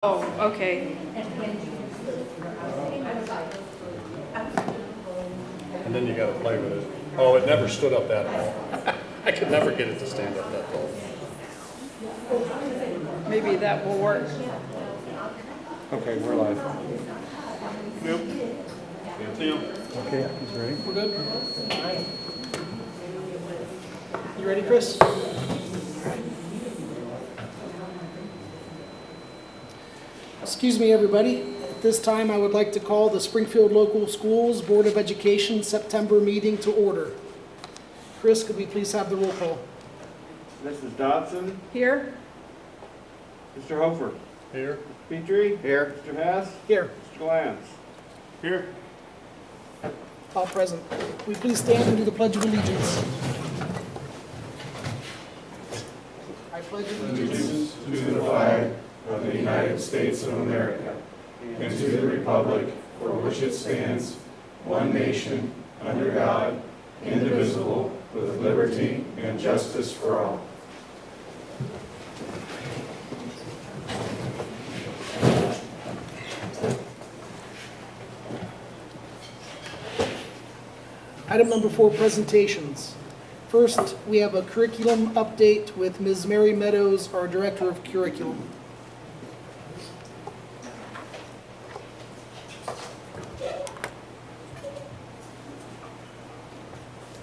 Oh, okay. And then you gotta play with it. Oh, it never stood up that tall. I could never get it to stand up that tall. Maybe that will work. Okay, we're live. Yep. Okay, he's ready. We're good? All right. You ready, Chris? Excuse me, everybody. At this time, I would like to call the Springfield Local Schools Board of Education September meeting to order. Chris, could we please have the roll call? Mrs. Dodson, Here? Mr. Hofer, Here? Mr. Petrie, Here. Mr. Hess, Here, Mr. Lance. Here. all present. Will we please stand and do the Pledge of Allegiance? I pledge allegiance To the flag of the United States of America and to the republic for which it stands, one nation, under God, indivisible, with liberty and justice for all. Item number 4, presentations. First, we have a curriculum update with Ms. Mary Meadows, our Director of Curriculum.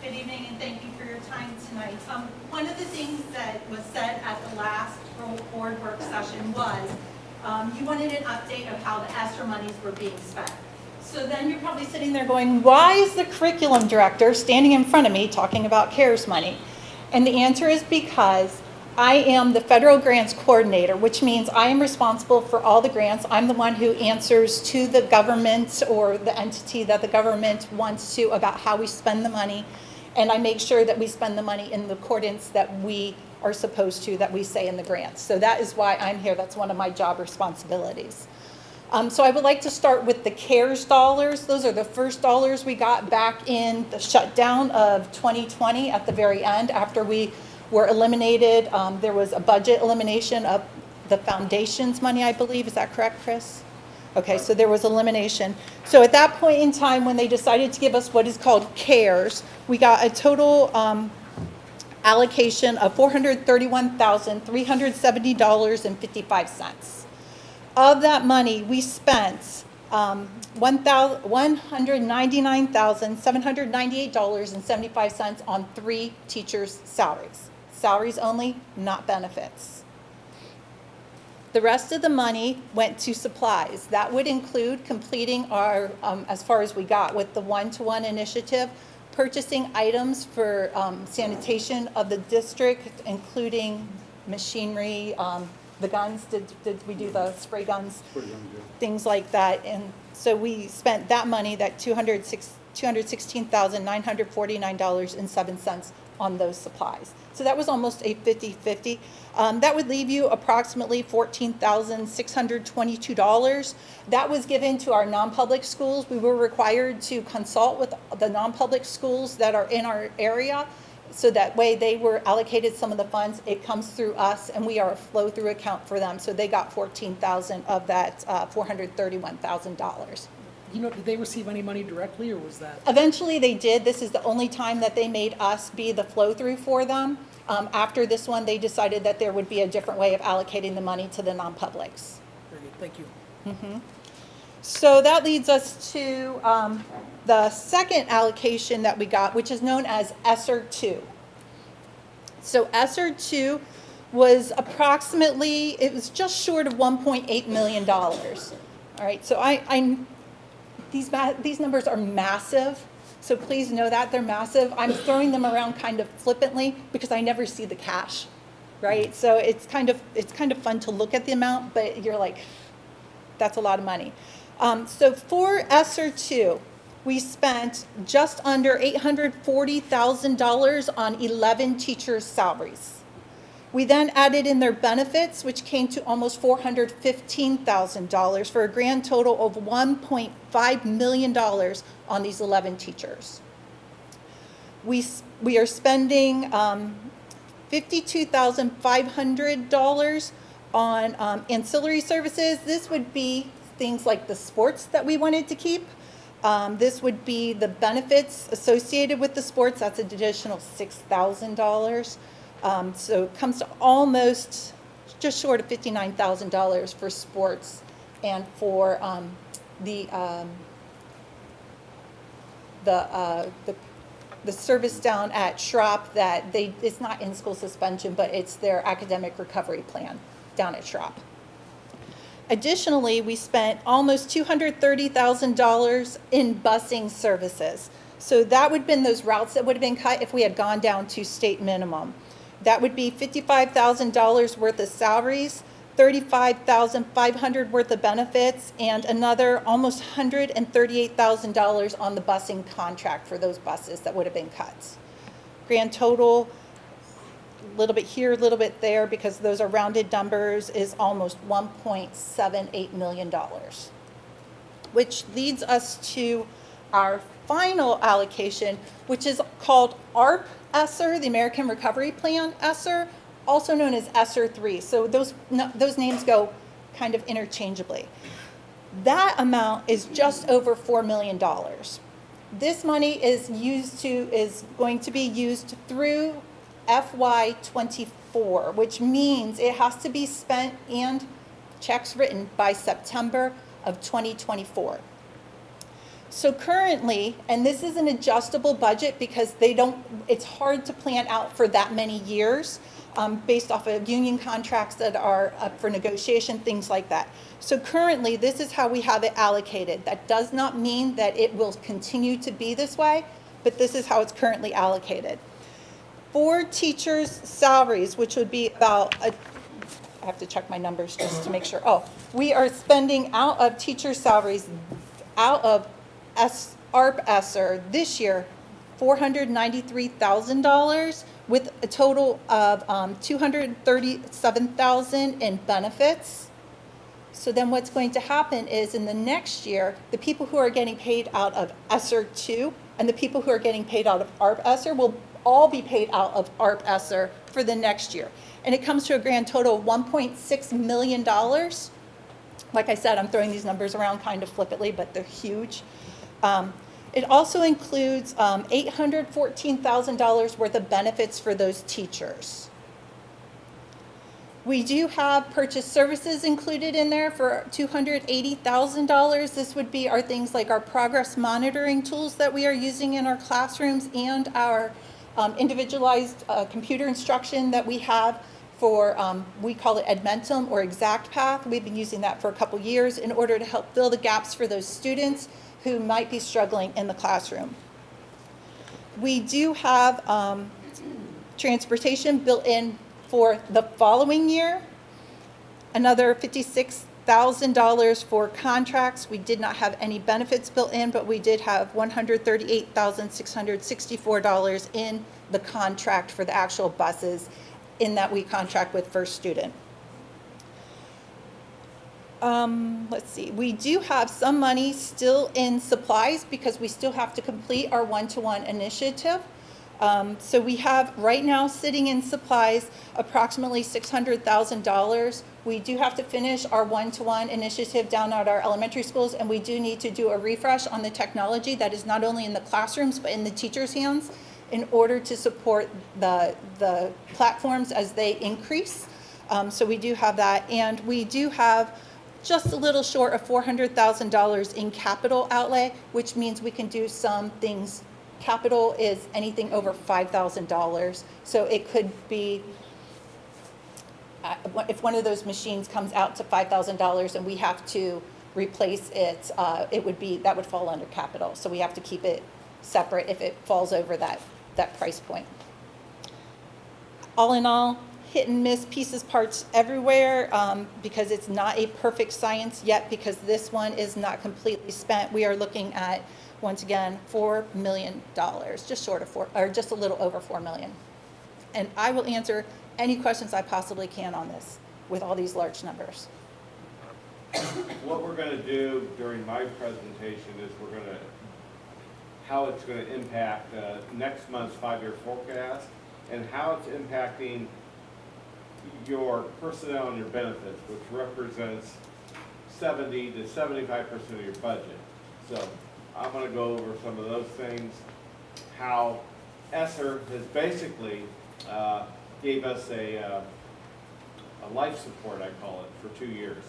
Good evening, and thank you for your time tonight. One of the things that was said at the last board work session was you wanted an update of how the ESSER monies were being spent. So then you're probably sitting there going, why is the curriculum director standing in front of me talking about CARES money? And the answer is because I am the federal grants coordinator, which means I am responsible for all the grants. I'm the one who answers to the government or the entity that the government wants to about how we spend the money. And I make sure that we spend the money in the accordance that we are supposed to, that we say in the grants. So that is why I'm here. That's one of my job responsibilities. So I would like to start with the CARES dollars. Those are the first dollars we got back in the shutdown of 2020 at the very end after we were eliminated. There was a budget elimination of the foundation's money, I believe. Is that correct, Chris? Okay, so there was elimination. So at that point in time, when they decided to give us what is called CARES, we got a total allocation of $431,370.55. Of that money, we spent $199,798.75 on 3 teachers' salaries. Salaries only, not benefits. The rest of the money went to supplies. That would include completing our, as far as we got with the one-to-one initiative, purchasing items for sanitation of the district, including machinery, the guns, did we do the spray guns? Things like that. And so we spent that money, that $216,949.07 on those supplies. So that was almost a 50-50. That would leave you approximately $14,622. That was given to our non-public schools. We were required to consult with the non-public schools that are in our area, so that way they were allocated some of the funds. It comes through us, and we are a flow-through account for them. So they got $14,000 of that $431,000. You know, did they receive any money directly, or was that? Eventually they did. This is the only time that they made us be the flow-through for them. After this one, they decided that there would be a different way of allocating the money to the non-publics. Very good, thank you. So that leads us to the second allocation that we got, which is known as ESSER 2. So ESSER 2 was approximately, it was just short of $1.8 million. All right, so these numbers are massive. So please know that they're massive. I'm throwing them around kind of flippantly because I never see the cash, right? So it's kind of fun to look at the amount, but you're like, that's a lot of money. So for ESSER 2, we spent just under $840,000 on 11 teachers' salaries. We then added in their benefits, which came to almost $415,000 for a grand total of $1.5 million on these 11 teachers. We are spending $52,500 on ancillary services, this would be things like the sports that we wanted to keep. This would be the benefits associated with the sports. That's an additional $6,000. So it comes to almost just short of $59,000 for sports and for the service down at Schropp that it's not in-school suspension, but it's their academic recovery plan down at Schropp. Additionally, we spent almost $230,000 in busing services. So that would have been those routes that would have been cut if we had gone down to state minimum. That would be $55,000 worth of salaries, $35,500 worth of benefits, and another almost $138,000 on the busing contract for those buses that would have been cut. Grand total, a little bit here, a little bit there, because those are rounded numbers, is almost $1.78 million. Which leads us to our final allocation, which is called ARP ESSER, the American Recovery Plan ESSER, also known as ESSER 3. So those names go kind of interchangeably. That amount is just over $4 million. This money is going to be used through FY24, which means it has to be spent and checks written by September of 2024. So currently, and this is an adjustable budget because it's hard to plan out for that many years based off of union contracts that are up for negotiation, things like that. So currently, this is how we have it allocated. That does not mean that it will continue to be this way, but this is how it's currently allocated. For teachers' salaries, which would be about, I have to check my numbers just to make sure. We are spending out of teacher salaries, out of ARP ESSER this year, $493,000 with a total of $237,000 in benefits. So then what's going to happen is in the next year, the people who are getting paid out of ESSER 2 and the people who are getting paid out of ARP ESSER will all be paid out of ARP ESSER for the next year. And it comes to a grand total of $1.6 million. Like I said, I'm throwing these numbers around kind of flippantly, but they're huge. It also includes $814,000 worth of benefits for those teachers. We do have purchase services included in there for $280,000. This would be our things like our progress monitoring tools that we are using in our classrooms and our individualized computer instruction that we have for, we call it Edmentum or Exact Path. We've been using that for a couple years in order to help fill the gaps for those students who might be struggling in the classroom. We do have transportation built in for the following year, another $56,000 for contracts. We did not have any benefits built in, but we did have $138,664 in the contract for the actual buses in that we contract with First Student. Let's see, we do have some money still in supplies because we still have to complete our one-to-one initiative. So we have right now sitting in supplies approximately $600,000. We do have to finish our one-to-one initiative down at our elementary schools, and we do need to do a refresh on the technology that is not only in the classrooms but in the teachers' hands in order to support the platforms as they increase. So we do have that, and we do have just a little short of $400,000 in capital outlay, which means we can do some things. Capital is anything over $5,000. So it could be, if one of those machines comes out to $5,000 and we have to replace it, that would fall under capital. So we have to keep it separate if it falls over that price point. All in all, hit and miss pieces, parts everywhere because it's not a perfect science yet because this one is not completely spent. We are looking at, once again, $4 million, just short of just a little over $4 million. And I will answer any questions I possibly can on this with all these large numbers. What we're going to do during my presentation is how it's going to impact next month's 5-year forecast and how it's impacting your personnel and your benefits, which represents 70 to 75% of your budget. So I'm gonna go over some of those things, how ESSER has basically gave us a life support, I call it, for 2 years.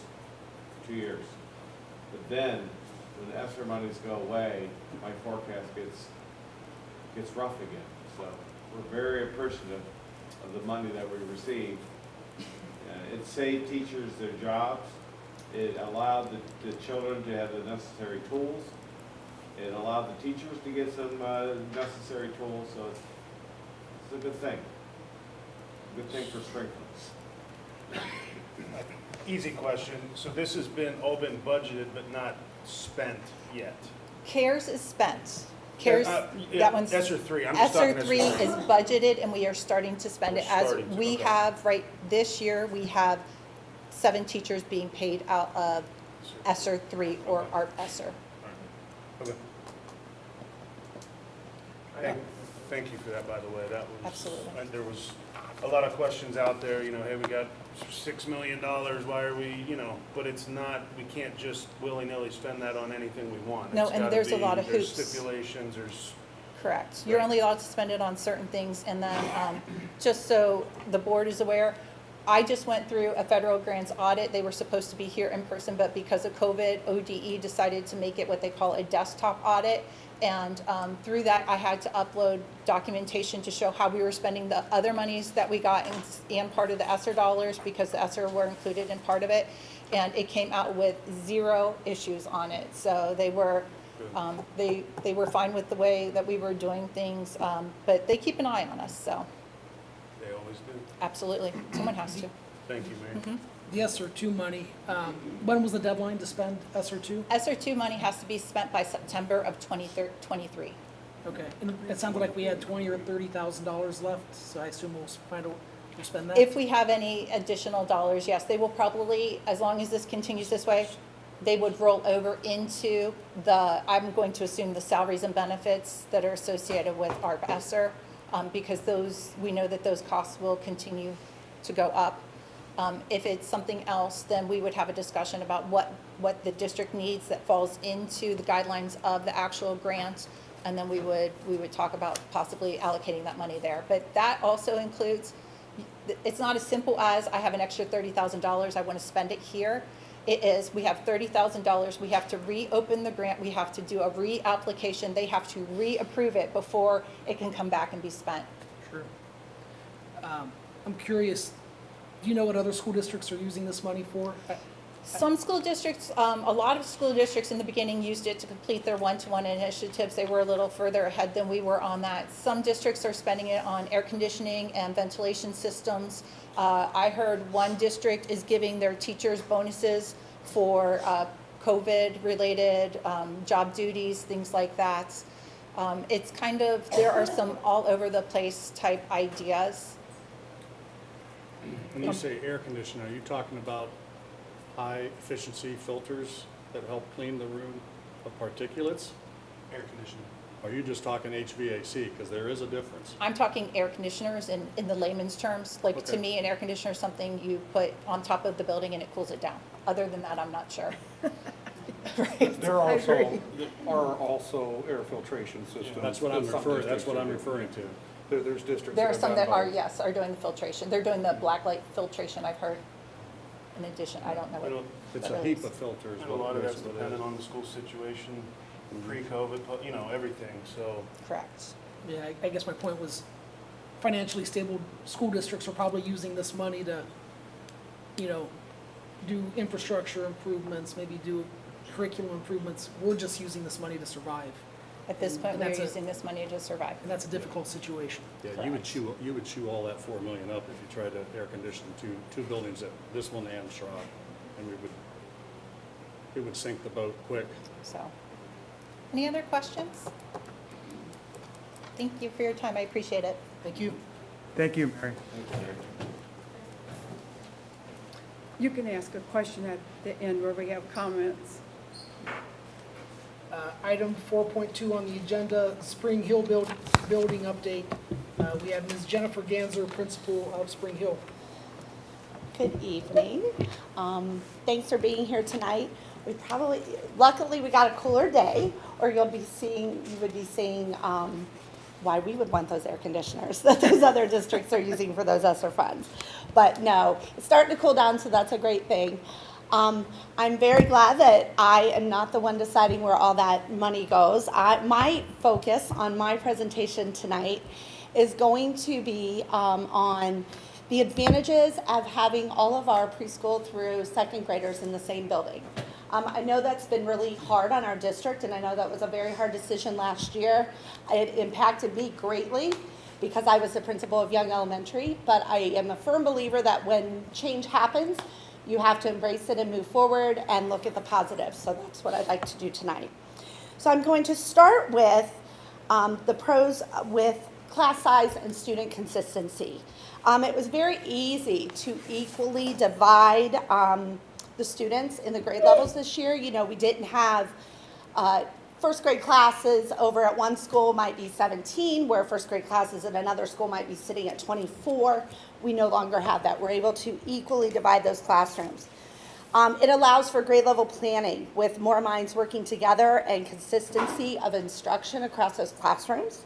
2 years. But then, when the ESSER monies go away, my forecast gets rough again. So we're very appreciative of the money that we received. It saved teachers their jobs. It allowed the children to have the necessary tools. It allowed the teachers to get some necessary tools, so it's a good thing. Good thing for Springfield. Easy question. So this has been all been budgeted but not spent yet? CARES is spent. CARES, Yeah, that one's. ESSER 3. I'm just talking ESSER 3 is budgeted and we are starting to spend it. We're As starting to, we okay. have, right, this year, we have 7 teachers being paid out of ESSER 3 or Okay. ARP ESSER. Okay. Thank you for that, by the way. That was. Absolutely. There was a lot of questions out there, you know, hey, we got $6 million, why are we, you know, but it's not, we can't just willy-nilly spend that on anything we want. No, It's and gotta there's a be- lot of there's hoops. stipulations, there's, Correct. You're Right. only allowed to spend it on certain things. And then, just so the board is aware, I just went through a federal grants audit. They were supposed to be here in person, but because of COVID, ODE decided to make it what they call a desktop audit. And through that, I had to upload documentation to show how we were spending the other monies that we got and part of the ESSER dollars, because the ESSER were included in part of it. And it came out with 0 issues on it. So they were, they were fine with the way that we were doing things, but they keep an eye on us, so they always do. absolutely, someone has to. Thank you, Mary. The ESSER 2 money, when was the deadline to spend ESSER 2? ESSER 2 money has to be spent by September of 23. Okay, and it sounded like we had $20,000 or $30,000 left, so I assume we'll spend that? If we have any additional dollars, yes, they will probably, as long as this continues this way, they would roll over into the, I'm going to assume the salaries and benefits that are associated with ARP ESSER, because those, we know that those costs will continue to go up. If it's something else, then we would have a discussion about what the district needs that falls into the guidelines of the actual grant, and then we would talk about possibly allocating that money there. But that also includes, it's not as simple as I have an extra $30,000, I want to spend it here. It is, we have $30,000, we have to reopen the grant, we have to do a reapplication, they have to reapprove it before it can come back and be spent. Sure. I'm curious, do you know what other school districts are using this money for? Some school districts, a lot of school districts in the beginning used it to complete their one-to-one initiatives. They were a little further ahead than we were on that. Some districts are spending it on air conditioning and ventilation systems. I heard one district is giving their teachers bonuses for COVID-related job duties, things like that. It's kind of, there are some all over the place type ideas. When you say air conditioner, are you talking about high efficiency filters that help clean the room of particulates? Air conditioning. Or are you just talking HVAC? Because there is a difference. I'm talking air conditioners in the layman's terms. Like, to Okay. me, an air conditioner is something you put on top of the building and it cools it down. Other than that, I'm not sure. Right. There are also air filtration systems. That's what I'm in some referring, that's what I'm districts. referring to. There's districts. There are have some done that are, both. yes, are doing the filtration. They're doing the black light filtration, I've heard. In addition, I don't know what. It's that a really heap is. of filters. And a lot of that's basically it is. dependent on the school situation, pre-COVID, you know, everything, so. Correct. Yeah, I guess my point was financially stable school districts are probably using this money to, do infrastructure improvements, maybe do curriculum improvements. We're just using this money to survive, At this point, And we're that's using this money to survive. and that's a difficult situation. Yeah, you would chew all that 4 million up if you tried to air condition two buildings, this one and Schrock, and it would sink the boat quick. So, any other questions? Thank you for your time. I appreciate it. Thank you. Thank you, Mary. You can ask a question at the end where we have comments. Item 4.2 on the agenda, Spring Hill building update. We have Ms. Jennifer Ganser, principal of Spring Hill. Good evening. Thanks for being here tonight. Luckily, we got a cooler day, or you would be seeing why we would want those air conditioners that those other districts are using for those ESSER funds. But no, it's starting to cool down, so that's a great thing. I'm very glad that I am not the one deciding where all that money goes. My focus on my presentation tonight is going to be on the advantages of having all of our preschool through second graders in the same building. I know that's been really hard on our district, and I know that was a very hard decision last year. It impacted me greatly because I was the principal of Young Elementary, but I am a firm believer that when change happens, you have to embrace it and move forward and look at the positives. So that's what I'd like to do tonight. So I'm going to start with the pros with class size and student consistency. It was very easy to equally divide the students in the grade levels this year. You know, we didn't have first grade classes over at one school might be 17, where first grade classes at another school might be sitting at 24. We no longer have that. We're able to equally divide those classrooms. It allows for grade level planning with more minds working together and consistency of instruction across those classrooms.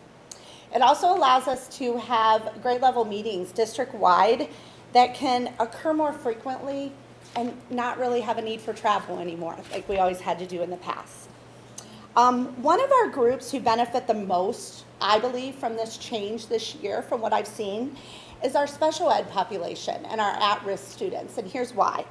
It also allows us to have grade level meetings district-wide that can occur more frequently and not really have a need for travel anymore, like we always had to do in the past. One of our groups who benefit the most, I believe, from this change this year, from what I've seen, is our special ed population and our at-risk students, and here's why.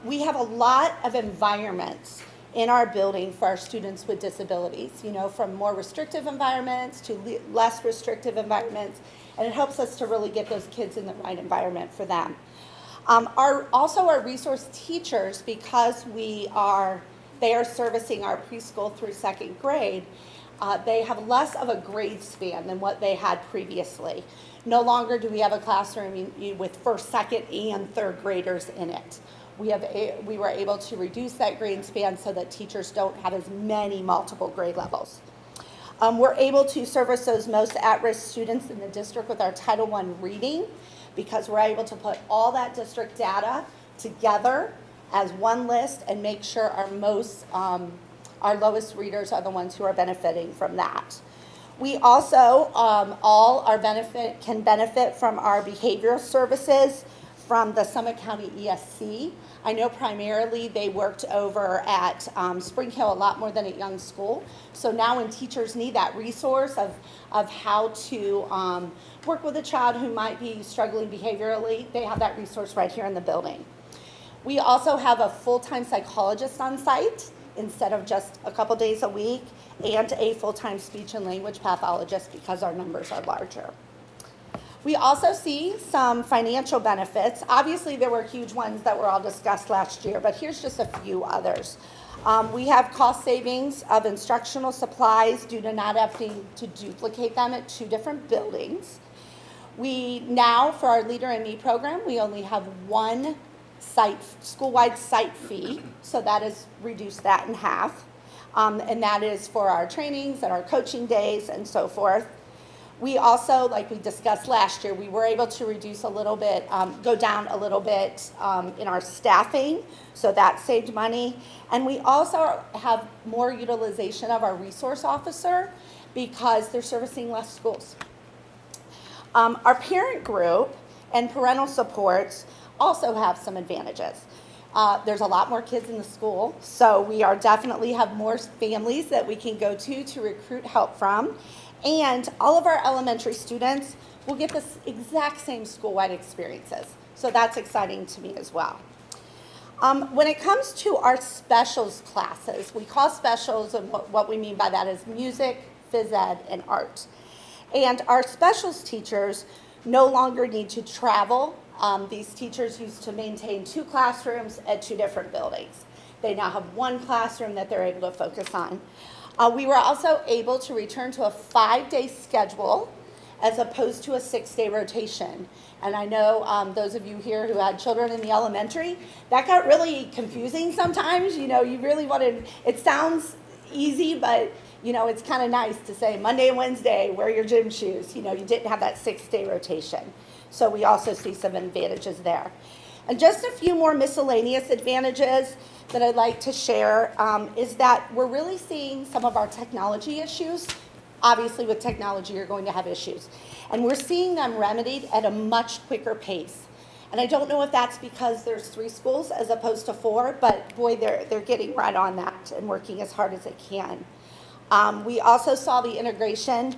We have a lot of environments in our building for our students with disabilities, you know, from more restrictive environments to less restrictive environments, and it helps us to really get those kids in the right environment for them. Also our resource teachers, because they are servicing our preschool through second grade, they have less of a grade span than what they had previously. No longer do we have a classroom with first, second, and third graders in it. We were able to reduce that grade span so that teachers don't have as many multiple grade levels. We're able to service those most at-risk students in the district with our Title I reading, because we're able to put all that district data together as one list and make sure our lowest readers are the ones who are benefiting from that. We also can benefit from our behavioral services from the Summit County ESC. I know primarily they worked over at Spring Hill a lot more than at Young School. So now when teachers need that resource of how to work with a child who might be struggling behaviorally, they have that resource right here in the building. We also have a full-time psychologist on site instead of just a couple days a week, and a full-time speech and language pathologist because our numbers are larger. We also see some financial benefits. Obviously, there were huge ones that were all discussed last year, but here's just a few others. We have cost savings of instructional supplies due to not having to duplicate them at 2 different buildings. We now, for our Leader in Me program, we only have one school-wide site fee, so that has reduced that in half. And that is for our trainings and our coaching days and so forth. We also, like we discussed last year, we were able to reduce a little bit, go down a little bit in our staffing, so that saved money. And we also have more utilization of our resource officer because they're servicing less schools. Our parent group and parental supports also have some advantages. There's a lot more kids in the school, so we are definitely have more families that we can go to recruit help from. And all of our elementary students will get the exact same school-wide experiences. So that's exciting to me as well. When it comes to our specials classes, we call specials, and what we mean by that is music, phys ed, and art. And our specials teachers no longer need to travel. These teachers used to maintain 2 classrooms at 2 different buildings. They now have 1 classroom that they're able to focus on. We were also able to return to a 5-day schedule as opposed to a 6-day rotation. And I know those of you here who had children in the elementary, that got really confusing sometimes. You know, you really wanted, it sounds easy, but you know, it's kind of nice to say Monday and Wednesday, wear your gym shoes. You know, you didn't have that 6-day rotation. So we also see some advantages there. And just a few more miscellaneous advantages that I'd like to share is that we're really seeing some of our technology issues. Obviously, with technology, you're going to have issues. And we're seeing them remedied at a much quicker pace. And I don't know if that's because there's 3 schools as opposed to 4, but boy, they're getting right on that and working as hard as they can. We also saw the integration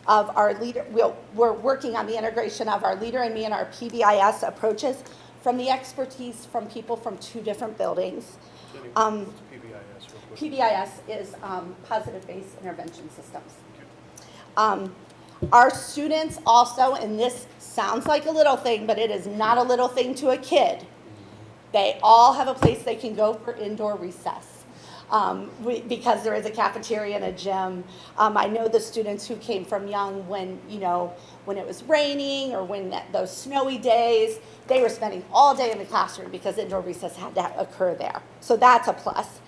of our leader, we're working on the integration of our Leader and Me and our PBIS approaches from the expertise from people from 2 different buildings. What's PBIS real quick? PBIS is Positive Based Intervention Systems. Our students also, and this sounds like a little thing, but it is not a little thing to a kid. They all have a place they can go for indoor recess. Because there is a cafeteria and a gym. I know the students who came from Young when it was raining or when those snowy days, they were spending all day in the classroom because indoor recess had to occur there. So that's a plus.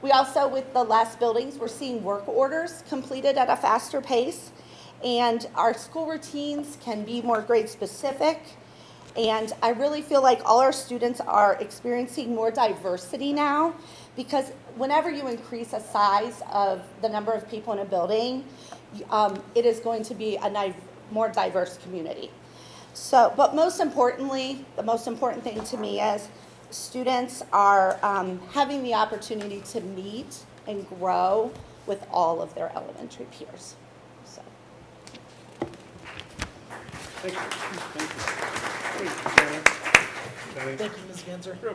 We also, with the less buildings, we're seeing work orders completed at a faster pace. And our school routines can be more grade specific. And I really feel like all our students are experiencing more diversity now, because whenever you increase a size of the number of people in a building, it is going to be a more diverse community. So, but most importantly, the most important thing to me is students are having the opportunity to meet and grow with all of their elementary peers. So. Thank you. Penny? Thank you, Ms. Ganser. Do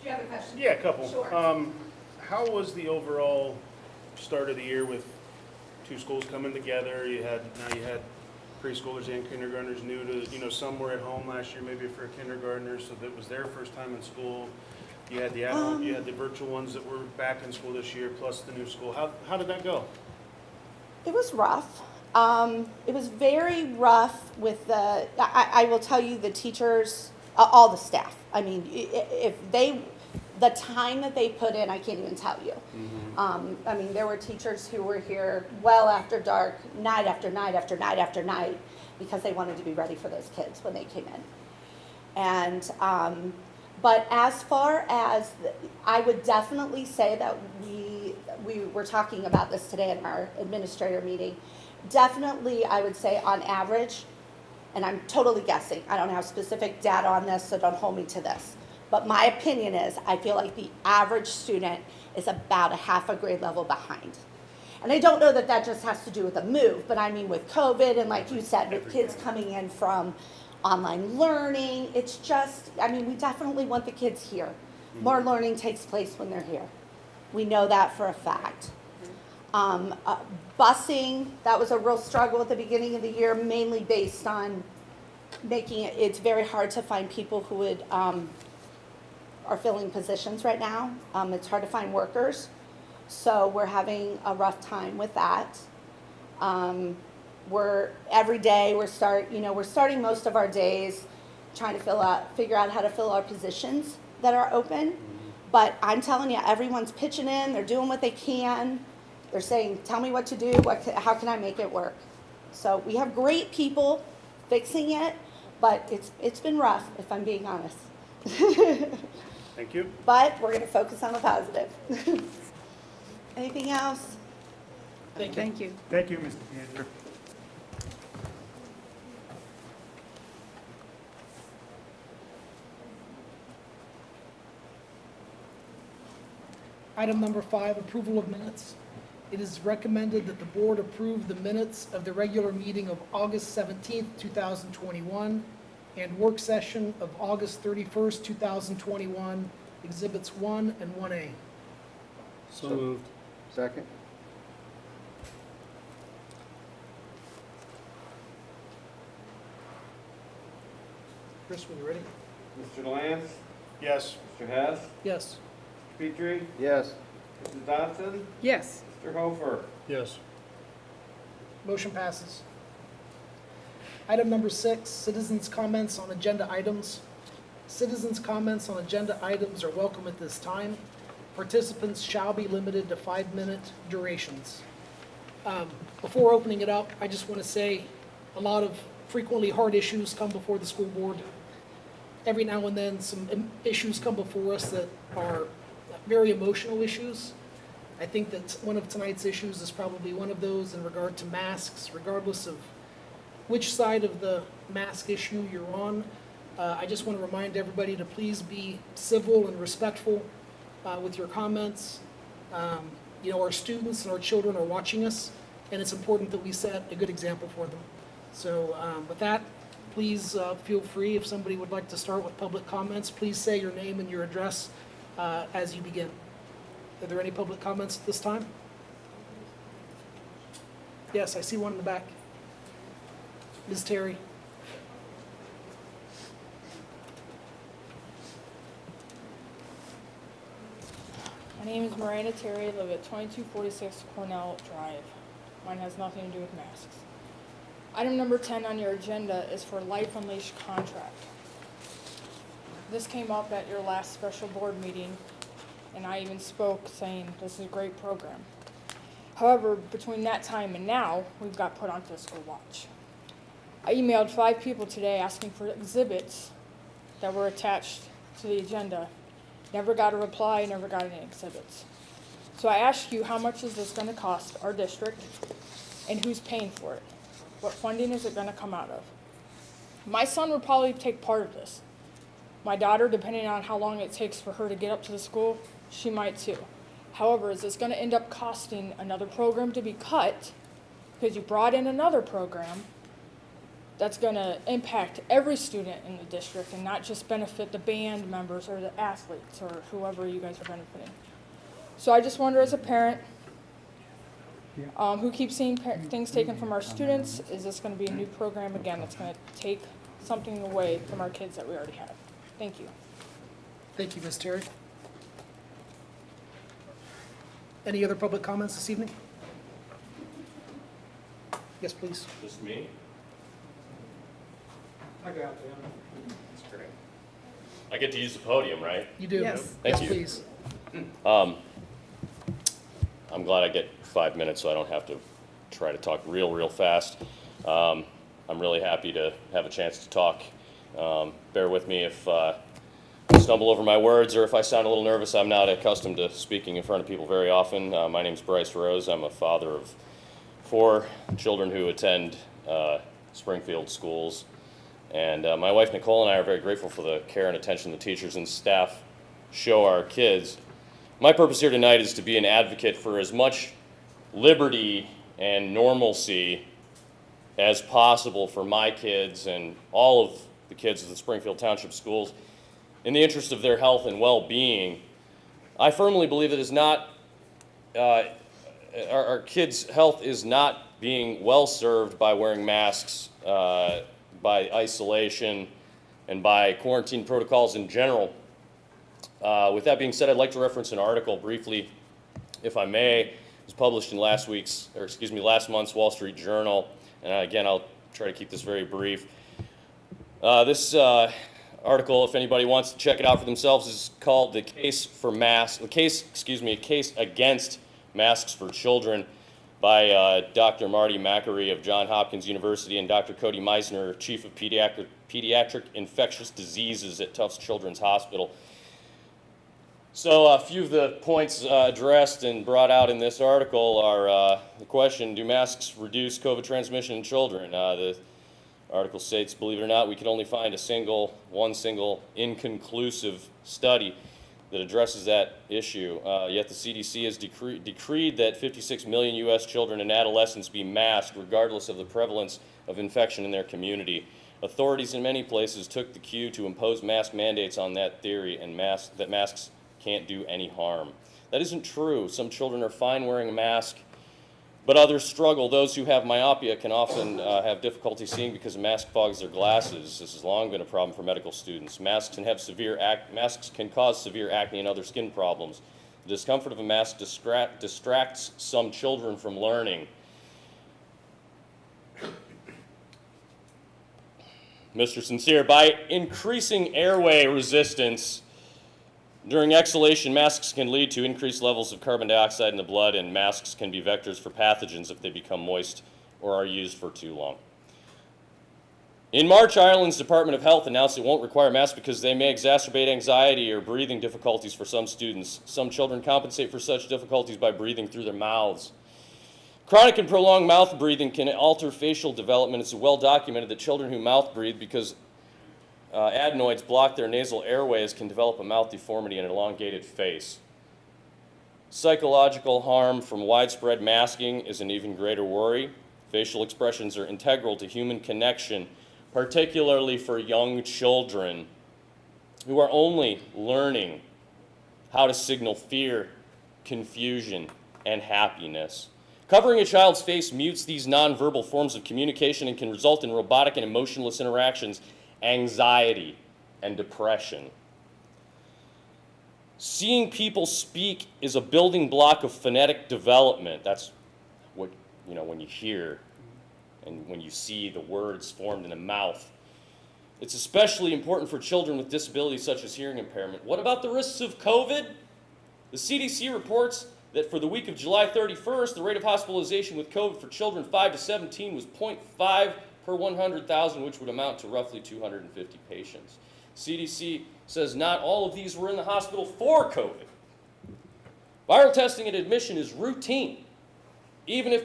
you have a question? Yeah, a couple. Sure. How was the overall start of the year with 2 schools coming together? Now you had preschoolers and kindergartners new to, some were at home last year, maybe for a kindergartner, so that was their first time in school. You had the at-home, you had the virtual ones that were back in school this year, plus the new school. How did that go? It was rough. It was very rough with I will tell you, the teachers, all the staff. I mean, the time that they put in, I can't even tell you. I mean, there were teachers who were here well after dark, night after night after night after night, because they wanted to be ready for those kids when they came in. And, but as far as, I would definitely say that we were talking about this today in our administrator meeting. Definitely, I would say on average, and I'm totally guessing, I don't have specific data on this, so don't hold me to this. But my opinion is, I feel like the average student is about a half a grade level behind. And I don't know that that just has to do with the move, but I mean with COVID and like you said, with kids coming in from online learning, it's just, I mean, we definitely want the kids here. More learning takes place when they're here. We know that for a fact. Busing, that was a real struggle at the beginning of the year, mainly based on making it's very hard to find people who would, are filling positions right now. It's hard to find workers. So we're having a rough time with that. Every day we're starting most of our days trying to figure out how to fill our positions that are open. But I'm telling you, everyone's pitching in, they're doing what they can. They're saying, tell me what to do, how can I make it work? So we have great people fixing it, but it's been rough, if I'm being honest. Thank you. But we're gonna focus on the positive. Anything else? Thank you. Thank you, Mr. Andrew. Item number 5, approval of minutes. It is recommended that the board approve the minutes of the regular meeting of August 17th, 2021, and work session of August 31st, 2021, Exhibits 1 and 1A. So moved. Second? Chris, when you're ready? Mr. Lance? Yes. Mr. Hess? Yes. Mr. Petrie? Yes. Mrs. Dodson? Yes. Mr. Hofer? Yes. Motion passes. Item number 6, citizens' comments on agenda items. Citizens' comments on agenda items are welcome at this time. Participants shall be limited to 5-minute durations. Before opening it up, I just want to say a lot of frequently hard issues come before the school board. every now and then some issues come before us that are very emotional issues. I think that one of tonight's issues is probably one of those in regard to masks, regardless of which side of the mask issue you're on. I just want to remind everybody to please be civil and respectful with your comments. You know, our students and our children are watching us, and it's important that we set a good example for them. So with that, please feel free, if somebody would like to start with public comments, please say your name and your address as you begin. Are there any public comments at this time? Yes, I see one in the back. Ms. Terry. My name is Miranda Terry. I live at 2246 Cornell Drive. Mine has nothing to do with masks. Item number 10 on your agenda is for Life Unleashed contract. This came up at your last special board meeting, and I even spoke saying this is a great program. However, between that time and now, we've got put on fiscal watch. I emailed 5 people today asking for exhibits that were attached to the agenda. Never got a reply, never got any exhibits. So I asked you, how much is this going to cost our district, and who's paying for it? What funding is it going to come out of? My son would probably take part of this. My daughter, depending on how long it takes for her to get up to the school, she might too. However, is this going to end up costing another program to be cut because you brought in another program that's going to impact every student in the district and not just benefit the band members or the athletes or whoever you guys are benefiting? So I just wonder, as a parent who keeps seeing things taken from our students, is this going to be a new program again that's going to take something away from our kids that we already have? Thank you. Thank you, Ms. Terry. Any other public comments this evening? Yes, please. Just me? I got you. That's great. I get to use the podium, right? You do. Yes. Thank Yes, you. please. I'm glad I get 5 minutes so I don't have to try to talk real fast. I'm really happy to have a chance to talk. Bear with me if I stumble over my words or if I sound a little nervous. I'm not accustomed to speaking in front of people very often. My name's Bryce Rose. I'm a father of 4 children who attend Springfield schools. And my wife Nicole and I are very grateful for the care and attention the teachers and staff show our kids. My purpose here tonight is to be an advocate for as much liberty and normalcy as possible for my kids and all of the kids of the Springfield Township schools in the interest of their health and well-being. I firmly believe that our kids' health is not being well served by wearing masks, by isolation, and by quarantine protocols in general. With that being said, I'd like to reference an article briefly, if I may. It was published in last month's Wall Street Journal. And again, I'll try to keep this very brief. This article, if anybody wants to check it out for themselves, is called "A Case Against Masks for Children" by Dr. Marty Macari of Johns Hopkins University and Dr. Cody Meisner, Chief of Pediatric Infectious Diseases at Tufts Children's Hospital. So a few of the points addressed and brought out in this article are the question, do masks reduce COVID transmission in children? The article states, believe it or not, we can only find one single inconclusive study that addresses that issue. Yet the CDC has decreed that 56 million U.S. children and adolescents be masked regardless of the prevalence of infection in their community. Authorities in many places took the cue to impose mask mandates on that theory and that masks can't do any harm. That isn't true. Some children are fine wearing a mask, but others struggle. Those who have myopia can often have difficulty seeing because a mask fogs their glasses. This has long been a problem for medical students. Masks can cause severe acne and other skin problems. The discomfort of a mask distracts some children from learning. Mr. Sincere, by increasing airway resistance during exhalation, masks can lead to increased levels of carbon dioxide in the blood, and masks can be vectors for pathogens if they become moist or are used for too long. In March, Ireland's Department of Health announced it won't require masks because they may exacerbate anxiety or breathing difficulties for some students. Some children compensate for such difficulties by breathing through their mouths. Chronic and prolonged mouth breathing can alter facial development. It's well documented that children who mouth breathe because adenoids block their nasal airways can develop a mouth deformity and an elongated face. Psychological harm from widespread masking is an even greater worry. Facial expressions are integral to human connection, particularly for young children who are only learning how to signal fear, confusion, and happiness. Covering a child's face mutes these nonverbal forms of communication and can result in robotic and emotionless interactions, anxiety, and depression. Seeing people speak is a building block of phonetic development. That's what, when you hear and when you see the words formed in the mouth. It's especially important for children with disabilities such as hearing impairment. What about the risks of COVID? The CDC reports that for the week of July 31st, the rate of hospitalization with COVID for children 5 to 17 was 0.5 per 100,000, which would amount to roughly 250 patients. CDC says not all of these were in the hospital for COVID. Viral testing and admission is routine, even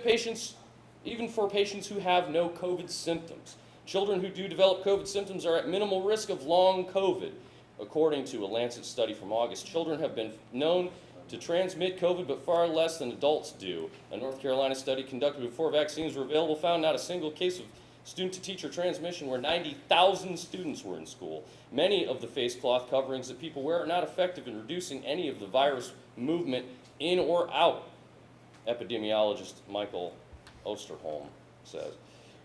for patients who have no COVID symptoms. Children who do develop COVID symptoms are at minimal risk of long COVID. According to a Lancet study from August, children have been known to transmit COVID, but far less than adults do. A North Carolina study conducted before vaccines were available found not a single case of student-to-teacher transmission where 90,000 students were in school. Many of the face cloth coverings that people wear are not effective in reducing any of the virus movement in or out, epidemiologist Michael Osterholm says.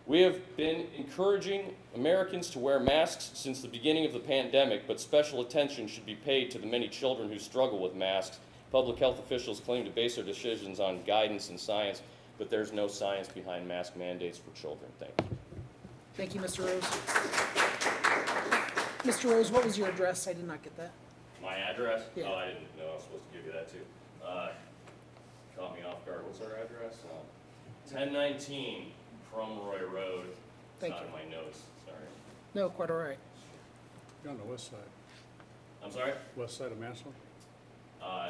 We have been encouraging Americans to wear masks since the beginning of the pandemic, but special attention should be paid to the many children who struggle with masks. Public health officials claim to base their decisions on guidance and science, but there's no science behind mask mandates for children. Thank you. Thank you, Mr. Rose. Mr. Rose, what was your address? I did not get that. My address? Yeah. Oh, I didn't know I was supposed to give you that too. Caught me off guard. What's our address? 1019 Cromroy Road. It's Thank not you. in my notes, sorry. No, quite all right. You're on the west side, I'm sorry? west side of Massillon?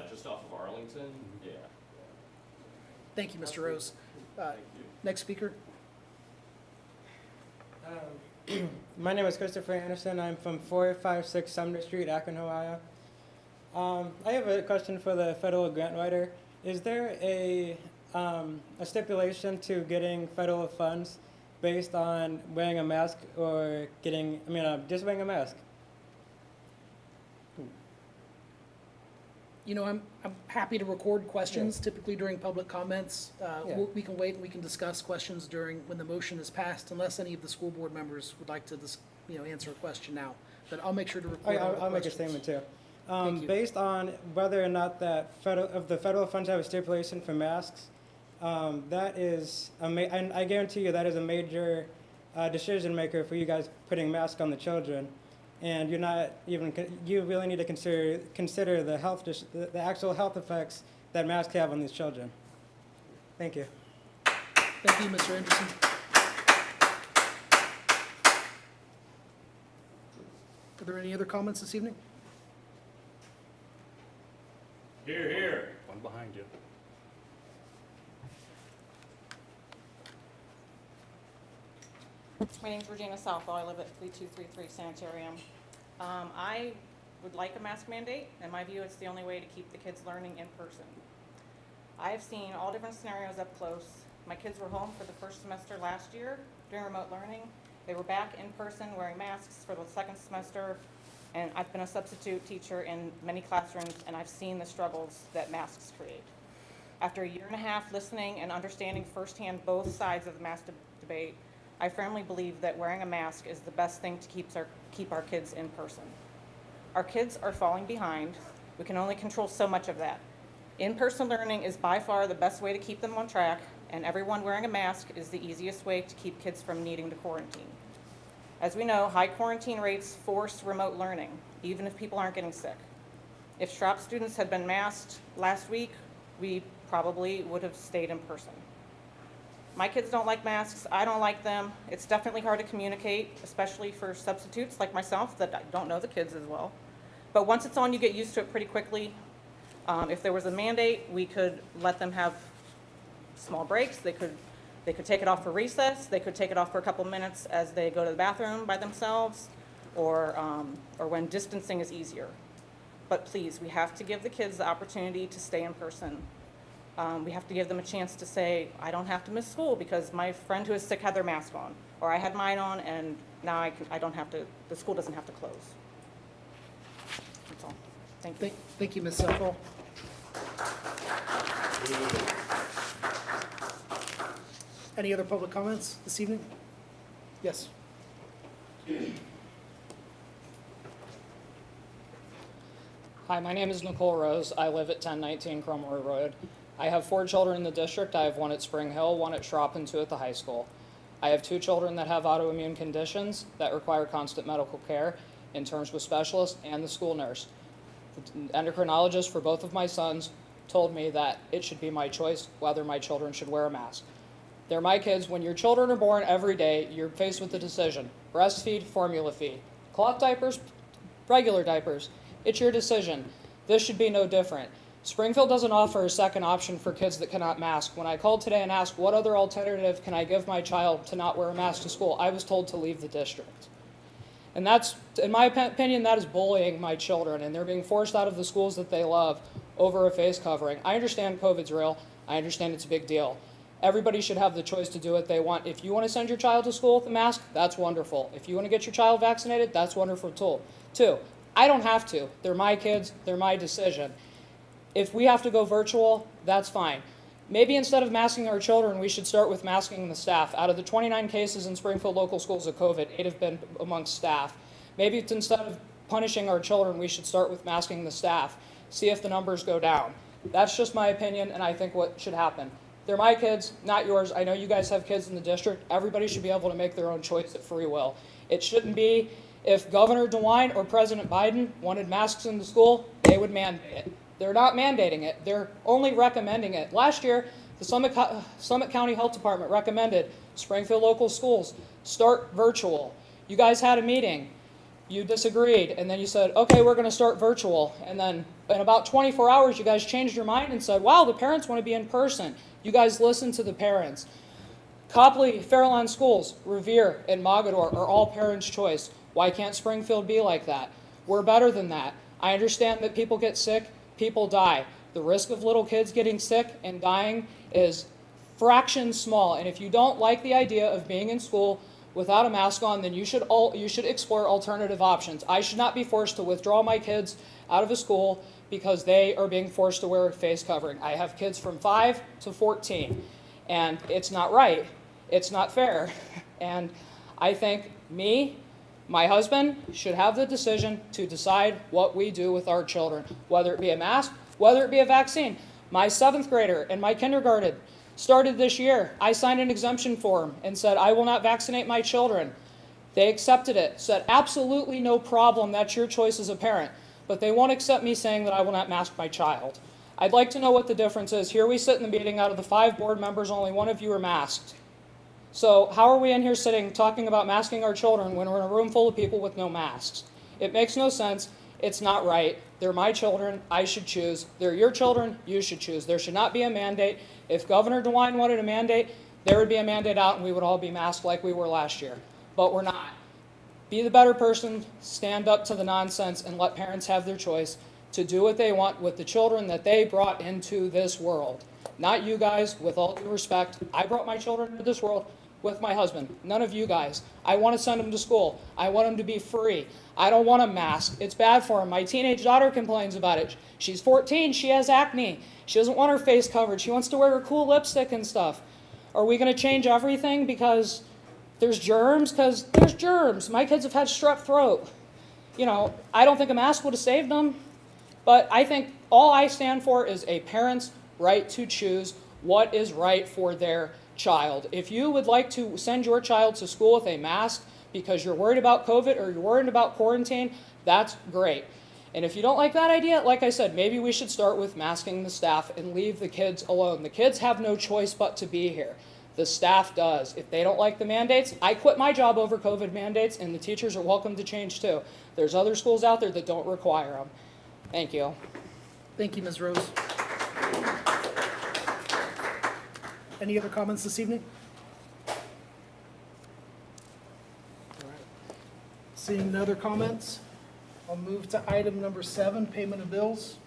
Just off of Arlington? Yeah. Thank you, Mr. Rose. Thank you. Next speaker. My name is Christopher Anderson. I'm from 456 Sumner Street, Akron, Ohio. I have a question for the federal grant writer. Is there a stipulation to getting federal funds based on wearing a mask or just wearing a mask? I'm happy to record questions typically during public comments. We can wait and we can discuss questions when the motion is passed, unless any of the school board members would like to answer a question now. But I'll make sure to record all the I'll make a questions. statement too. Thank you. Based on whether or not the federal funds have a stipulation for masks, that is, and I guarantee you that is a major decision maker for you guys putting masks on the children. And you really need to consider the actual health effects that masks have on these children. Thank you. Thank you, Mr. Anderson. Are there any other comments this evening? Here, here. One behind you. My name's Regina Salas. I live at 3233 Sanitarium. I would like a mask mandate. In my view, it's the only way to keep the kids learning in person. I have seen all different scenarios up close. My kids were home for the first semester last year doing remote learning. They were back in person wearing masks for the second semester, and I've been a substitute teacher in many classrooms, and I've seen the struggles that masks create. After a year and a half listening and understanding firsthand both sides of the mask debate, I firmly believe that wearing a mask is the best thing to keep our kids in person. Our kids are falling behind. We can only control so much of that. In-person learning is by far the best way to keep them on track, and everyone wearing a mask is the easiest way to keep kids from needing to quarantine. As we know, high quarantine rates force remote learning, even if people aren't getting sick. If Schropp students had been masked last week, we probably would have stayed in person. My kids don't like masks, I don't like them. It's definitely hard to communicate, especially for substitutes like myself that don't know the kids as well. But once it's on, you get used to it pretty quickly. If there was a mandate, we could let them have small breaks. They could take it off for recess. They could take it off for a couple minutes as they go to the bathroom by themselves, or when distancing is easier. But please, we have to give the kids the opportunity to stay in person. We have to give them a chance to say, I don't have to miss school because my friend who is sick had their mask on, or I had mine on and now I don't have to, the school doesn't have to close. That's all. Thank you. Thank you, Ms. Sefferle. Any other public comments this evening? Yes. Hi, my name is Nicole Rose. I live at 1019 Cromwell Road. I have 4 children in the district. I have 1 at Spring Hill, 1 at Schropp, and 2 at the high school. I have 2 children that have autoimmune conditions that require constant medical care in terms with specialists and the school nurse. The endocrinologist for both of my sons told me that it should be my choice whether my children should wear a mask. They're my kids. When your children are born every day, you're faced with the decision: breastfeed, formula feed, cloth diapers, regular diapers. It's your decision. This should be no different. Springfield doesn't offer a second option for kids that cannot mask. When I called today and asked what other alternative can I give my child to not wear a mask to school, I was told to leave the district. And that's, in my opinion, that is bullying my children, and they're being forced out of the schools that they love over a face covering. I understand COVID's real. I understand it's a big deal. Everybody should have the choice to do what they want. If you want to send your child to school with a mask, that's wonderful. If you want to get your child vaccinated, that's wonderful too. I don't have to. They're my kids. They're my decision. If we have to go virtual, that's fine. Maybe instead of masking our children, we should start with masking the staff. Out of the 29 cases in Springfield local schools of COVID, 8 have been amongst staff. Maybe instead of punishing our children, we should start with masking the staff. See if the numbers go down. That's just my opinion, and I think what should happen. They're my kids, not yours. I know you guys have kids in the district. Everybody should be able to make their own choice at free will. It shouldn't be if Governor DeWine or President Biden wanted masks in the school, they would mandate it. They're not mandating it. They're only recommending it. Last year, the Summit County Health Department recommended Springfield local schools start virtual. You guys had a meeting. You disagreed, and then you said, okay, we're going to start virtual. And then in about 24 hours, you guys changed your mind and said, wow, the parents want to be in person. You guys listened to the parents. Copley, Fairlawn Schools, Revere, and Mogador are all parents' choice. Why can't Springfield be like that? We're better than that. I understand that people get sick, people die. The risk of little kids getting sick and dying is fraction small. And if you don't like the idea of being in school without a mask on, then you should explore alternative options. I should not be forced to withdraw my kids out of a school because they are being forced to wear a face covering. I have kids from 5 to 14, and it's not right. It's not fair. And I think my husband should have the decision to decide what we do with our children, whether it be a mask, whether it be a vaccine. My 7th grader in my kindergarten started this year. I signed an exemption form and said, I will not vaccinate my children. They accepted it, said, absolutely no problem, that's your choice as a parent. But they won't accept me saying that I will not mask my child. I'd like to know what the difference is. Here we sit in the meeting, out of the 5 board members, only 1 of you are masked. So how are we in here sitting talking about masking our children when we're in a room full of people with no masks? It makes no sense. It's not right. They're my children. I should choose. They're your children. You should choose. There should not be a mandate. If Governor DeWine wanted a mandate, there would be a mandate out and we would all be masked like we were last year. But we're not. Be the better person, stand up to the nonsense, and let parents have their choice to do what they want with the children that they brought into this world. Not you guys, with all due respect. I brought my children into this world with my husband. None of you guys. I want to send them to school. I want them to be free. I don't want a mask. It's bad for them. My teenage daughter complains about it. She's 14. She has acne. She doesn't want her face covered. She wants to wear her cool lipstick and stuff. Are we going to change everything because there's germs? Because there's germs. My kids have had strep throat. You know, I don't think a mask would have saved them. But I think all I stand for is a parent's right to choose what is right for their child. If you would like to send your child to school with a mask because you're worried about COVID or you're worried about quarantine, that's great. And if you don't like that idea, like I said, maybe we should start with masking the staff and leave the kids alone. The kids have no choice but to be here. The staff does. If they don't like the mandates, I quit my job over COVID mandates, and the teachers are welcome to change too. There's other schools out there that don't require them. Thank you. Thank you, Ms. Rose. Any other comments this evening? All right. Seeing no other comments, I'll move to item number 7, payment of bills.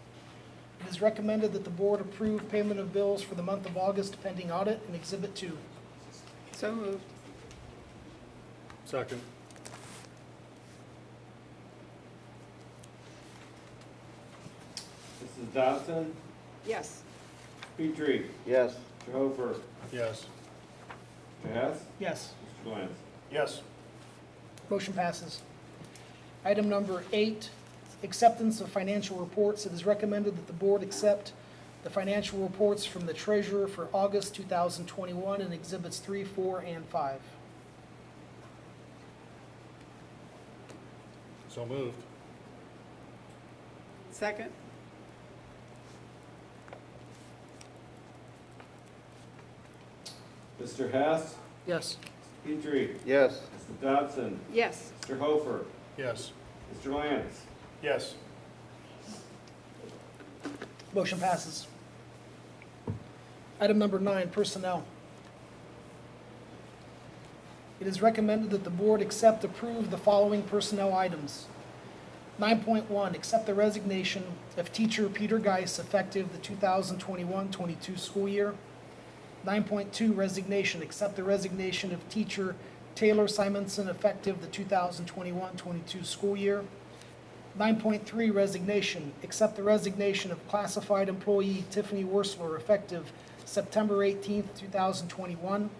It is recommended that the board approve payment of bills for the month of August pending audit in Exhibit 2. So moved. Second. Mrs. Dodson, Yes. Petrie, Yes. Mr. Hofer, Yes. Mr. Hess, Yes. Mr. Lance. Yes. Motion passes. Item number 8, acceptance of financial reports. It is recommended that the board accept the financial reports from the treasurer for August 2021 in Exhibits 3, 4, and 5. So moved. Second? Mr. Hess, Yes. Petrie, Yes. Mrs. Dodson, Yes. Mr. Hofer, Yes. Mr. Lance. Yes. Motion passes. Item number 9, personnel. It is recommended that the board approve the following personnel items. 9.1, accept the resignation of teacher Peter Geis effective the 2021-22 school year. 9.2, resignation, accept the resignation of teacher Taylor Simonson effective the 2021-22 school year. 9.3, resignation, accept the resignation of classified employee Tiffany Worsler effective September 18th, 2021.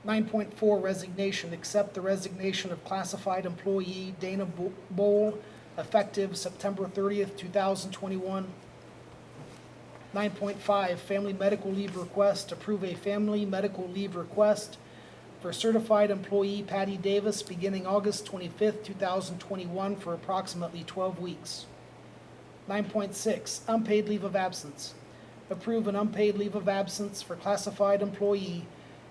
9.4, resignation, accept the resignation of classified employee Dana Bowl effective September 30th, 2021. 9.5, family medical leave request, approve a family medical leave request for certified employee Patty Davis beginning August 25th, 2021 for approximately 12 weeks. 9.6, unpaid leave of absence. Approve an unpaid leave of absence for classified employee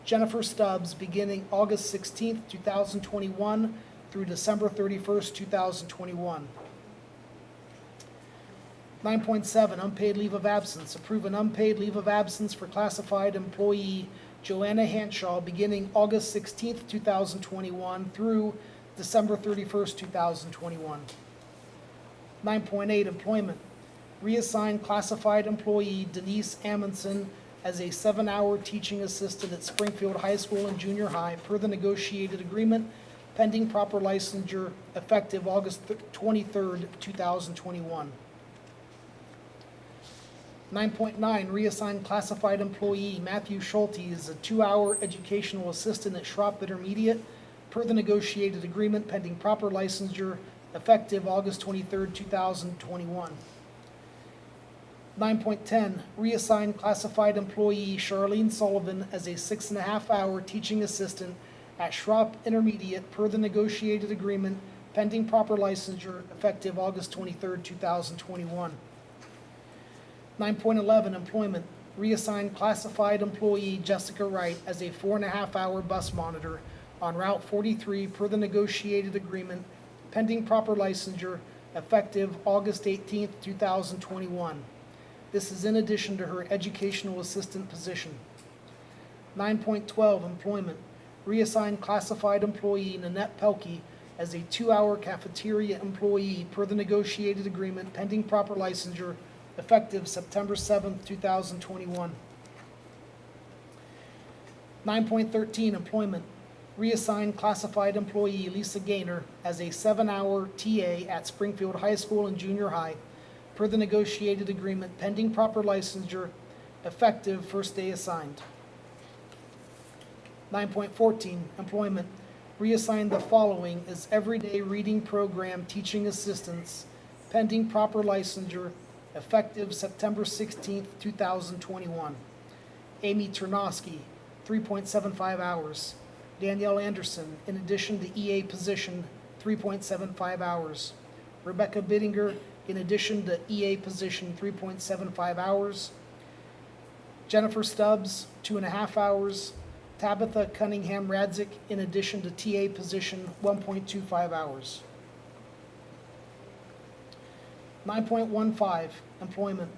Jennifer Stubbs beginning August 16th, 2021 through December 31st, 2021. 9.7, unpaid leave of absence. Approve an unpaid leave of absence for classified employee Joanna Hanshaw beginning August 16th, 2021 through December 31st, 2021. 9.8, employment. Reassign classified employee Denise Amundson as a 7-hour teaching assistant at Springfield High School and Junior High per the negotiated agreement pending proper licensure effective August 23rd, 2021. 9.9, reassign classified employee Matthew Schulte as a 2-hour educational assistant at Schropp Intermediate per the negotiated agreement pending proper licensure effective August 23rd, 2021. 9.10, reassign classified employee Charlene Sullivan as a 6.5-hour teaching assistant at Schropp Intermediate per the negotiated agreement pending proper licensure effective August 23rd, 2021. 9.11, employment. Reassign classified employee Jessica Wright as a 4.5-hour bus monitor on Route 43 per the negotiated agreement pending proper licensure effective August 18th, 2021. This is in addition to her educational assistant position. 9.12, employment. Reassign classified employee Nanette Pelkey as a 2-hour cafeteria employee per the negotiated agreement pending proper licensure effective September 7th, 2021. 9.13, employment. Reassign classified employee Lisa Gaynor as a 7-hour TA at Springfield High School and Junior High per the negotiated agreement pending proper licensure effective first day assigned. 9.14, employment. Reassign the following as everyday reading program teaching assistants pending proper licensure effective September 16th, 2021. Amy Ternosky, 3.75 hours. Danielle Anderson, in addition to EA position, 3.75 hours. Rebecca Bittinger, in addition to EA position, 3.75 hours. Jennifer Stubbs, 2.5 hours. Tabitha Cunningham Radzik, in addition to TA position, 1.25 hours. 9.15, employment.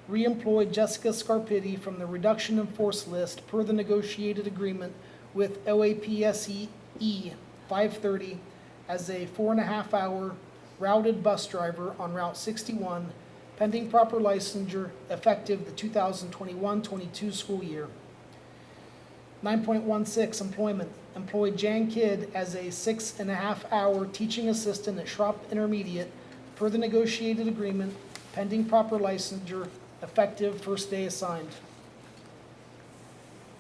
Reemploy Jessica Scarpitti from the reduction in force list per the negotiated agreement with OAPSE 530 as a 4.5-hour routed bus driver on Route 61, pending proper licensure, effective the 2021-22 school year. 9.16, employment. Employ Jan Kidd as a 6.5-hour teaching assistant at Schropp Intermediate per the negotiated agreement, pending proper licensure, effective first day assigned.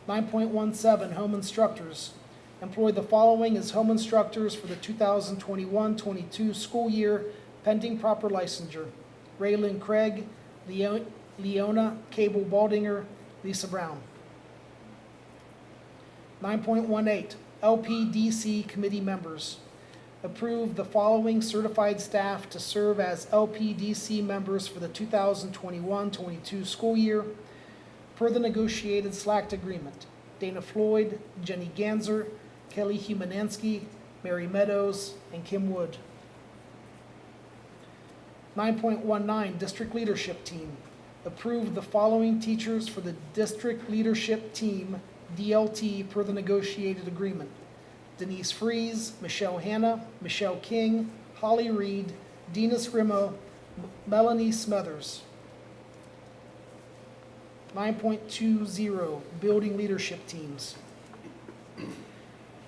9.17, home instructors. Employ the following as home instructors for the 2021-22 school year, pending proper licensure. Raylan Craig, Leona Cable Baldinger, Lisa Brown. 9.18, LPDC committee members. Approve the following certified staff to serve as LPDC members for the 2021-22 school year, per the negotiated SLACT agreement. Dana Floyd, Jenny Ganzer, Kelly Humanansky, Mary Meadows, and Kim Wood. 9.19, district leadership team. Approve the following teachers for the district leadership team, DLT, per the negotiated agreement. Denise Fries, Michelle Hanna, Michelle King, Holly Reed, Dina Scrimo, Melanie Smothers. 9.20, building leadership teams.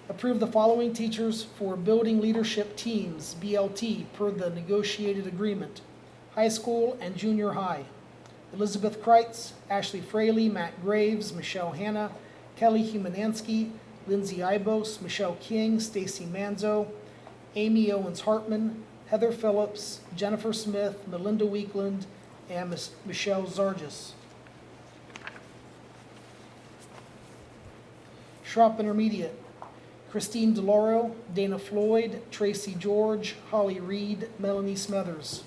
Approve the following teachers for building leadership teams, BLT, per the negotiated agreement. High school and junior high. Elizabeth Kreitz, Ashley Fraley, Matt Graves, Michelle Hanna, Kelly Humanansky, Lindsay Ibos, Michelle King, Stacy Manzo, Amy Owens Hartman, Heather Phillips, Jennifer Smith, Melinda Weekland, and Michelle Zargis. Schropp Intermediate. Christine DeLauro, Dana Floyd, Tracy George, Holly Reed, Melanie Smothers.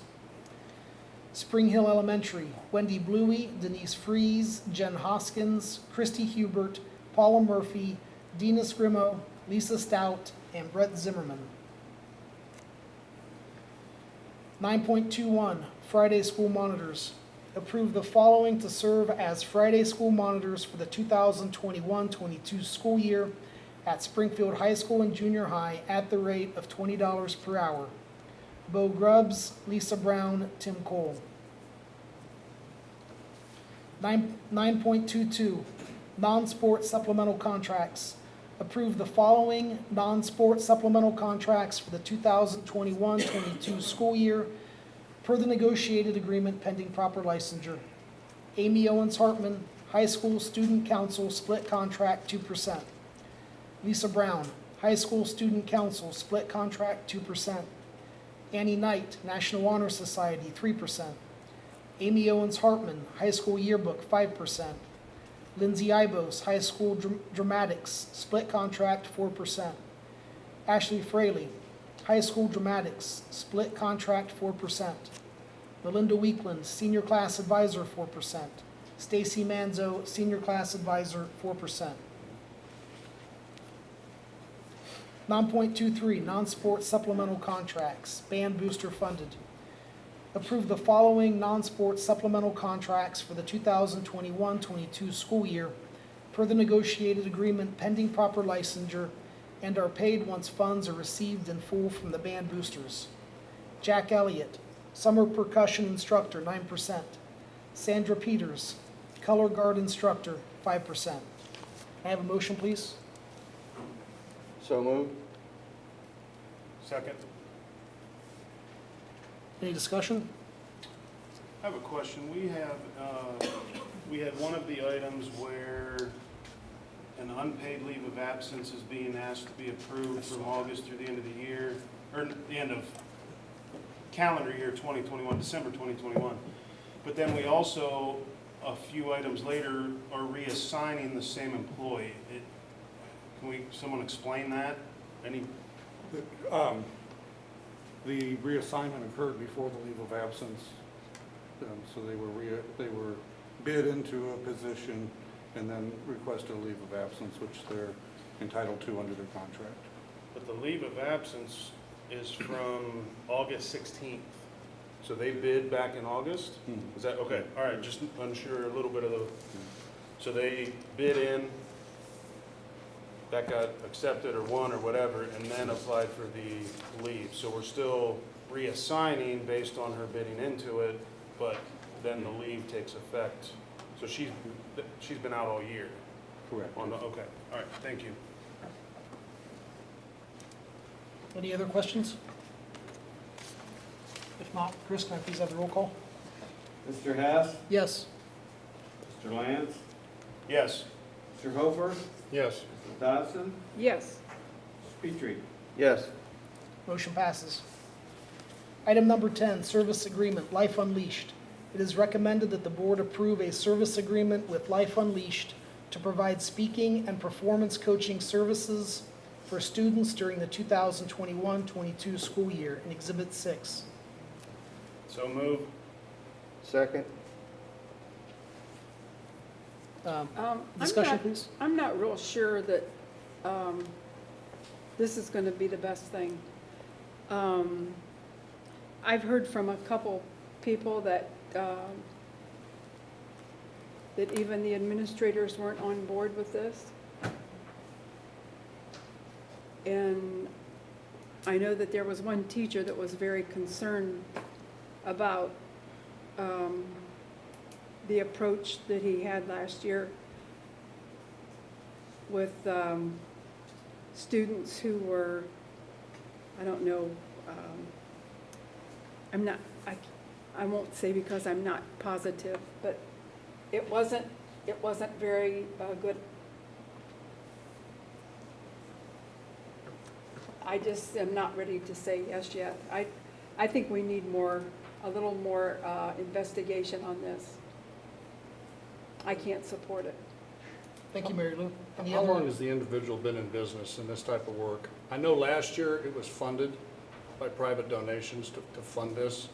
Spring Hill Elementary. Wendy Bluey, Denise Fries, Jen Hoskins, Christy Hubert, Paula Murphy, Dina Scrimo, Lisa Stout, and Brett Zimmerman. 9.21, Friday School Monitors. Approve the following to serve as Friday School Monitors for the 2021-22 school year at Springfield High School and Junior High at the rate of $20 per hour. Bo Grubbs, Lisa Brown, Tim Cole. 9.22, non-sport supplemental contracts. Approve the following non-sport supplemental contracts for the 2021-22 school year per the negotiated agreement, pending proper licensure. Amy Owens Hartman, High School Student Council split contract 2%. Lisa Brown, High School Student Council split contract 2%. Annie Knight, National Honor Society 3%. Amy Owens Hartman, High School Yearbook 5%. Lindsay Ibos, High School Dramatics, split contract 4%. Ashley Fraley, High School Dramatics, split contract 4%. Melinda Weekland, Senior Class Advisor 4%. Stacy Manzo, Senior Class Advisor 4%. 9.23, non-sport supplemental contracts, band booster funded. Approve the following non-sport supplemental contracts for the 2021-22 school year per the negotiated agreement, pending proper licensure, and are paid once funds are received in full from the band boosters. Jack Elliott, Summer Percussion Instructor 9%. Sandra Peters, Color Guard Instructor 5%. May I have a motion, please? So moved. Second. Any discussion? I have a question. We had one of the items where an unpaid leave of absence is being asked to be approved from August through the end of the year, or the end of calendar year 2021, December 2021. But then we also, a few items later, are reassigning the same employee. Can someone explain that? The reassignment occurred before the leave of absence, so they were bid into a position and then request a leave of absence, which they're entitled to under their contract. But the leave of absence is from August 16th. So they bid back in August? Is that, okay, all right, just unsure a little bit of the, so they bid in, that got accepted or won or whatever, and then applied for the leave. So we're still reassigning based on her bidding into it, but then the leave takes effect. So she's been out all year. Correct. Okay, all right, thank you. Any other questions? If not, Chris, can I please have the roll call? Mr. Hess, Yes. Mr. Lance, Yes. Mr. Hofer, Yes. Mrs. Dodson, Yes. Mr. Petrie. Yes. Motion passes. Item number 10, service agreement, Life Unleashed. It is recommended that the board approve a service agreement with Life Unleashed to provide speaking and performance coaching services for students during the 2021-22 school year in Exhibit 6. So move. Second. Discussion, please. I'm not real sure that this is going to be the best thing. I've heard from a couple people that that even the administrators weren't on board with this. And I know that there was one teacher that was very concerned about the approach that he had last year with students who were, I don't know, I won't say because I'm not positive, but it wasn't very good. I just am not ready to say yes yet. I think we need a little more investigation on this. I can't support it. Thank you, Mary Lou. Any How other- long has the individual been in business in this type of work? I know last year it was funded by private donations to fund this.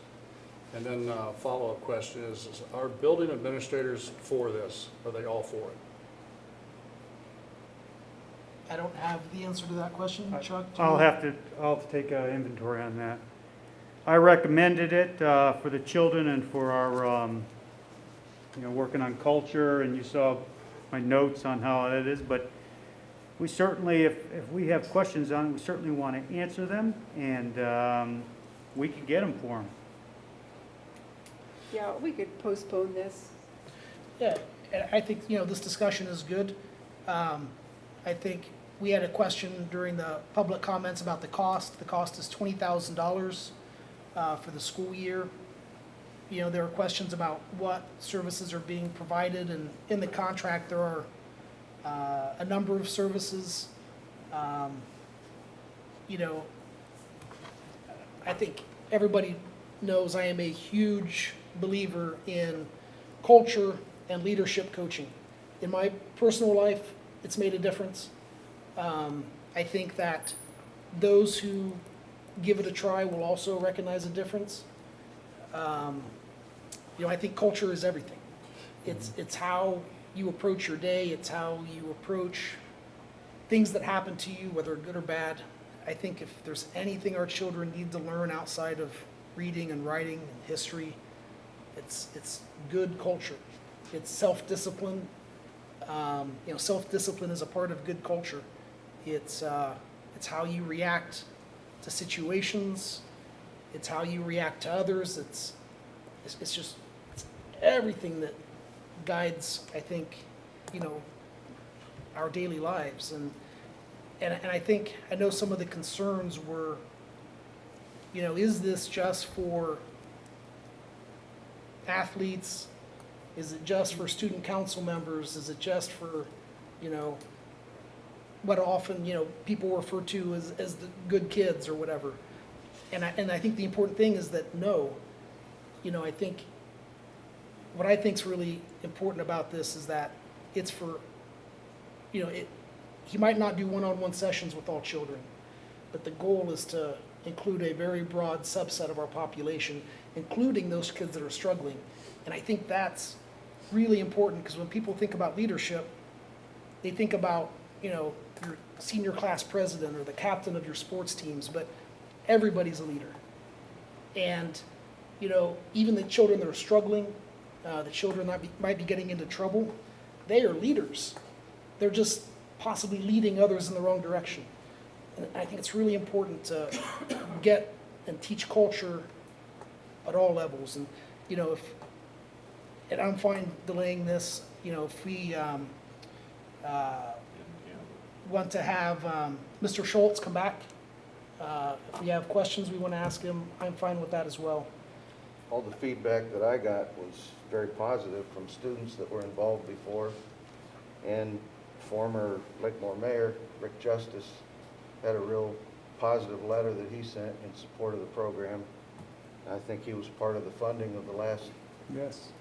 And then follow-up question is are building administrators for this? Are they all for it? I don't have the answer to that question, Chuck. do I'll you? have to take inventory on that. I recommended it for the children and for our, working on culture, and you saw my notes on how it is, but we certainly, if we have questions on it, we certainly want to answer them, and we can get them for them. Yeah, we could postpone this. Yeah, and I think, this discussion is good. I think we had a question during the public comments about the cost. The cost is $20,000 for the school year. There are questions about what services are being provided, and in the contract, there are a number of services. I think everybody knows I am a huge believer in culture and leadership coaching. In my personal life, it's made a difference. I think that those who give it a try will also recognize a difference. I think culture is everything. It's how you approach your day. It's how you approach things that happen to you, whether good or bad. I think if there's anything our children need to learn outside of reading and writing and history, it's good culture. It's self-discipline. Self-discipline is a part of good culture. It's how you react to situations. It's how you react to others. It's everything that guides, I think, our daily lives. And I know some of the concerns were, is this just for athletes? Is it just for student council members? Is it just for, what often, people refer to as the good kids or whatever? And I think the important thing is that no, I think what I think is really important about this is that it's for, he might not do one-on-one sessions with all children, but the goal is to include a very broad subset of our population, including those kids that are struggling. And I think that's really important, because when people think about leadership, they think about, your senior class president or the captain of your sports teams, but everybody's a leader. And, even the children that are struggling, the children that might be getting into trouble, they are leaders. They're just possibly leading others in the wrong direction. And I think it's really important to get and teach culture at all levels. And, and I'm fine delaying this, if we want to have Mr. Schultz come back. If we have questions we want to ask him, I'm fine with that as well. All the feedback that I got was very positive from students that were involved before, and former Lickmore Mayor, Rick Justice, had a real positive letter that he sent in support of the program. I think he was part of the funding of the last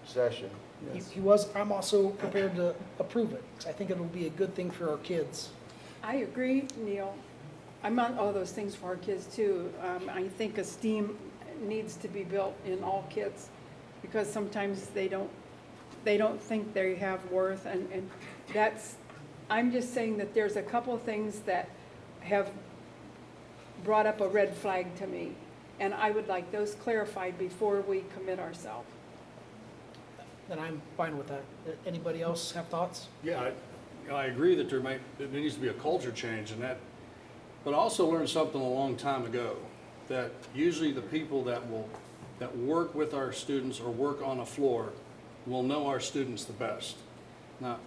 session. He was. I'm also prepared to approve it, 'cause I think it'll be a good thing for our kids. I agree, Neil. I'm on all those things for our kids too. I think esteem needs to be built in all kids, because sometimes they don't think they have worth, and that's, I'm just saying that there's a couple of things that have brought up a red flag to me, and I would like those clarified before we commit ourselves. Then I'm fine with that. Anybody else have thoughts? Yeah, I agree that there needs to be a culture change in that, but I also learned something a long time ago, that usually the people that work with our students or work on a floor will know our students the best. Now,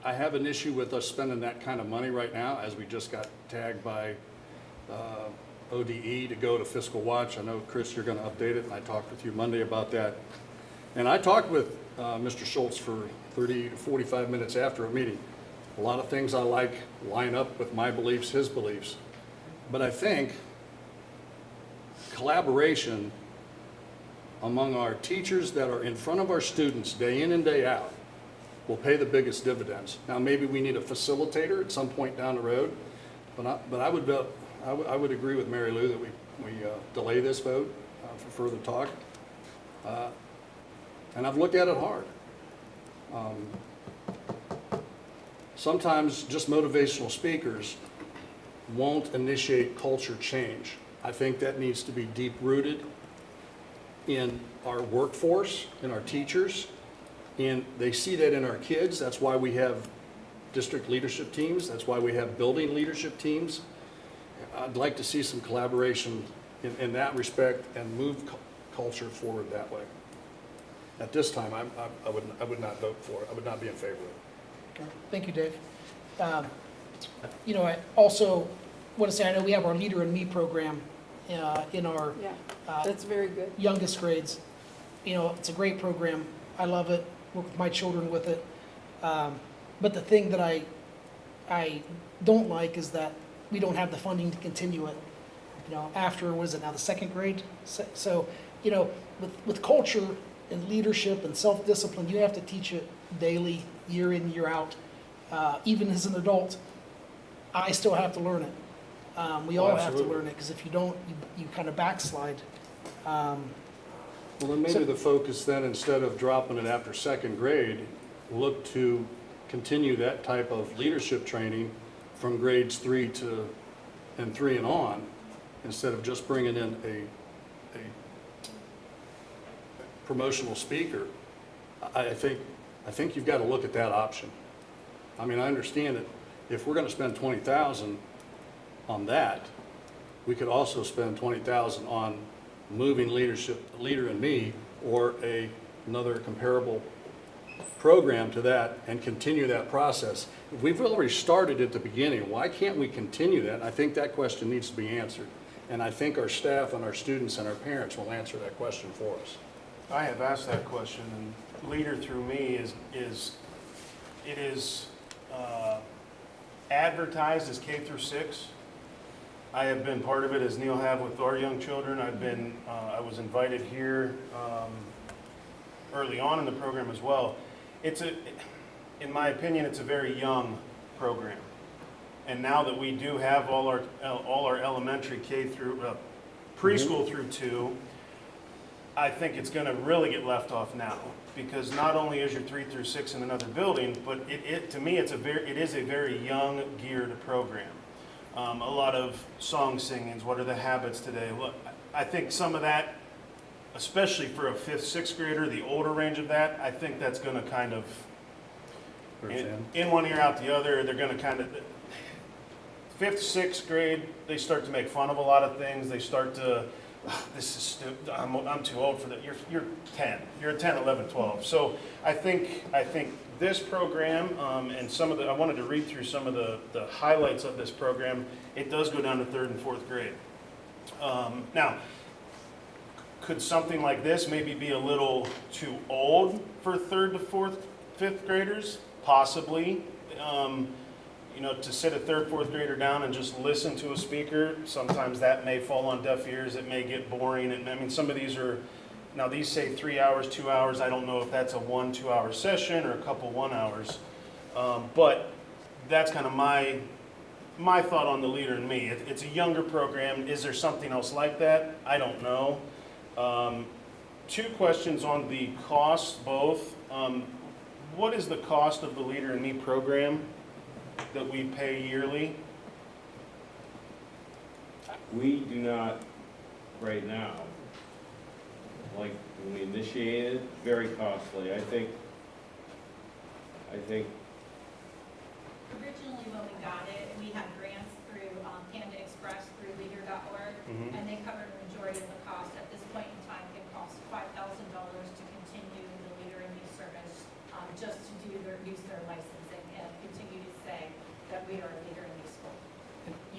I have an issue with us spending that kind of money right now, as we just got tagged by ODE to go to Fiscal Watch. I know, Chris, you're going to update it, and I talked with you Monday about that. And I talked with Mr. Schultz for 30 to 45 minutes after a meeting. A lot of things I like line up with my beliefs, his beliefs. But I think collaboration among our teachers that are in front of our students day in and day out will pay the biggest dividends. Now, maybe we need a facilitator at some point down the road, but I would agree with Mary Lou that we delay this vote for further talk. And I've looked at it hard. Sometimes just motivational speakers won't initiate culture change. I think that needs to be deep-rooted in our workforce, in our teachers, and they see that in our kids. That's why we have district leadership teams. That's why we have building leadership teams. I'd like to see some collaboration in that respect and move culture forward that way. At this time, I would not vote for it. I would not be in favor of it. Thank you, Dave. I also want to say, I know we have our Leader in Me program in our That's very good. youngest grades. It's a great program. I love it. Work with my children with it. But the thing that I don't like is that we don't have the funding to continue it. After, what is it now, the second grade? So, with culture and leadership and self-discipline, you have to teach it daily, year in, year out. Even as an adult, I still have to learn it. We all have to learn it, because if you don't, you kind of backslide. Well, then maybe the focus then, instead of dropping it after second grade, look to continue that type of leadership training from grades 3 and on, instead of just bringing in a promotional speaker. I think you've got to look at that option. I mean, I understand that if we're going to spend $20,000 on that, we could also spend $20,000 on moving Leader in Me, or another comparable program to that, and continue that process. If we've already started at the beginning, why can't we continue that? And I think that question needs to be answered. And I think our staff and our students and our parents will answer that question for us. I have asked that question, and Leader Through Me is advertised as K through 6. I have been part of it, as Neil have with our young children. I was invited here early on in the program as well. In my opinion, it's a very young program. And now that we do have all our elementary K through preschool through 2, I think it's going to really get left off now, because not only is your 3 through 6 in another building, but to me it is a very young geared program. A lot of song singings. What are the habits today? Look, I think some of that, especially for a 5th, 6th grader, the older range of that, I think that's going to kind of in one ear out the other. They're going to kind of 5th, 6th grade, they start to make fun of a lot of things. They start to, this is stupid, I'm too old for that. You're 10, you're 10, 11, 12. So I think this program, and I wanted to read through some of the highlights of this program. It does go down to 3rd and 4th grade. Now, could something like this maybe be a little too old for 3rd to 4th, 5th graders? Possibly. To sit a 3rd, 4th grader down and just listen to a speaker, sometimes that may fall on deaf ears. It may get boring. Some of these are, now these say 3 hours, 2 hours. I don't know if that's a 1-2 hour session or a couple 1 hours. But that's kind of my thought on the Leader in Me. It's a younger program. Is there something else like that? I don't know. 2 questions on the cost, both. What is the cost of the Leader in Me program that we pay yearly? We do not, right now, like when we initiated, very costly. I think Originally, when we got it, we had grants through Panda Express through leader.org, and they covered the majority of the cost. At this point in time, it costs $5,000 to continue the Leader in Me service, just to use their licensing and continue to say that we are a Leader in Me school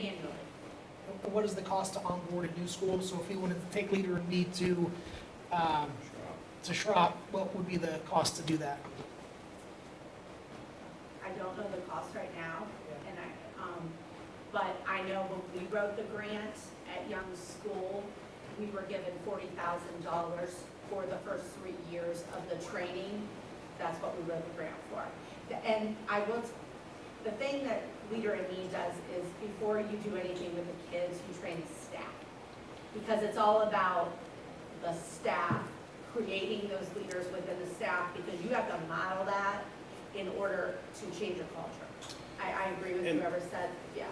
annually. What is the cost to onboard a new school? So if we wanted to take Leader in Me to Schropp, what would be the cost to do that? I don't know the cost right now, and but I know when we wrote the grant at Young's School, we were given $40,000 for the first 3 years of the training. That's what we wrote the grant for. And the thing that Leader in Me does is before you do anything with the kids, you train the staff. Because it's all about the staff, creating those leaders within the staff, because you have to model that in order to change a culture. I agree with whoever said, yeah.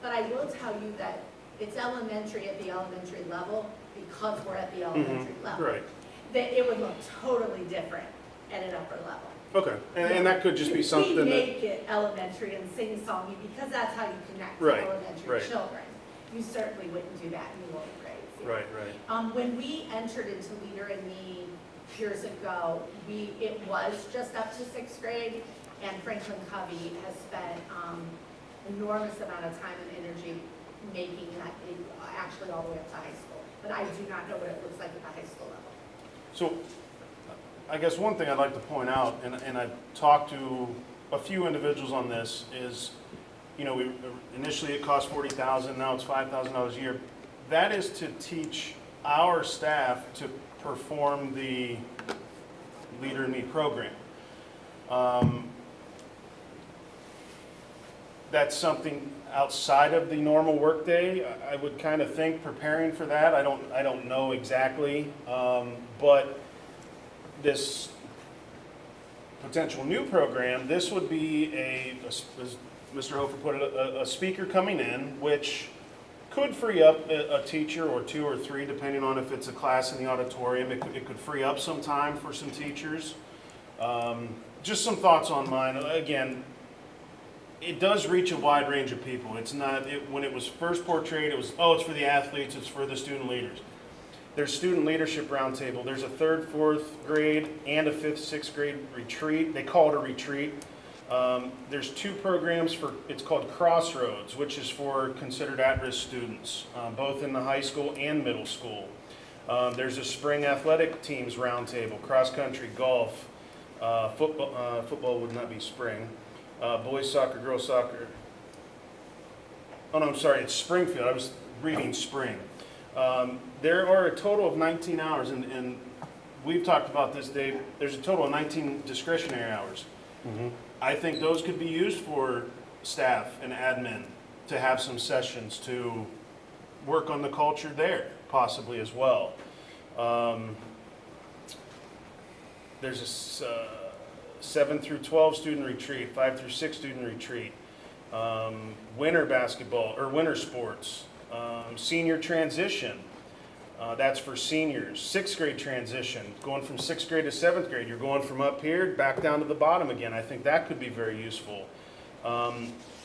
But I will tell you that it's elementary at the elementary level because we're at the elementary level. Right. That it would look totally different at an upper level. Okay, and that could just be something We that... make it elementary and sing-songy because that's how you connect to elementary children. You certainly wouldn't do that in the lower grades. Right. When we entered into Leader in Me years ago, it was just up to 6th grade, and Franklin Covey has spent enormous amount of time and energy making that actually all the way up to high school. But I do not know what it looks like at the high school level. So, I guess one thing I'd like to point out, and I've talked to a few individuals on this, is, initially it cost $40,000, now it's $5,000 a year. That is to teach our staff to perform the Leader in Me program. That's something outside of the normal workday. I would kind of think preparing for that. I don't know exactly, but this potential new program, this would be as Mr. Hofer put it, a speaker coming in, which could free up a teacher or 2 or 3, depending on if it's a class in the auditorium. It could free up some time for some teachers. Just some thoughts on mine. Again, it does reach a wide range of people. It's not, when it was first portrayed, it was, it's for the athletes, it's for the student leaders. There's Student Leadership Roundtable. There's a 3rd, 4th grade and a 5th, 6th grade retreat. They call it a retreat. There's 2 programs it's called Crossroads, which is for considered at-risk students, both in the high school and middle school. There's a spring athletic teams roundtable, cross country, golf, football would not be spring, boys soccer, girls soccer. Oh no, I'm sorry, it's Springfield. I was reading spring. There are a total of 19 hours, and we've talked about this, Dave. There's a total of 19 discretionary hours. I think those could be used for staff and admin to have some sessions to work on the culture there, possibly as well. There's a 7 through 12 student retreat, 5 through 6 student retreat, winter basketball or winter sports, senior transition. That's for seniors. 6th grade transition, going from 6th grade to 7th grade. You're going from up here back down to the bottom again. I think that could be very useful.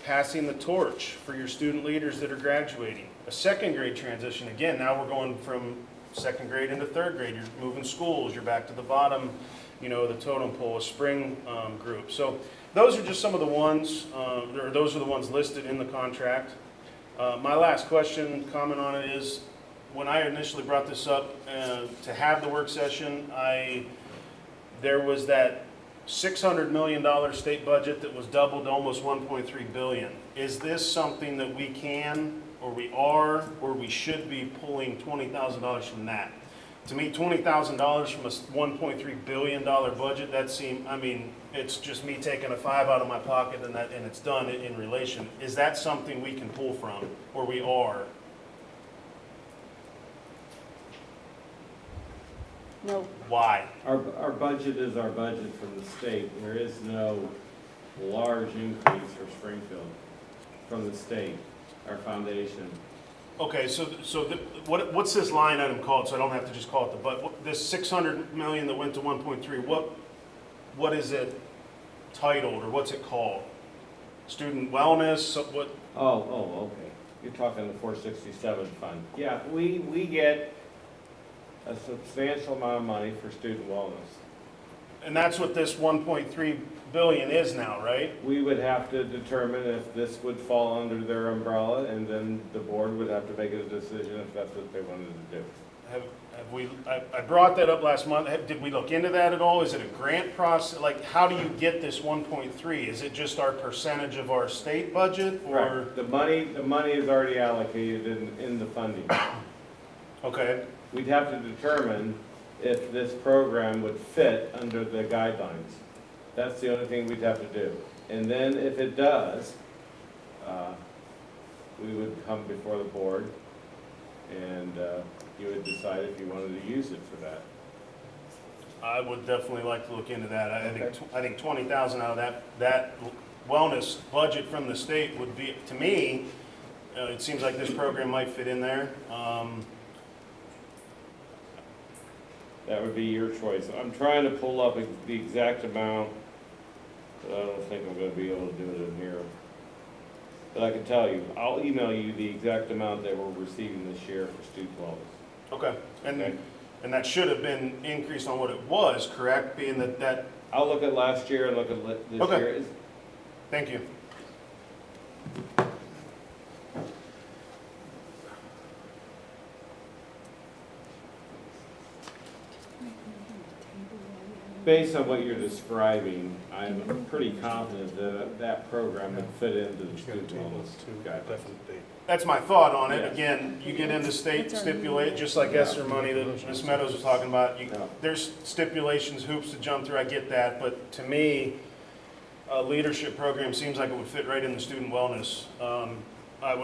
Passing the torch for your student leaders that are graduating. A 2nd grade transition, again, now we're going from 2nd grade into 3rd grade. You're moving schools, you're back to the bottom, you know, the totem pole, a spring group. So those are just some of the ones, or those are the ones listed in the contract. My last question, comment on it is, when I initially brought this up to have the work session, there was that $600 million state budget that was doubled to almost $1.3 billion. Is this something that we can, or we are, or we should be pulling $20,000 from that? To me, $20,000 from a $1.3 billion budget, that seems, I mean, it's just me taking a 5 out of my pocket and it's done in relation. Is that something we can pull from, or we are? No. Why? Our budget is our budget from the state. There is no large increase for Springfield from the state, our foundation. Okay, so what's this line item called, so I don't have to just call it the, but this $600 million that went to 1.3, what is it titled, or what's it called? Student wellness, what? Oh, okay. You're talking the 467 fund. Yeah, we get a substantial amount of money for student wellness. And that's what this 1.3 billion is now, right? We would have to determine if this would fall under their umbrella, and then the board would have to make a decision if that's what they wanted to do. Have we, I brought that up last month. Did we look into that at all? Is it a grant process? Like, how do you get this 1.3? Is it just our percentage of our state budget, or? Right. The money is already allocated in the funding. Okay. We'd have to determine if this program would fit under the guidelines. That's the only thing we'd have to do. And then if it does, we would come before the board, and you would decide if you wanted to use it for that. I would definitely like to look into that. I think 20,000 out of that wellness budget from the state would be, to me, it seems like this program might fit in there. That would be your choice. I'm trying to pull up the exact amount, but I don't think I'm going to be able to do it in here. But I can tell you, I'll email you the exact amount that we're receiving this year for student wellness. Okay. And that should have been increased on what it was, correct? Being that I'll look at last year and look at this Okay. year. Thank you. Based on what you're describing, I'm pretty confident that that program would fit into the student wellness guidelines. That's my thought on it. Yes. Again, you get into state stipulate, just like ESSER money that Ms. Meadows was talking about. There's stipulations, hoops to jump through, I get that. But to me, a leadership program seems like it would fit right in the student wellness. I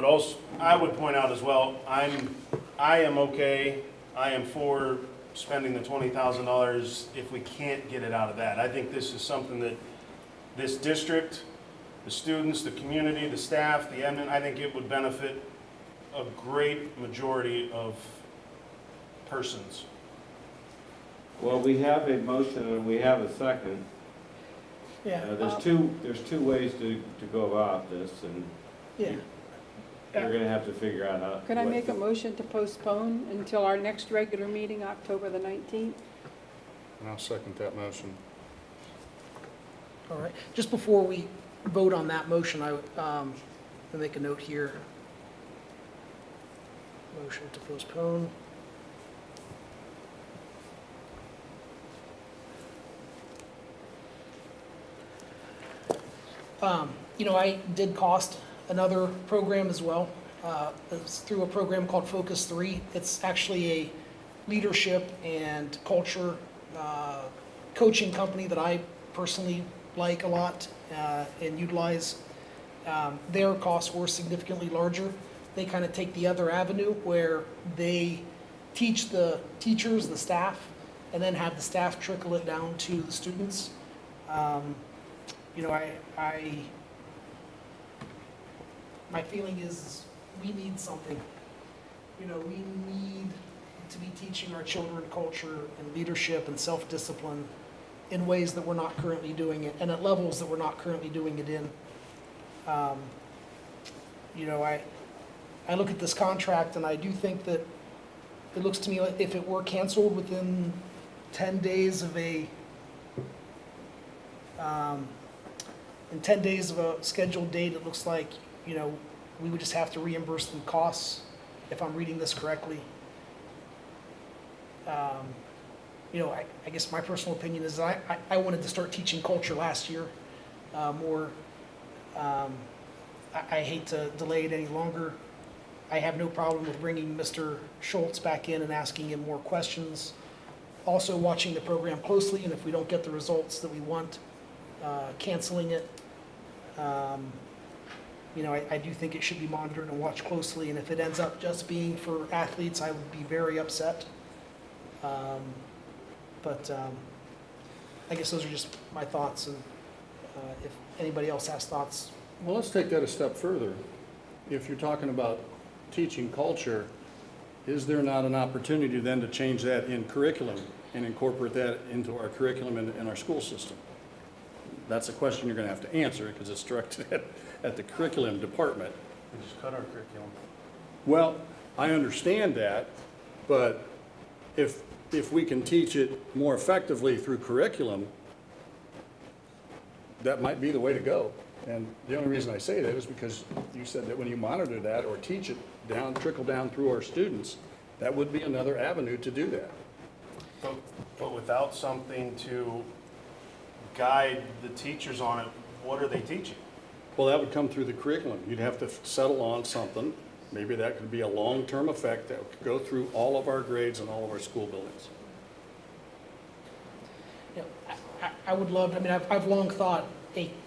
would point out as well, I am for spending the $20,000 if we can't get it out of that. I think this is something that this district, the students, the community, the staff, the admin, I think it would benefit a great majority of persons. Well, we have a motion and we have a second. Yeah. There's two ways to go about this, and Yeah. you're gonna have to figure out how. Could I make a motion to postpone until our next regular meeting, October the 19th? And I'll second that motion. All right. Just before we vote on that motion, I will make a note here. Motion to postpone. I did cost another program as well. It's through a program called Focus 3. It's actually a leadership and culture coaching company that I personally like a lot and utilize. Their costs were significantly larger. They kind of take the other avenue where they teach the teachers, the staff, and then have the staff trickle it down to the students. You know, my feeling is we need something. You know, we need to be teaching our children culture and leadership and self-discipline in ways that we're not currently doing it, and at levels that we're not currently doing it in. You know, I look at this contract and I do think that it looks to me like if it were canceled within 10 days of a, in 10 days of a scheduled date, it looks like, you know, we would just have to reimburse them costs, if I'm reading this correctly. You know, I guess my personal opinion is I wanted to start teaching culture last year more. I hate to delay it any longer. I have no problem with bringing Mr. Schultz back in and asking him more questions. Also watching the program closely, and if we don't get the results that we want, canceling it. You know, I do think it should be monitored and watched closely, and if it ends up just being for athletes, I would be very upset. But I guess those are just my thoughts, and if anybody else has thoughts. Well, let's take that a step further. If you're talking about teaching culture, is there not an opportunity then to change that in curriculum and incorporate that into our curriculum in our school system? That's a question you're going to have to answer because it's directed at the curriculum department. We just cut our curriculum. Well, I understand that, but if we can teach it more effectively through curriculum, that might be the way to go. And the only reason I say that is because you said that when you monitor that or teach it down, trickle down through our students, that would be another avenue to do that. But without something to guide the teachers on it, what are they teaching? Well, that would come through the curriculum. You'd have to settle on something. Maybe that could be a long-term effect that could go through all of our grades and all of our school buildings. You know, I would love, I mean, I've long thought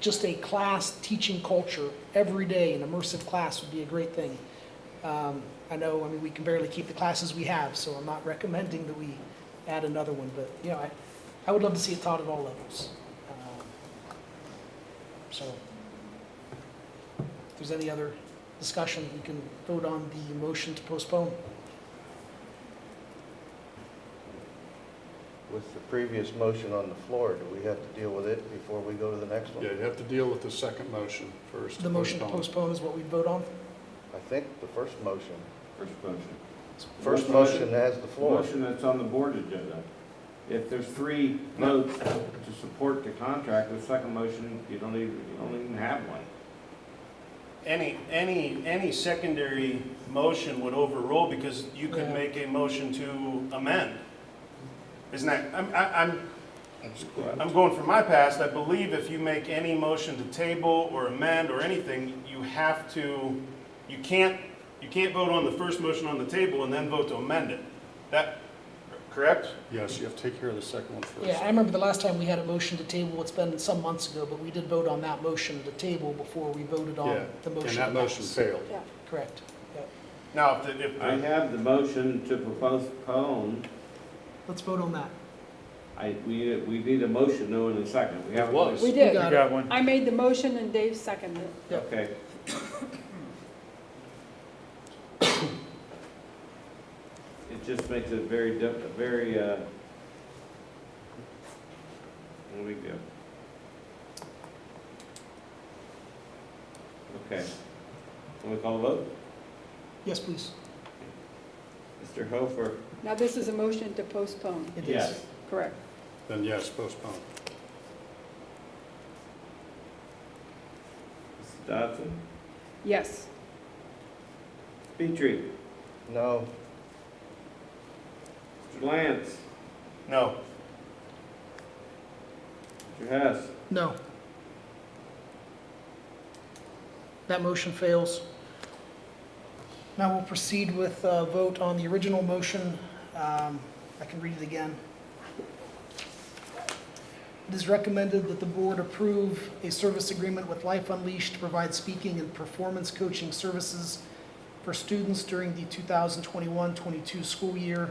just a class teaching culture every day, an immersive class would be a great thing. I know, I mean, we can barely keep the classes we have, so I'm not recommending that we add another one, but, you know, I would love to see it taught at all levels. So, if there's any other discussion, we can vote on the motion to postpone. With the previous motion on the floor, do we have to deal with it before we go to the next one? Yeah, you'd have to deal with the second motion first. The motion to postpone is what we'd vote on? I think the first motion. First Motion has the floor. Motion that's on the board agenda. If there's 3 votes to support the contract, the second motion, you don't even have one. Any secondary motion would overrule because you could Yeah. make a motion to amend. Isn't that, I'm going from my past, I believe if you make any motion to table or amend or anything, you can't vote on the first motion on the table and then vote to amend it. That, correct? Yes, you have to take care of the second one first. Yeah, I remember the last time we had a motion to table, it's been some months ago, but we did vote on that motion to table before we voted on Yeah, the motion. and that motion pass. failed. Yeah. Correct. Yep. Now, I have the motion to postpone. Let's vote on that. We need a motion, no, in a second. We have was. We did. got got one. I made the motion and Dave seconded it. Yep. Okay. It just makes it very, no big deal. Okay. Can we call a vote? Yes, please. Mr. Hofer? Now, this is a motion to postpone, It is. Yes. correct? Then yes, postpone. Mrs. Dodson? Yes. Petrie? No. Mr. Lance? no. Mr. Hess? No. That motion fails. Now we'll proceed with a vote on the original motion. I can read it again. It is recommended that the board approve a service agreement with Life Unleashed to provide speaking and performance coaching services for students during the 2021-22 school year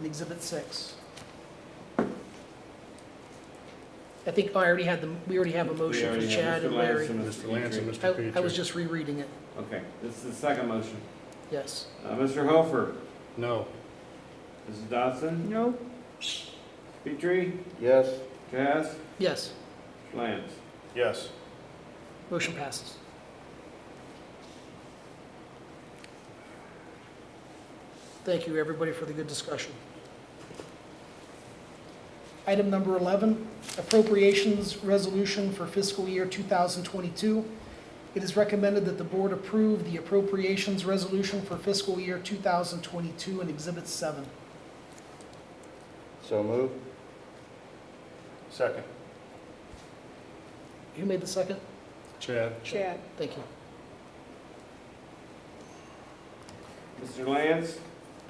in Exhibit 6. I think we already have a motion for Chad and Larry. Mr. Lance and Mr. Petrie. I was just rereading it, Okay, this is the second motion. yes. Mr. Hofer, No. Mrs. Dodson, No, Petrie, Yes. Cass, Yes, Lance. Yes. motion passes. Thank you, everybody, for the good discussion. Item number 11, appropriations resolution for fiscal year 2022. It is recommended that the board approve the appropriations resolution for fiscal year 2022 in Exhibit 7. So moved. Second. Who made the second? Chad? Chad. Thank you. Mr. Lance,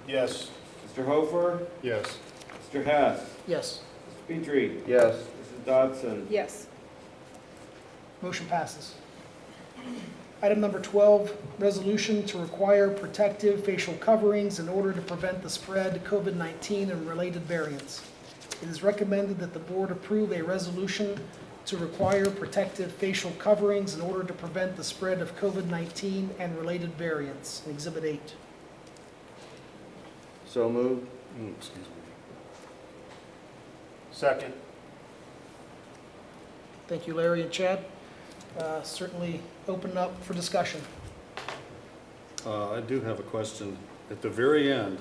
Yes. Mr. Hofer, Yes. Mr. Hess, Yes, Mr. Petrie, Yes. Mrs. Dodson. Yes. motion passes. Item number 12, resolution to require protective facial coverings in order to prevent the spread of COVID-19 and related variants. It is recommended that the board approve a resolution to require protective facial coverings in order to prevent the spread of COVID-19 and related variants. Exhibit 8. So moved. Excuse me. Second. Thank you, Larry and Chad. Certainly open up for discussion. I do have a question at the very end,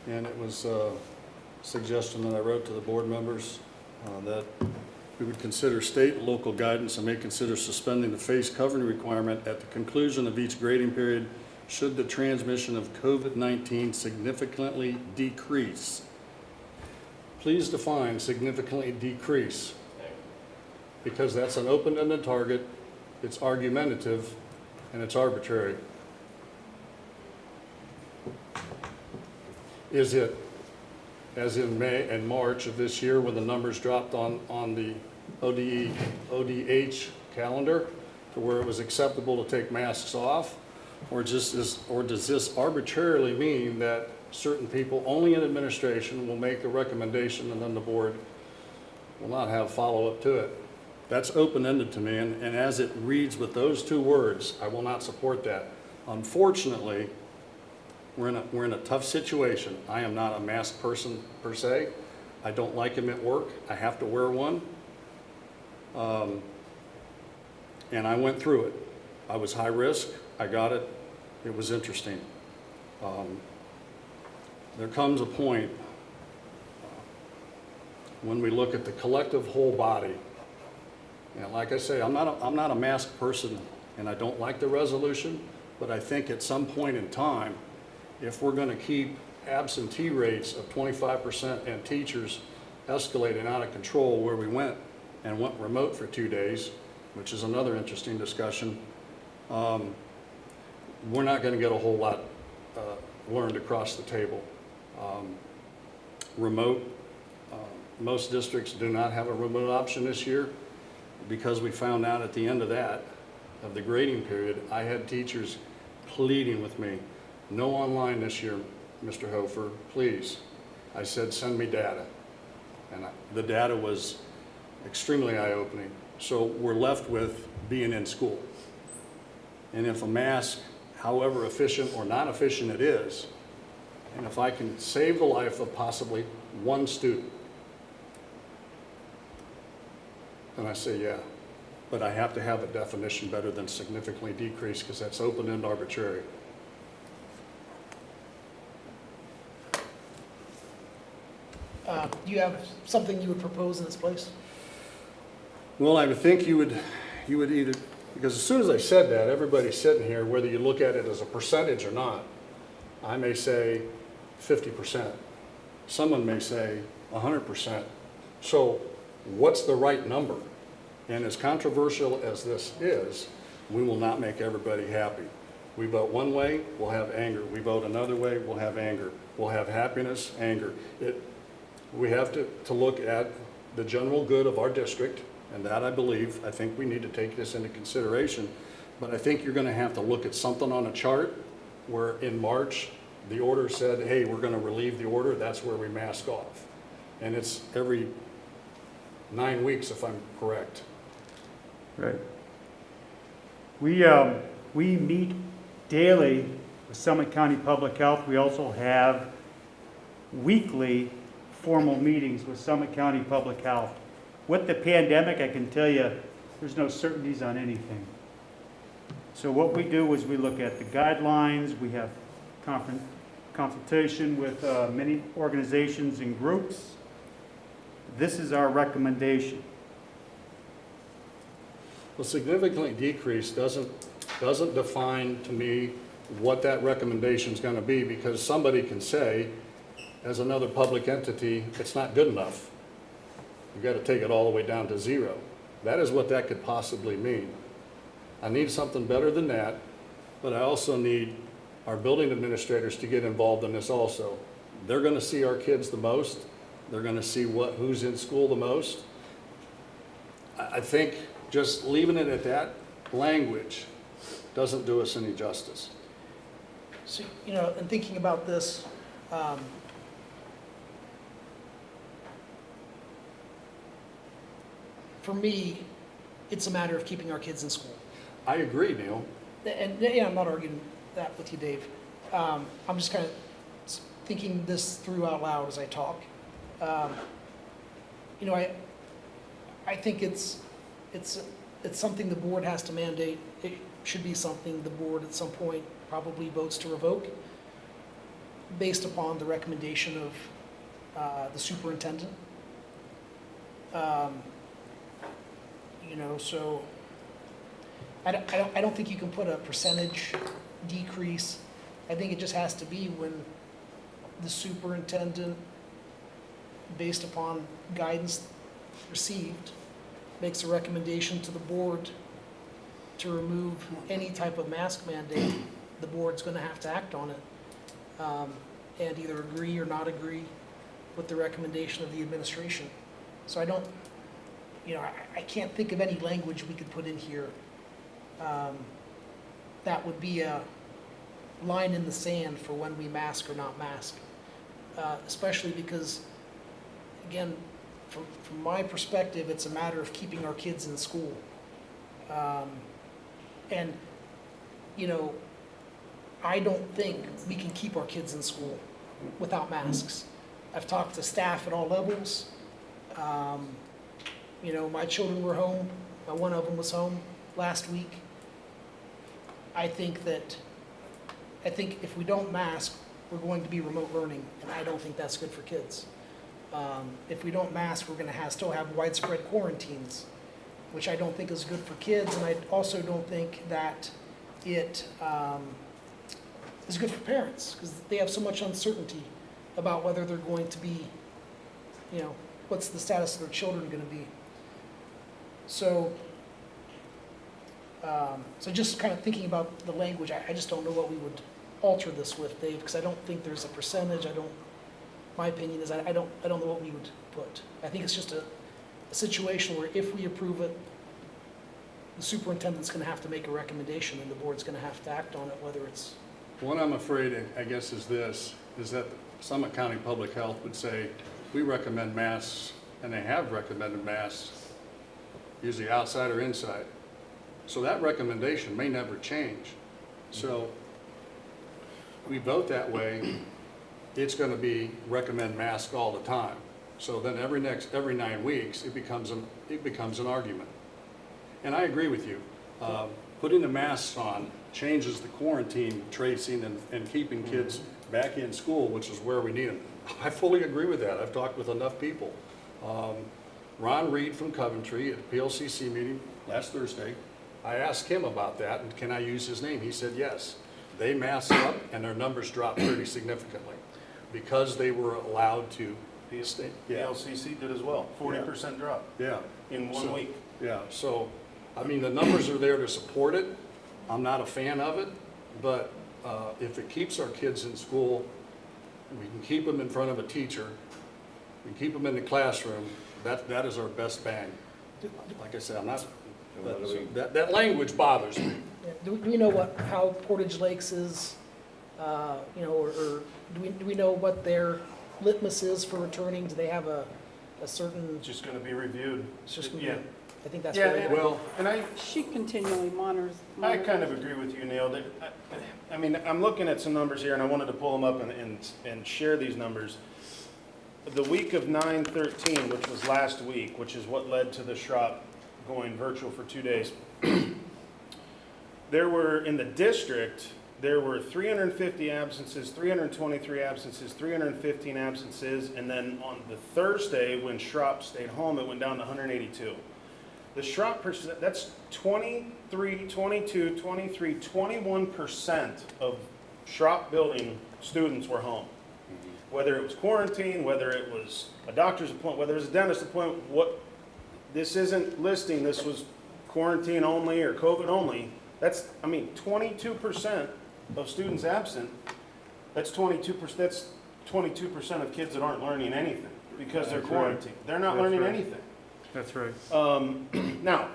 and it was a suggestion that I wrote to the board members that we would consider state and local guidance and may consider suspending the face covering requirement at the conclusion of each grading period should the transmission of COVID-19 significantly decrease. Please define significantly decrease, because that's an open-ended target, it's argumentative, and it's arbitrary. Is it, as in May and March of this year, when the numbers dropped on the ODH calendar to where it was acceptable to take masks off? Or does this arbitrarily mean that certain people only in administration will make the recommendation and then the board will not have follow-up to it? That's open-ended to me, and as it reads with those two words, I will not support that. Unfortunately, we're in a tough situation. I am not a mask person per se. I don't like them at work. I have to wear one. And I went through it. I was high risk. I got it. It was interesting. There comes a point when we look at the collective whole body. And like I say, I'm not a mask person, and I don't like the resolution, but I think at some point in time, if we're going to keep absentee rates of 25% and teachers escalating out of control where we went remote for 2 days, which is another interesting discussion, we're not going to get a whole lot learned across the table. Remote, most districts do not have a remote option this year, because we found out at the end of the grading period, I had teachers pleading with me, no online this year, Mr. Hofer, please. I said, send me data. And the data was extremely eye-opening. So we're left with being in school. And if a mask, however efficient or not efficient it is, and if I can save the life of possibly one student, then I say yeah. But I have to have a definition better than significantly decrease, because that's open and arbitrary. Do you have something you would propose in this place? Well, I would think you would either, because as soon as I said that, everybody's sitting here, whether you look at it as a percentage or not, I may say 50%. Someone may say 100%. So what's the right number? And as controversial as this is, we will not make everybody happy. We vote one way, we'll have anger. We vote another way, we'll have anger. We'll have happiness, anger. We have to look at the general good of our district, and that I think we need to take this into consideration. But I think you're gonna have to look at something on a chart where in March, the order said, hey, we're gonna relieve the order, that's where we mask off. And it's every 9 weeks, if I'm correct. Right. We meet daily with Summit County Public Health. We also have weekly formal meetings with Summit County Public Health. With the pandemic, I can tell you, there's no certainties on anything. So what we do is we look at the guidelines, we have consultation with many organizations and groups. This is our recommendation. Well, significantly decreased doesn't define to me what that recommendation is gonna be, because somebody can say, as another public entity, it's not good enough. You've got to take it all the way down to 0. That is what that could possibly mean. I need something better than that, but I also need our building administrators to get involved in this also. They're gonna see our kids the most. They're gonna see who's in school the most. I think just leaving it at that language doesn't do us any justice. So, you know, in thinking about this, for me, it's a matter of keeping our kids in school. I agree, Neil. And, yeah, I'm not arguing that with you, Dave. I'm just kind of thinking this through out loud as I talk. You know, I think it's something the board has to mandate. It should be something the board at some point probably votes to revoke based upon the recommendation of the superintendent. You know, so I don't think you can put a percentage decrease. I think it just has to be when the superintendent, based upon guidance received, makes a recommendation to the board to remove any type of mask mandate, the board's gonna have to act on it, and either agree or not agree with the recommendation of the administration. So I don't, you know, I can't think of any language we could put in here that would be a line in the sand for when we mask or not mask. Especially because, again, from my perspective, it's a matter of keeping our kids in school. And, you know, I don't think we can keep our kids in school without masks. I've talked to staff at all levels. You know, my children were home. One of them was home last week. I think if we don't mask, we're going to be remote learning, and I don't think that's good for kids. If we don't mask, we're going to still have widespread quarantines, which I don't think is good for kids, and I also don't think that it is good for parents, because they have so much uncertainty about whether they're going to be, you know, what's the status of their children going to be. So just kind of thinking about the language, I just don't know what we would alter this with, Dave, because I don't think there's a percentage. My opinion is I don't know what we would put. I think it's just a situation where if we approve it, the superintendent's going to have to make a recommendation, and the board's going to have to act on it, whether it's... What I'm afraid, I guess, is that Summit County Public Health would say, we recommend masks, and they have recommended masks, usually outside or inside. So that recommendation may never change. So we vote that way, it's going to be recommend mask all the time. So then every 9 weeks, it becomes an argument. And I agree with you. Putting the masks on changes the quarantine tracing and keeping kids back in school, which is where we need them. I fully agree with that. I've talked with enough people. Ron Reed from Coventry at the PLCC meeting last Thursday, I asked him about that, and can I use his name? He said yes. They masked up, and their numbers dropped pretty significantly because they were allowed to. The LCC did as well, 40% drop. Yeah. In 1 week. Yeah, so, I mean, the numbers are there to support it. I'm not a fan of it, but if it keeps our kids in school, and we can keep them in front of a teacher, we can keep them in the classroom, that is our best bang. Like I said, I'm not But, so that language bothers me. Yeah, do we know how Portage Lakes is, you know, or do we know what their litmus is for returning? Do they have a certain? It's just gonna be reviewed. It's just gonna Yeah. be, I think that's Yeah, really. Well, And She continually monitors. I kind of agree with you, Neil. That, I mean, I'm looking at some numbers here, and I wanted to pull them up and share these numbers. The week of 9/13, which was last week, which is what led to the Schropp going virtual for 2 days, there were, in the district, there were 350 absences, 323 absences, 315 absences, and then on the Thursday, when Schropp stayed home, it went down to 182. The Schropp percent, that's 23, 22, 23, 21% of Schropp building students were home. Whether it was quarantine, whether it was a doctor's appointment, whether it was a dentist appointment, this isn't listing, this was quarantine only or COVID only. That's, I mean, 22% of students absent, that's 22% of kids that aren't learning anything because they're That's right. quarantined. They're not That's learning right. anything. That's right. Now,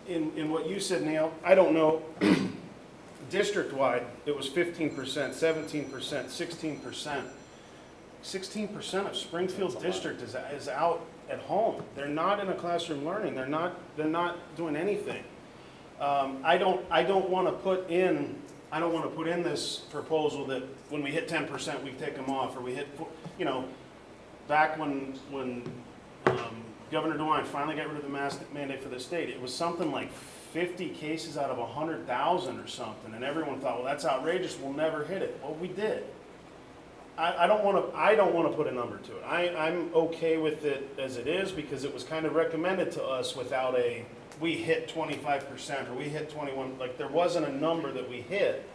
in what you said, Neil, I don't know, district-wide, it was 15%, 17%, 16%. 16% of Springfield's district is out at home. They're not in a classroom learning. They're not doing anything. I don't want to put in this proposal that when we hit 10%, we take them off, or we hit, you know, back when Governor DeWine finally got rid of the mask mandate for the state, it was something like 50 cases out of 100,000 or something, and everyone thought, well, that's outrageous, we'll never hit it. Well, we did. I don't want to put a number to it. I'm okay with it as it is because it was kind of recommended to us without we hit 25% or we hit 21, like there wasn't a number that we hit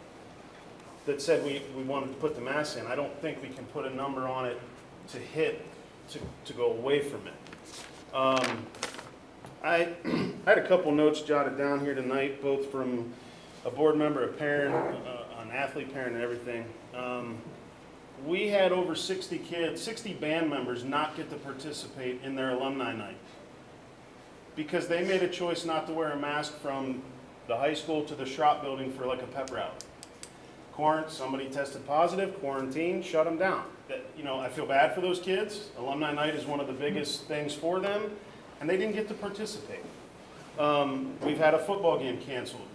that said we wanted to put the mask in. I don't think we can put a number on it to hit, to go away from it. I had a couple notes jotted down here tonight, both from a board member, a parent, an athlete parent, and everything. We had over 60 kids, 60 band members not get to participate in their alumni night because they made a choice not to wear a mask from the high school to the Schropp building for like a pep rally. Somebody tested positive, quarantine, shut them down. You know, I feel bad for those kids. Alumni night is one of the biggest things for them, and they didn't get to participate. We've had a football game canceled,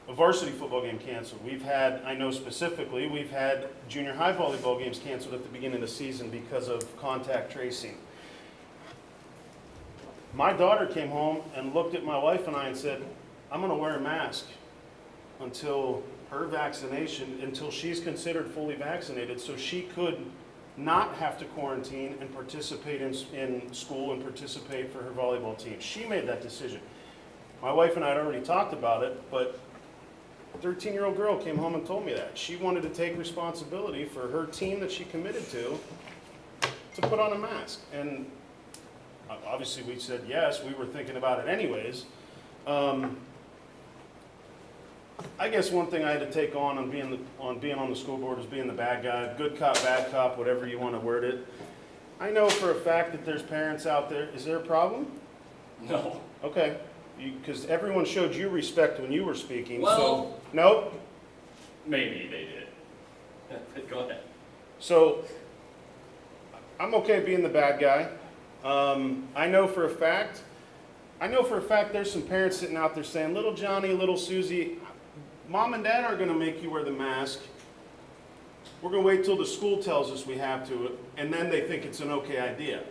a varsity football game canceled. We've had, I know specifically, we've had junior high volleyball games canceled at the beginning of the season because of contact tracing. My daughter came home and looked at my wife and I and said, I'm going to wear a mask until her vaccination, until she's considered fully vaccinated, so she could not have to quarantine and participate in school and participate for her volleyball team. She made that decision. My wife and I had already talked about it, but a 13-year-old girl came home and told me that. She wanted to take responsibility for her team that she committed to put on a mask. And obviously we said yes, we were thinking about it anyways. I guess one thing I had to take on being on the school board is being the bad guy, good cop, bad cop, whatever you want to word it. I know for a fact that there's parents out there. Is there a problem? No. Okay, because everyone showed you respect when you were speaking. Well, so, no? Maybe they did. Go ahead. So, I'm okay being the bad guy. I know for a fact there's some parents sitting out there saying, little Johnny, little Susie, Mom and Dad aren't going to make you wear the mask. We're going to wait till the school tells us we have to, and then they think it's an okay idea.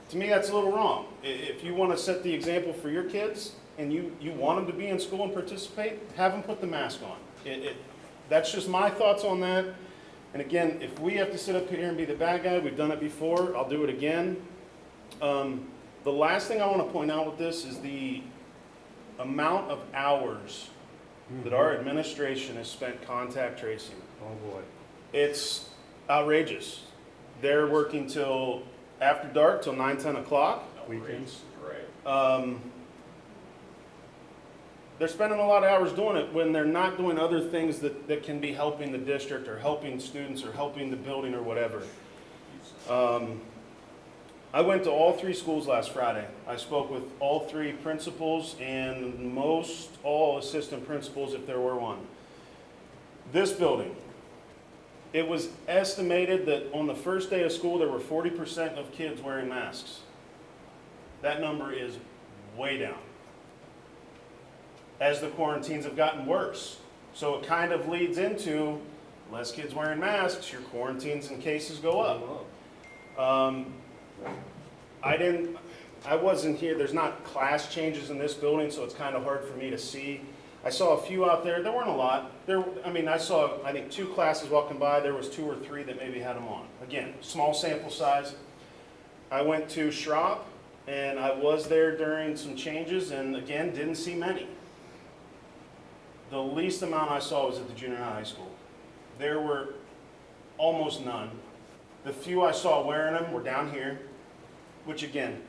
To me, that's a little wrong. If you want to set the example for your kids and you want them to be in school and participate, have them put the mask on. That's just my thoughts on that. And again, if we have to sit up here and be the bad guy, we've done it before, I'll do it again. The last thing I want to point out with this is the amount of hours that our administration has spent contact tracing. Oh, boy. It's outrageous. They're working till after dark, till 9, 10 o'clock. Weekends. Right. They're spending a lot of hours doing it when they're not doing other things that can be helping the district or helping students or helping the building or whatever. I went to all 3 schools last Friday. I spoke with all 3 principals and most all assistant principals, if there were one. This building, it was estimated that on the first day of school, there were 40% of kids wearing masks. That number is way down as the quarantines have gotten worse. So it kind of leads into less kids wearing masks, your quarantines and cases go up. I wasn't here, there's not class changes in this building, so it's kind of hard for me to see. I saw a few out there, there weren't a lot. I saw, I think 2 classes walking by, there was 2 or 3 that maybe had them on. Again, small sample size. I went to Schropp, and I was there during some changes, and again, didn't see many. The least amount I saw was at the junior high school. There were almost none. The few I saw wearing them were down here, which again,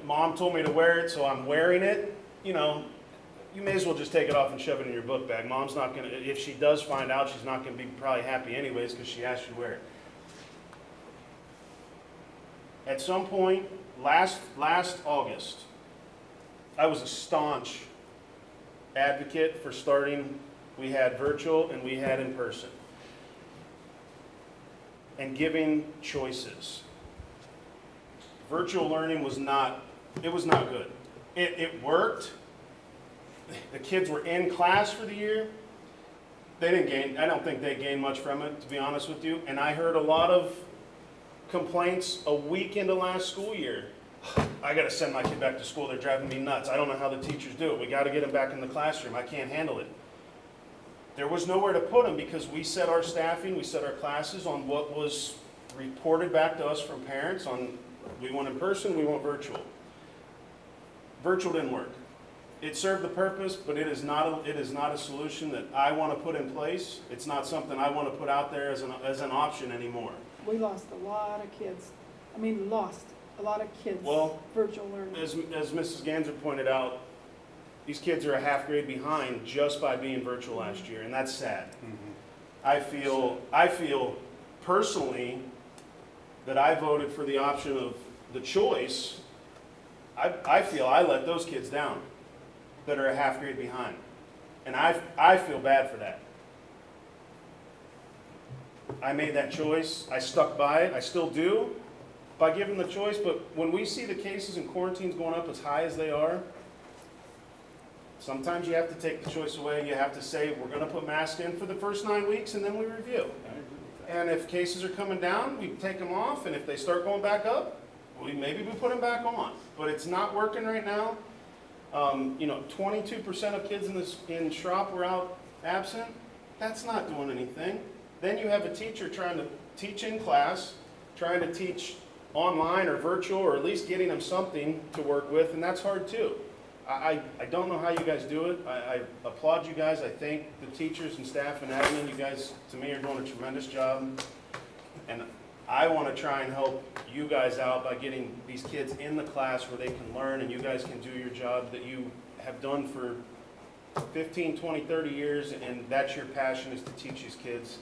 Mom told me to wear it, so I'm wearing it. You may as well just take it off and shove it in your book bag. Mom's not gonna, if she does find out, she's not gonna be probably happy anyways because she asked you to wear it. At some point, last August, I was a staunch advocate for starting, we had virtual and we had in person, and giving choices. Virtual learning was not good. It worked. The kids were in class for the year. They didn't gain, I don't think they gained much from it, to be honest with you. And I heard a lot of complaints a week into last school year. I got to send my kid back to school. They're driving me nuts. I don't know how the teachers do it. We got to get them back in the classroom. I can't handle it. There was nowhere to put them because we set our staffing, we set our classes on what was reported back to us from parents on we want in person, we want virtual. Virtual didn't work. It served the purpose, but it is not a solution that I want to put in place. It's not something I want to put out there as an option anymore. We lost a lot of kids. Lost a lot of kids. Well, virtual learning. As Mrs. Ganser pointed out, these kids are a half grade behind just by being virtual last year, and that's sad. I feel personally that I voted for the option of the choice. I feel I let those kids down that are a half grade behind. And I feel bad for that. I made that choice. I stuck by it. I still do by giving the choice. But when we see the cases and quarantines going up as high as they are, sometimes you have to take the choice away. You have to say, we're going to put masks in for the first 9 weeks and then we review. And if cases are coming down, we take them off. And if they start going back up, maybe we put them back on. But it's not working right now. 22% of kids in Schropp were out absent. That's not doing anything. Then you have a teacher trying to teach in class, trying to teach online or virtual, or at least getting them something to work with, and that's hard too. I don't know how you guys do it. I applaud you guys. I thank the teachers and staff and admin. You guys, to me, are doing a tremendous job. And I want to try and help you guys out by getting these kids in the class where they can learn and you guys can do your job that you have done for 15, 20, 30 years, and that's your passion, is to teach these kids.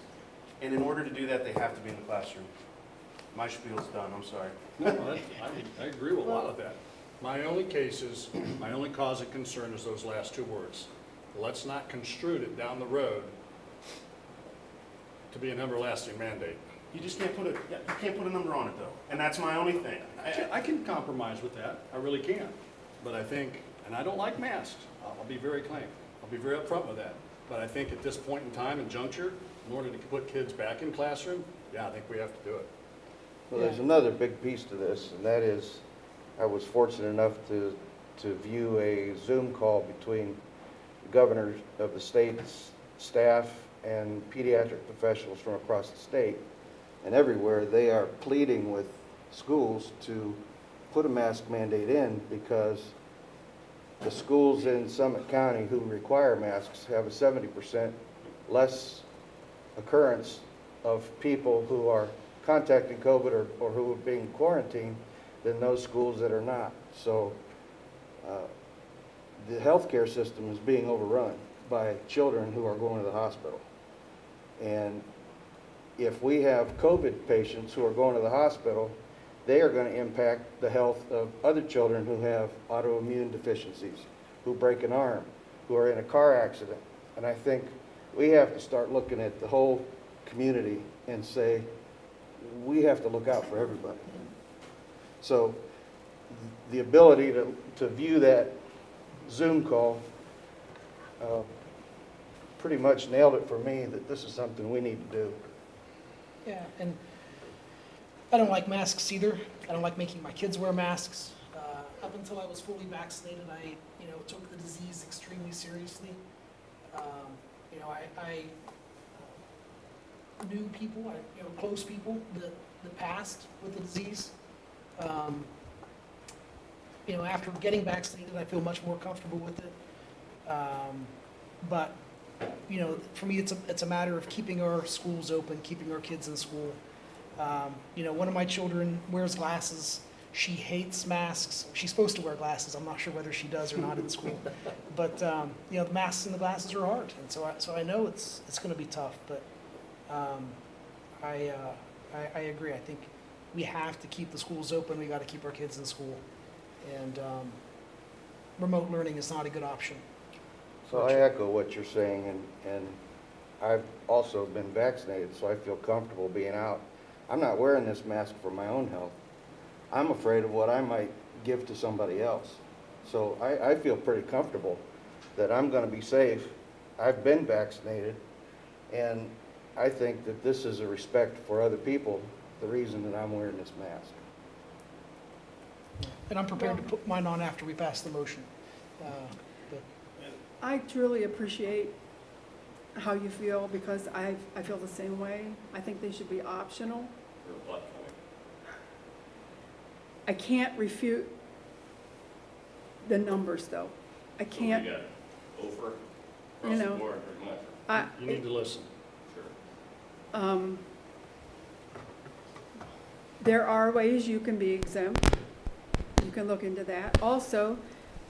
And in order to do that, they have to be in the classroom. My spiel's done, I'm sorry. No, I agree with a lot of that. My only cause of concern is those last 2 words. Let's not construe it down the road to be an everlasting mandate. You just can't put a number on it though, and that's my only thing. I can compromise with that, I really can. But I think, and I don't like masks, I'll be very clear. I'll be very upfront with that. But I think at this point in time and juncture, in order to put kids back in classroom, I think we have to do it. Well, there's another big piece to this, and that is, I was fortunate enough to view a Zoom call between the governors of the state's staff and pediatric professionals from across the state. And everywhere they are pleading with schools to put a mask mandate in because the schools in Summit County who require masks have a 70% less occurrence of people who are contacting COVID or who are being quarantined than those schools that are not. So the healthcare system is being overrun by children who are going to the hospital. And if we have COVID patients who are going to the hospital they are going to impact the health of other children who have autoimmune deficiencies, who break an arm, who are in a car accident. And I think we have to start looking at the whole community and say, we have to look out for everybody. So the ability to view that Zoom call pretty much nailed it for me that this is something we need to do. Yeah, and I don't like masks either. I don't like making my kids wear masks. Up until I was fully vaccinated, I, took the disease extremely seriously. I knew people, close people that passed with the disease. After getting vaccinated, I feel much more comfortable with it. But for me, it's a matter of keeping our schools open, keeping our kids in school. One of my children wears glasses. She hates masks. She's supposed to wear glasses. I'm not sure whether she does or not in school. But the masks and the glasses are hard, and so I know it's going to be tough. But I agree. I think we have to keep the schools open. We got to keep our kids in school, and remote learning is not a good option. So I echo what you're saying, and I've also been vaccinated, so I feel comfortable being out. I'm not wearing this mask for my own health. I'm afraid of what I might give to somebody else. So I feel pretty comfortable that I'm going to be safe. I've been vaccinated, and I think that this is a respect for other people, the reason that I'm wearing this mask. And I'm prepared to put mine on after we pass the motion. I truly appreciate how you feel, because I feel the same way. I think they should be optional. I can't refute the numbers, though. I can't. Over, You know, more, You need to listen. There are ways you can be exempt. You can look into that. Also,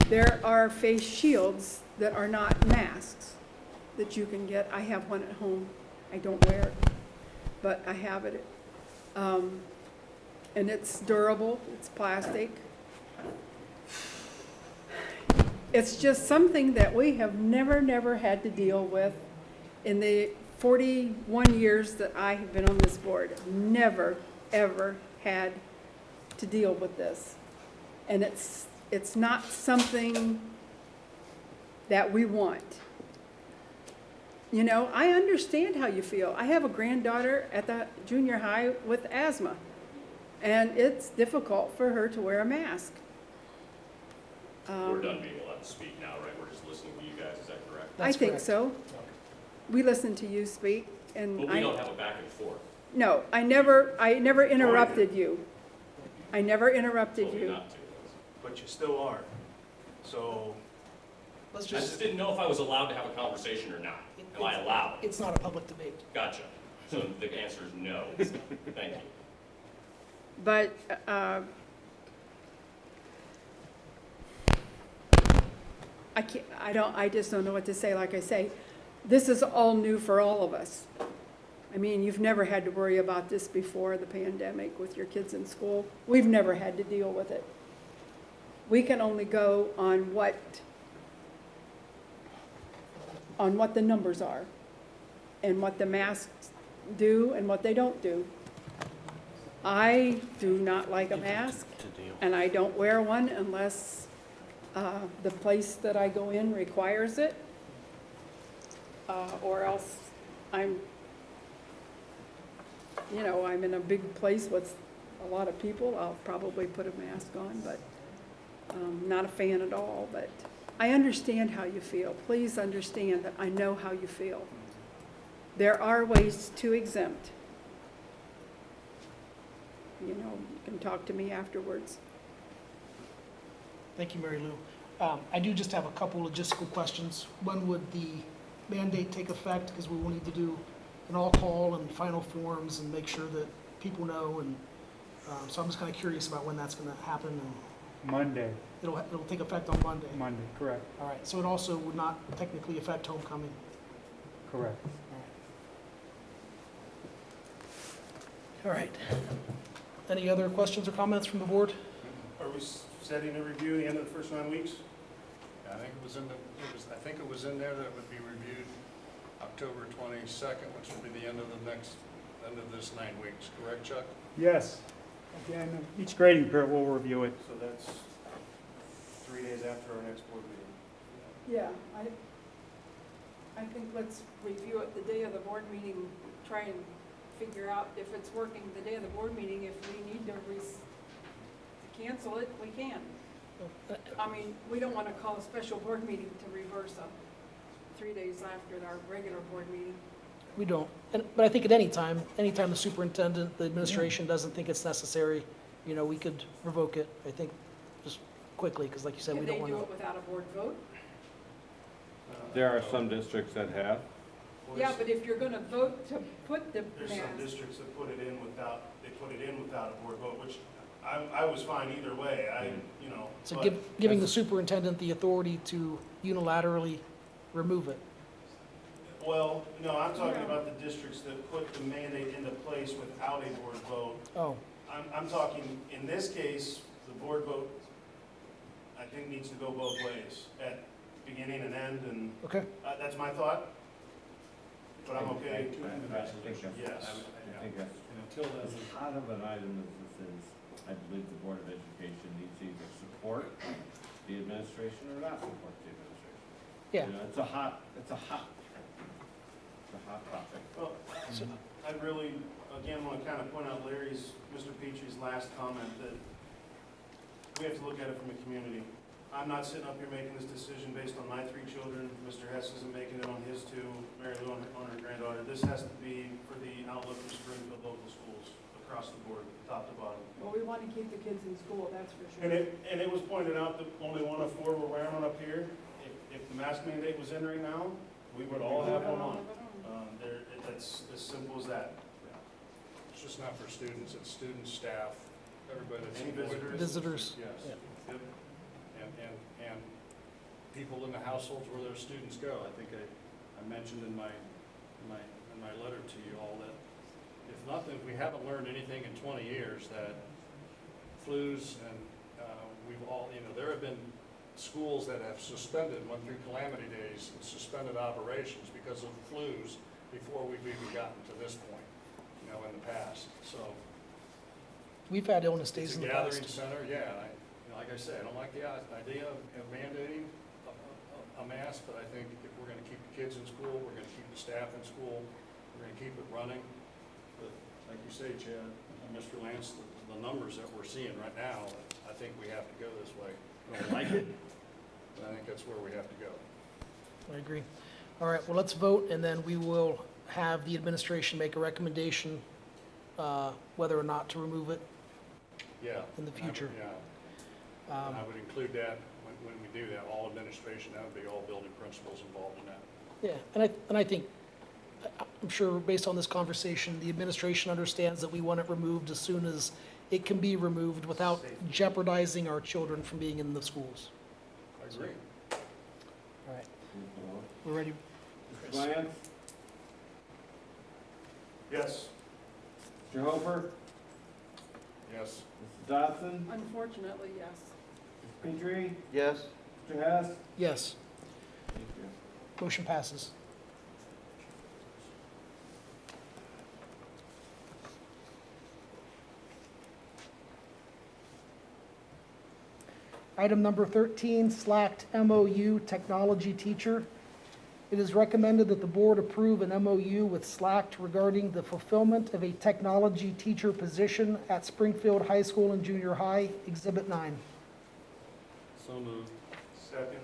there are face shields that are not masks that you can get. I have one at home. I don't wear it, but I have it. And it's durable, it's plastic. It's just something that we have never had to deal with in the 41 years that I have been on this board. Never, ever had to deal with this. And it's not something that we want. I understand how you feel. I have a granddaughter at the junior high with asthma, and it's difficult for her to wear a mask. We're done being allowed to speak now, right? We're just listening to you guys, is that correct? I think so. We listen to you speak, and But we don't have a back and forth. No, I never interrupted you. I never interrupted Told me you. not to. But you still are. So, I just didn't know if I was allowed to have a conversation or not. Am I allowed? It's not a public debate. Gotcha. So the answer is no. Thank you. But I just don't know what to say. Like I say, this is all new for all of us. I mean, you've never had to worry about this before the pandemic with your kids in school. We've never had to deal with it. We can only go on what the numbers are and what the masks do and what they don't do. I do not like a mask, and I don't wear one unless the place that I go in requires it, or else I'm in a big place with a lot of people. I'll probably put a mask on, but not a fan at all. But I understand how you feel. Please understand that I know how you feel. There are ways to exempt. You can talk to me afterwards. Thank you, Mary Lou. I do just have a couple logistical questions. When would the mandate take effect? Because we will need to do an all-call and final forms and make sure that people know. And so I'm just kind of curious about when that's going to happen. And Monday. It'll take effect on Monday. Monday, correct. All right. So it also would not technically affect homecoming. Correct. All right. Any other questions or comments from the board? Are we setting a review at the end of the first 9 weeks? I think I think it was in there that it would be reviewed October 22nd, which would be the end of this 9 weeks, correct, Chuck? Yes. Again, each grading period will review it. So that's 3 days after our next board meeting. Yeah, I think let's review it the day of the board meeting, try and figure out if it's working the day of the board meeting. If we need to cancel it, we can. I mean, we don't want to call a special board meeting to reverse a 3 days after our regular board meeting. We don't. But I think at anytime the superintendent, the administration doesn't think it's necessary, we could revoke it, I think, just quickly, because like you said, we don't want Can they to. do it without a board vote? There are some districts that have. Yeah, but if you're going to vote to put the There's some mask, districts that put it in without a board vote, which I was fine either way, So but- giving the superintendent the authority to unilaterally remove it. Well, no, I'm talking about the districts that put the mandate into place without a board vote. Oh, I'm talking, in this case, the board vote, I think, needs to go both ways, at beginning and end, and okay. that's my thought. But I'm okay. Yes. I think that's, Until then, as hot of an item as this is, I believe the Board of Education needs to either support the administration or not support the administration. Yeah. It's a hot topic. Well, I really, again, want to kind of point out Mr. Petrie's last comment, that we have to look at it from a community. I'm not sitting up here making this decision based on my 3 children. Mr. Hess isn't making it on his 2, Mary Lou on her granddaughter. This has to be for the outlook of Springfield local schools across the board, top to bottom. well, we want to keep the kids in school, that's for sure. And it was pointed out that only 1 of 4 were wearing one up here. If the mask mandate was in right now, we would all have one on. That's as simple as that. it's just not for students, it's students, staff, everybody that's Any employed. Visitors. Yes. Yeah. Yep. And people in the households where their students go. I think I mentioned in my letter to you all that if nothing, we haven't learned anything in 20 years, that flus and we've all, there have been schools that have suspended, went through calamity days and suspended operations because of flus before we've even gotten to this point, in the past. So We've had illness days it's in a the gathering past. center, yeah. Like I said, I don't like the idea of mandating a mask, but I think if we're gonna keep the kids in school, we're gonna keep the staff in school, we're gonna keep it running. But like you say, Chad, and Mr. Lance, the numbers that we're seeing right now, I think we have to go this way. I don't like it, but I think that's where we have to go. I agree. All right, well, let's vote, and then we will have the administration make a recommendation whether or not to remove it. Yeah. In the future. Yeah. And I would include that, when we do that, all administration, that would be all building principals involved in that. Yeah, and I think, I'm sure based on this conversation, the administration understands that we want it removed as soon as it can be removed without jeopardizing our children from being in the schools. I agree. All right, we're ready. Mr. Lance? Yes. Mr. Hofer? Yes. Mrs. Dodson? Unfortunately, yes. Mr. Petrie? Yes. Mr. Hess? Yes, Thank you. motion passes. Item number 13, slacked MOU technology teacher. It is recommended that the board approve an MOU with Slacked regarding the fulfillment of a technology teacher position at Springfield High School and Junior High, Exhibit 9. So moved. Second.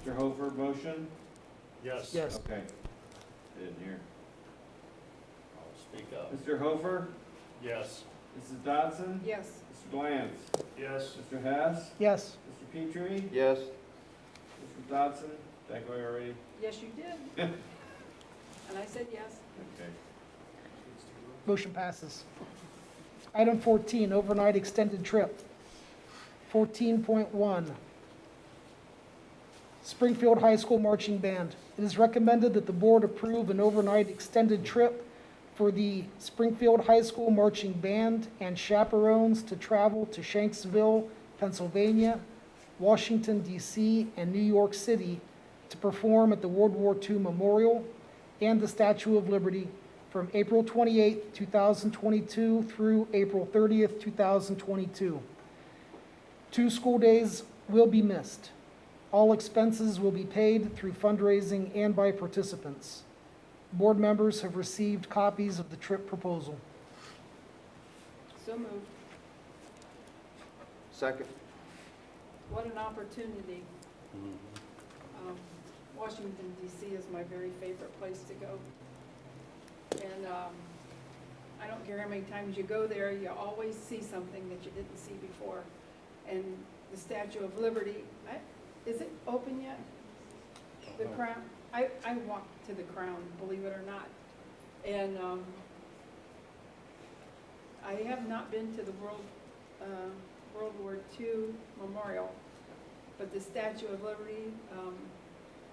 Mr. Hofer, motion? Yes. Yes. Okay. Didn't hear. I'll speak up. Mr. Hofer? Yes. Mrs. Dodson? Yes. Mr. Lance? Yes. Mr. Hess? Yes. Mr. Petrie? Yes. Mrs. Dodson? Did I go already? Yes, you did. And I said yes. Okay. Motion passes. Item 14, overnight extended trip. 14.1, Springfield High School Marching Band. It is recommended that the board approve an overnight extended trip for for the Springfield High School Marching Band and chaperones to travel to Shanksville, Pennsylvania, Washington, D.C., and New York City to perform at the World War II Memorial and the Statue of Liberty from April 28, 2022 through April 30th, 2022. 2 school days will be missed. All expenses will be paid through fundraising and by participants. Board members have received copies of the trip proposal. So moved. Second. What an opportunity. Washington DC is my very favorite place to go. And I don't care how many times you go there, you always see something that you didn't see before. And the Statue of Liberty, is it open yet? The Crown? I walked to the Crown, believe it or not. And I have not been to the World War II Memorial, but the Statue of Liberty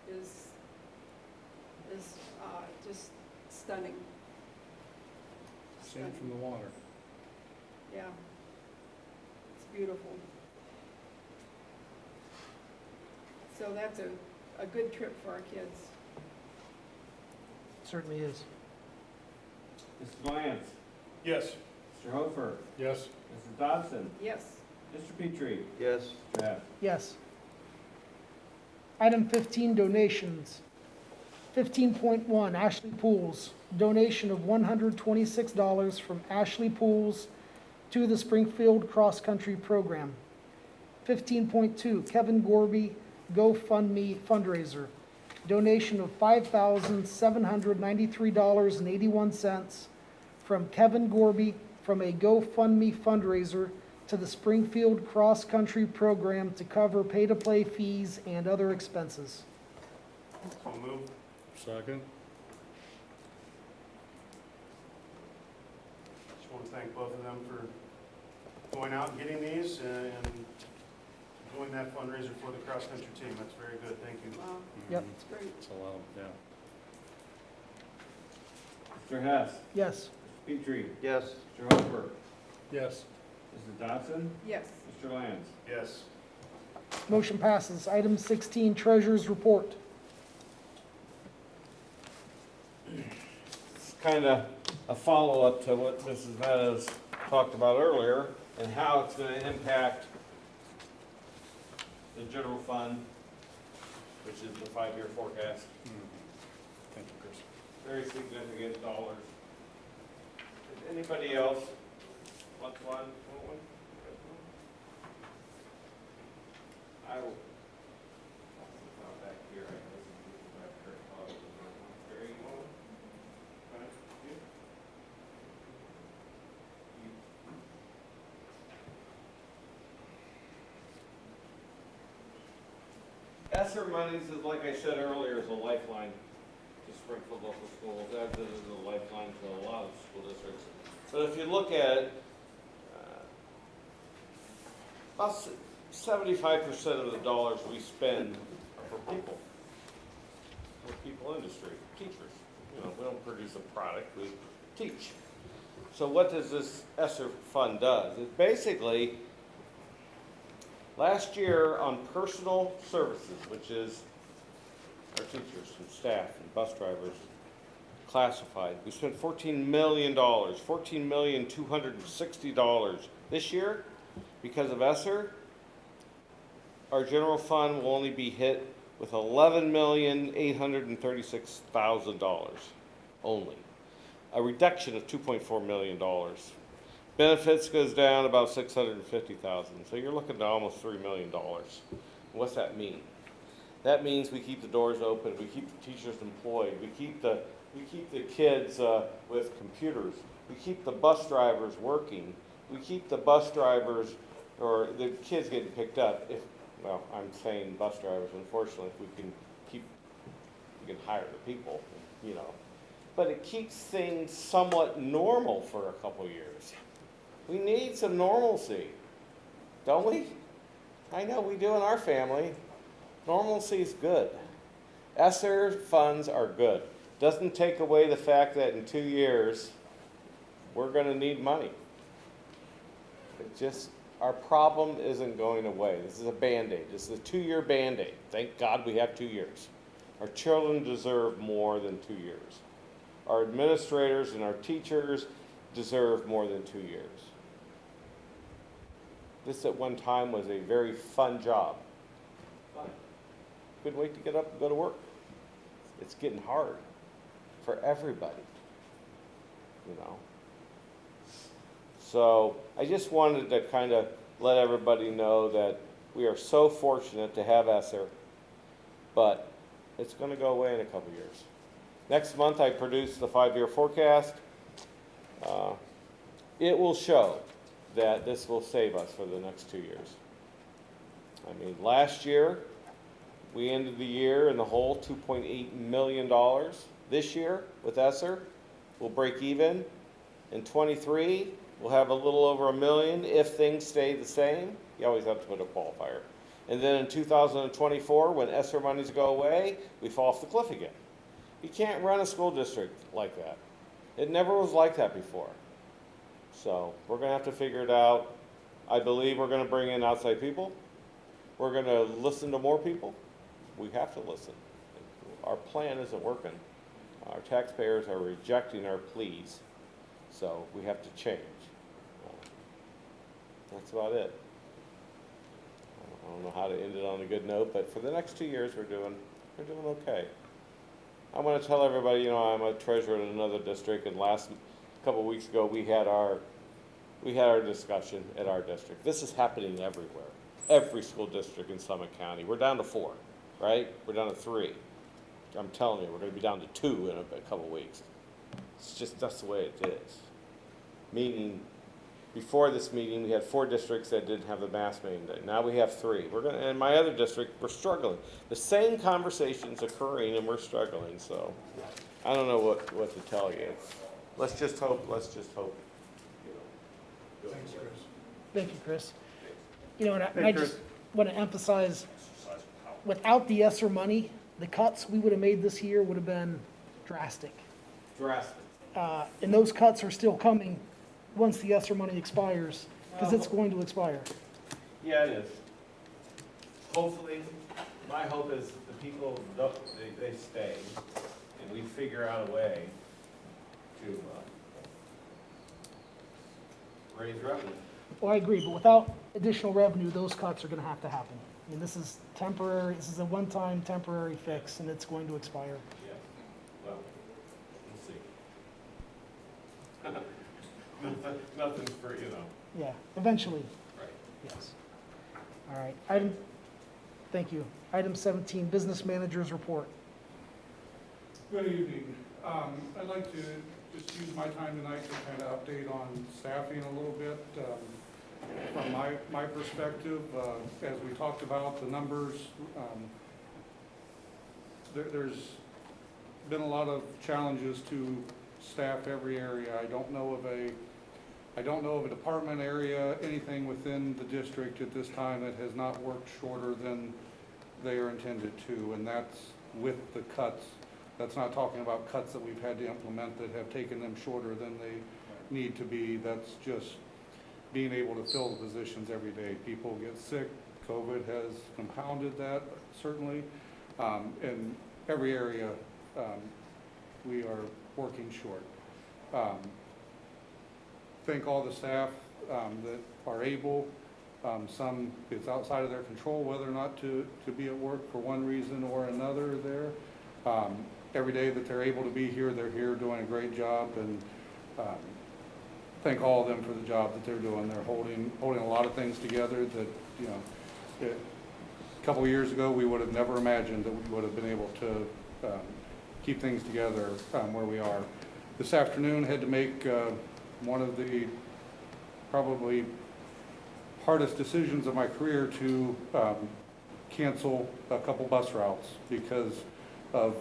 is just stunning. Seen it from the water. Yeah, it's beautiful. So that's a good trip for our kids. Certainly is. Mr. Lance? Yes. Mr. Hofer? Yes. Mrs. Dodson? Yes. Mr. Petrie? Yes. Mr. Hess? Yes. Item 15, donations. 15.1, Ashley Pools, donation of $126 from Ashley Pools to the Springfield Cross Country Program. 15.2, Kevin Gorby, GoFundMe fundraiser, donation of $5,793.81 from Kevin Gorby from a GoFundMe fundraiser to the Springfield Cross Country Program to cover pay-to-play fees and other expenses. So moved. Second. Just want to thank both of them for going out and getting these and doing that fundraiser for the cross-country team. That's very good. Thank you. Wow. Yep. It's great. It's a lot, yeah. Mr. Hess? Yes. Mr. Petrie? Yes. Mr. Hofer? Yes. Mrs. Dodson? Yes. Mr. Lance? Yes. Motion passes. Item 16, Treasurer's Report. It's kind of a follow-up to what Mrs. Meadows talked about earlier and how it's going to impact the general fund, which is the 5-year forecast. Thank you, Chris. Very significant dollars. Does anybody else want one? Want one? I will. Back here, I guess. There you go. ESSER monies is, like I said earlier, is a lifeline to Springfield local schools, as it is a lifeline to a lot of school districts. But if you look at it, about 75% of the dollars we spend are for people. For people industry, teachers. You know, we don't produce a product, we teach. So what does this ESSER fund does? It basically, last year on personal services, which is our teachers and staff and bus drivers, classified, we spent $14 million, $14,260. This year, because of ESSER, our general fund will only be hit with $11,836,000 only, a reduction of $2.4 million. Benefits goes down about $650,000, so you're looking at almost $3 million. What's that mean? That means we keep the doors open, we keep the teachers employed, we keep the kids with computers, we keep the bus drivers working, we keep the bus drivers or the kids getting picked up. If, well, I'm saying bus drivers, unfortunately, if we can hire the people, you know. But it keeps things somewhat normal for a couple years. We need some normalcy, don't we? I know we do in our family. Normalcy is good. ESSER funds are good. Doesn't take away the fact that in 2 years, we're gonna need money. It just, our problem isn't going away. This is a Band-Aid. This is a 2-year Band-Aid. Thank God we have 2 years. Our children deserve more than 2 years. Our administrators and our teachers deserve more than 2 years. This at one time was a very fun job. Fun. Couldn't wait to get up and go to work. It's getting hard for everybody, you know. So I just wanted to kind of let everybody know that we are so fortunate to have ESSER, but it's going to go away in a couple years. Next month I produce the 5-year forecast. It will show that this will save us for the next 2 years. I mean, last year we ended the year in the hole, $2.8 million. This year with ESSER, we'll break even. In 23, we'll have a little over $1 million if things stay the same. You always have to put a qualifier. And then in 2024, when ESSER monies go away, we fall off the cliff again. You can't run a school district like that. It never was like that before. So we're going to have to figure it out. I believe we're going to bring in outside people. We're going to listen to more people. We have to listen. Our plan isn't working. Our taxpayers are rejecting our pleas. So we have to change. That's about it. I don't know how to end it on a good note, but for the next 2 years we're doing okay. I want to tell everybody, you know, I'm a treasurer in another district, and couple of weeks ago we had our discussion at our district. This is happening everywhere. Every school district in Summit County. We're down to 4, right? We're down to 3. I'm telling you, we're going to be down to 2 in a couple of weeks. It's just, that's the way it is. Meaning, before this meeting, we had 4 districts that didn't have the mask mandate. Now we have 3. In my other district, we're struggling. The same conversation's occurring, and we're struggling. So, I don't know what to tell you. Let's just hope. Thanks, Chris. Thank you, Chris. You know, and I just want to emphasize, without the ESSER money, the cuts we would have made this year would have been drastic. And those cuts are still coming once the ESSER money expires, because it's going to expire. Yeah, it is. Hopefully, my hope is the people, they stay, and we figure out a way to raise revenue. Well, I agree, but without additional revenue, those cuts are going to have to happen. I mean, this is temporary, this is a one-time temporary fix, and it's going to expire. Yeah, well, we'll see. Nothing's for, you know. Yeah, eventually. Right. Yes. All right. Thank you. Item 17, Business Manager's Report. Good evening. I'd like to just use my time tonight to kind of update on staffing a little bit. From my perspective, as we talked about, the numbers, there's been a lot of challenges to staff every area. I don't know of a department area, anything within the district at this time that has not worked shorter than they are intended to, and that's with the cuts. That's not talking about cuts that we've had to implement that have taken them shorter than they need to be. That's just being able to fill the positions every day. People get sick. COVID has compounded that, certainly. In every area, we are working short. Thank all the staff that are able. Some, it's outside of their control whether or not to be at work for one reason or another there. Every day that they're able to be here, they're here doing a great job, and thank all of them for the job that they're doing. They're holding a lot of things together that, you know, a couple of years ago we would have never imagined that we would have been able to keep things together where we are. This afternoon had to make one of the probably hardest decisions of my career to cancel a couple bus routes because of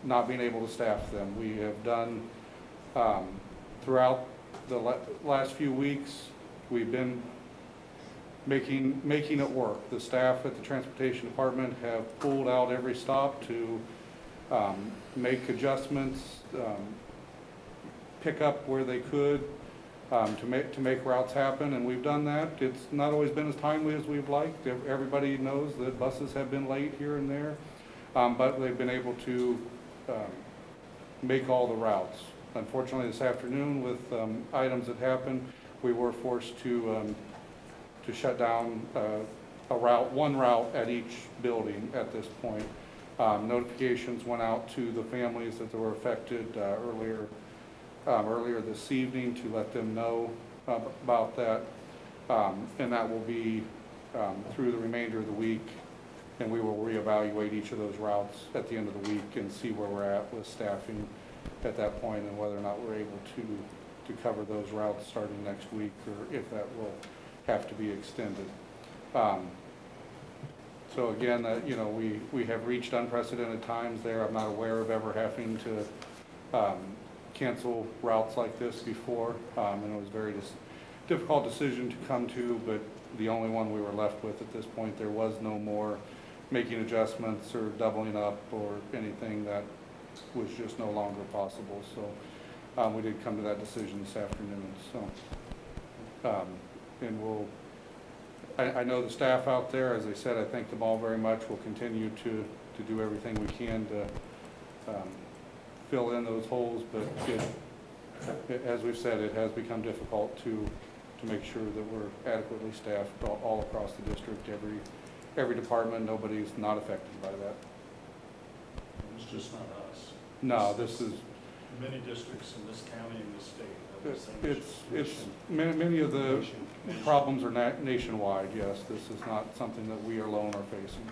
not being able to staff them. We have done, throughout the last few weeks, we've been making it work. The staff at the transportation department have pulled out every stop to make adjustments, pick up where they could. to make routes happen, and we've done that. It's not always been as timely as we've liked. Everybody knows that buses have been late here and there, but they've been able to make all the routes. Unfortunately, this afternoon with items that happened, we were forced to shut down one route at each building at this point. Notifications went out to the families that were affected earlier this evening to let them know about that, and that will be through the remainder of the week, and we will reevaluate each of those routes at the end of the week and see where we're at with staffing at that point and whether or not we're able to cover those routes starting next week, or if that will have to be extended. So again, we have reached unprecedented times there. I'm not aware of ever having to cancel routes like this before, and it was a very difficult decision to come to, but the only one we were left with at this point. There was no more making adjustments or doubling up or anything that was just no longer possible. So we did come to that decision this afternoon. So, and I know the staff out there, as I said, I thank them all very much. We'll continue to do everything we can to fill in those holes, but as we've said, it has become difficult to make sure that we're adequately staffed all across the district, every department. Nobody's not affected by that. It's just not us. No, this is Many districts in this county and this state have the same it's situation. many of the problems are nationwide. Yes, this is not something that we alone are facing.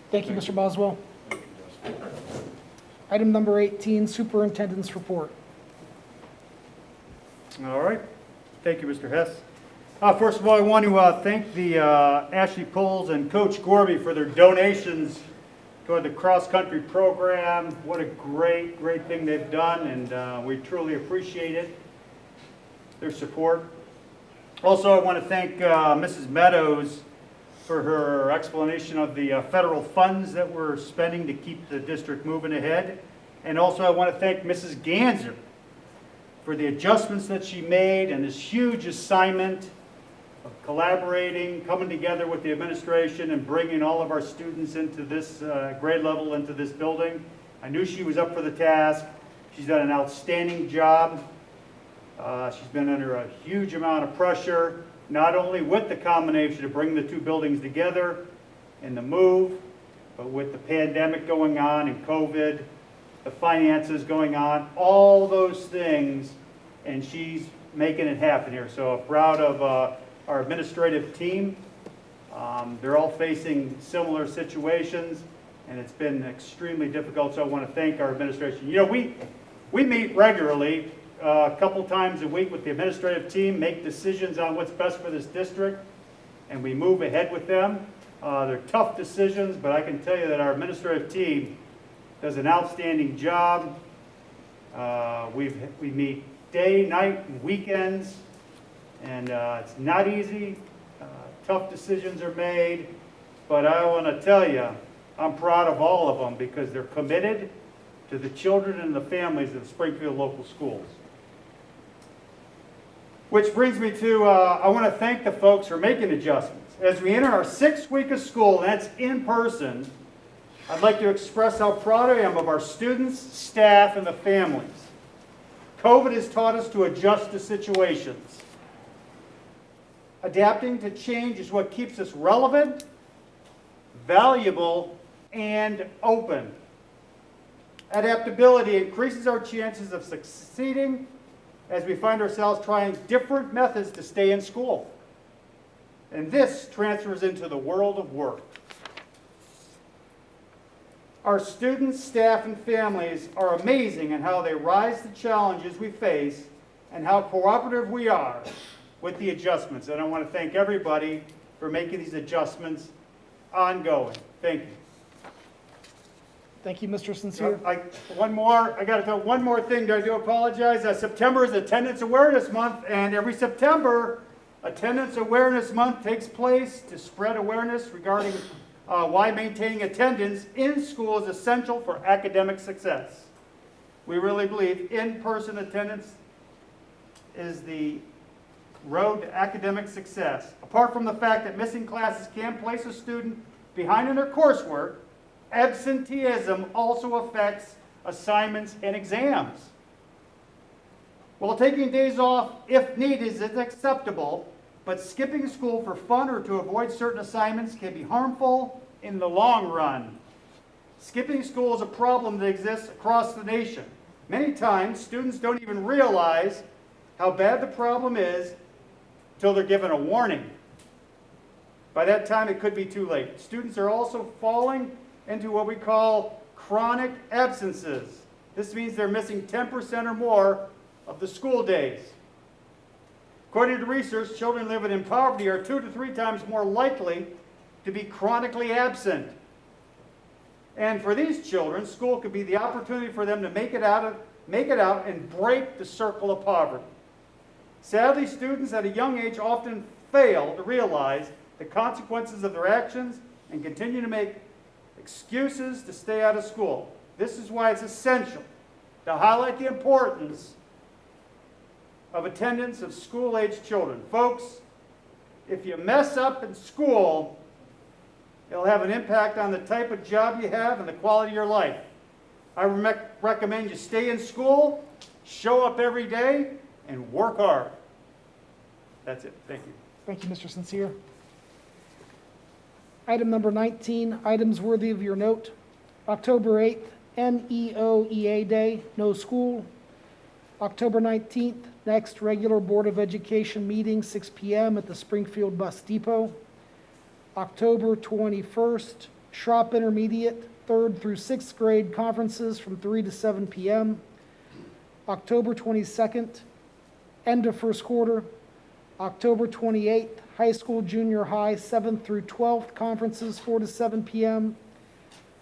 Thank you, Mr. Boswell. Item number 18, Superintendent's Report. All right. Thank you, Mr. Hess. First of all, I want to thank the Ashley Poles and Coach Gorby for their donations toward the cross-country program. What a great thing they've done, and we truly appreciate it, their support. Also, I want to thank Mrs. Meadows for her explanation of the federal funds that we're spending to keep the district moving ahead. And also, I want to thank Mrs. Ganser for the adjustments that she made and this huge assignment of collaborating, coming together with the administration and bringing all of our students into this grade level, into this building. I knew she was up for the task. She's done an outstanding job. She's been under a huge amount of pressure, not only with the combination of bringing the two buildings together and the move, but with the pandemic going on and COVID, the finances going on, all those things, and she's making it happen here. So proud of our administrative team. They're all facing similar situations, and it's been extremely difficult, so I want to thank our administration. You know, we meet regularly, a couple times a week with the administrative team, make decisions on what's best for this district, and we move ahead with them. They're tough decisions, but I can tell you that our administrative team does an outstanding job. We meet day, night, and weekends, and it's not easy. Tough decisions are made, but I want to tell you, I'm proud of all of them because they're committed to the children and the families of Springfield local schools. Which brings me to, I want to thank the folks for making adjustments. As we enter our 6th week of school, and that's in person, I'd like to express how proud I am of our students, staff, and the families. COVID has taught us to adjust to situations. Adapting to change is what keeps us relevant, valuable, and open. Adaptability increases our chances of succeeding as we find ourselves trying different methods to stay in school. And this transfers into the world of work. Our students, staff, and families are amazing in how they rise to challenges we face and how cooperative we are with the adjustments. And I want to thank everybody for making these adjustments ongoing. Thank you. Thank you, Mr. Sincere. I got to tell one more thing. I do apologize. September is Attendance Awareness Month, and every September, Attendance Awareness Month takes place to spread awareness regarding why maintaining attendance in school is essential for academic success. We really believe in-person attendance is the road to academic success. Apart from the fact that missing classes can place a student behind in their coursework, absenteeism also affects assignments and exams. While taking days off, if needed, is acceptable, but skipping school for fun or to avoid certain assignments can be harmful in the long run. Skipping school is a problem that exists across the nation. Many times, students don't even realize how bad the problem is until they're given a warning. By that time, it could be too late. Students are also falling into what we call chronic absences. This means they're missing 10% or more of the school days. According to research, children living in poverty are 2 to 3 times more likely to be chronically absent. And for these children, school could be the opportunity for them to make it out and break the circle of poverty. Sadly, students at a young age often fail to realize the consequences of their actions and continue to make excuses to stay out of school. This is why it's essential to highlight the importance of attendance of school-aged children. Folks, if you mess up in school, it'll have an impact on the type of job you have and the quality of your life. I recommend you stay in school, show up every day, and work hard. That's it. Thank you. Thank you, Mr. Sincere. Item number 19, items worthy of your note. October 8th, NEOEA Day, no school. October 19th, next regular Board of Education meeting, 6 p.m. at the Springfield Bus Depot. October 21st, Schropp Intermediate, 3rd through 6th grade conferences from 3 to 7 p.m. October 22nd, end of first quarter. October 28th, high school, junior high, 7th through 12th conferences, 4 to 7 p.m.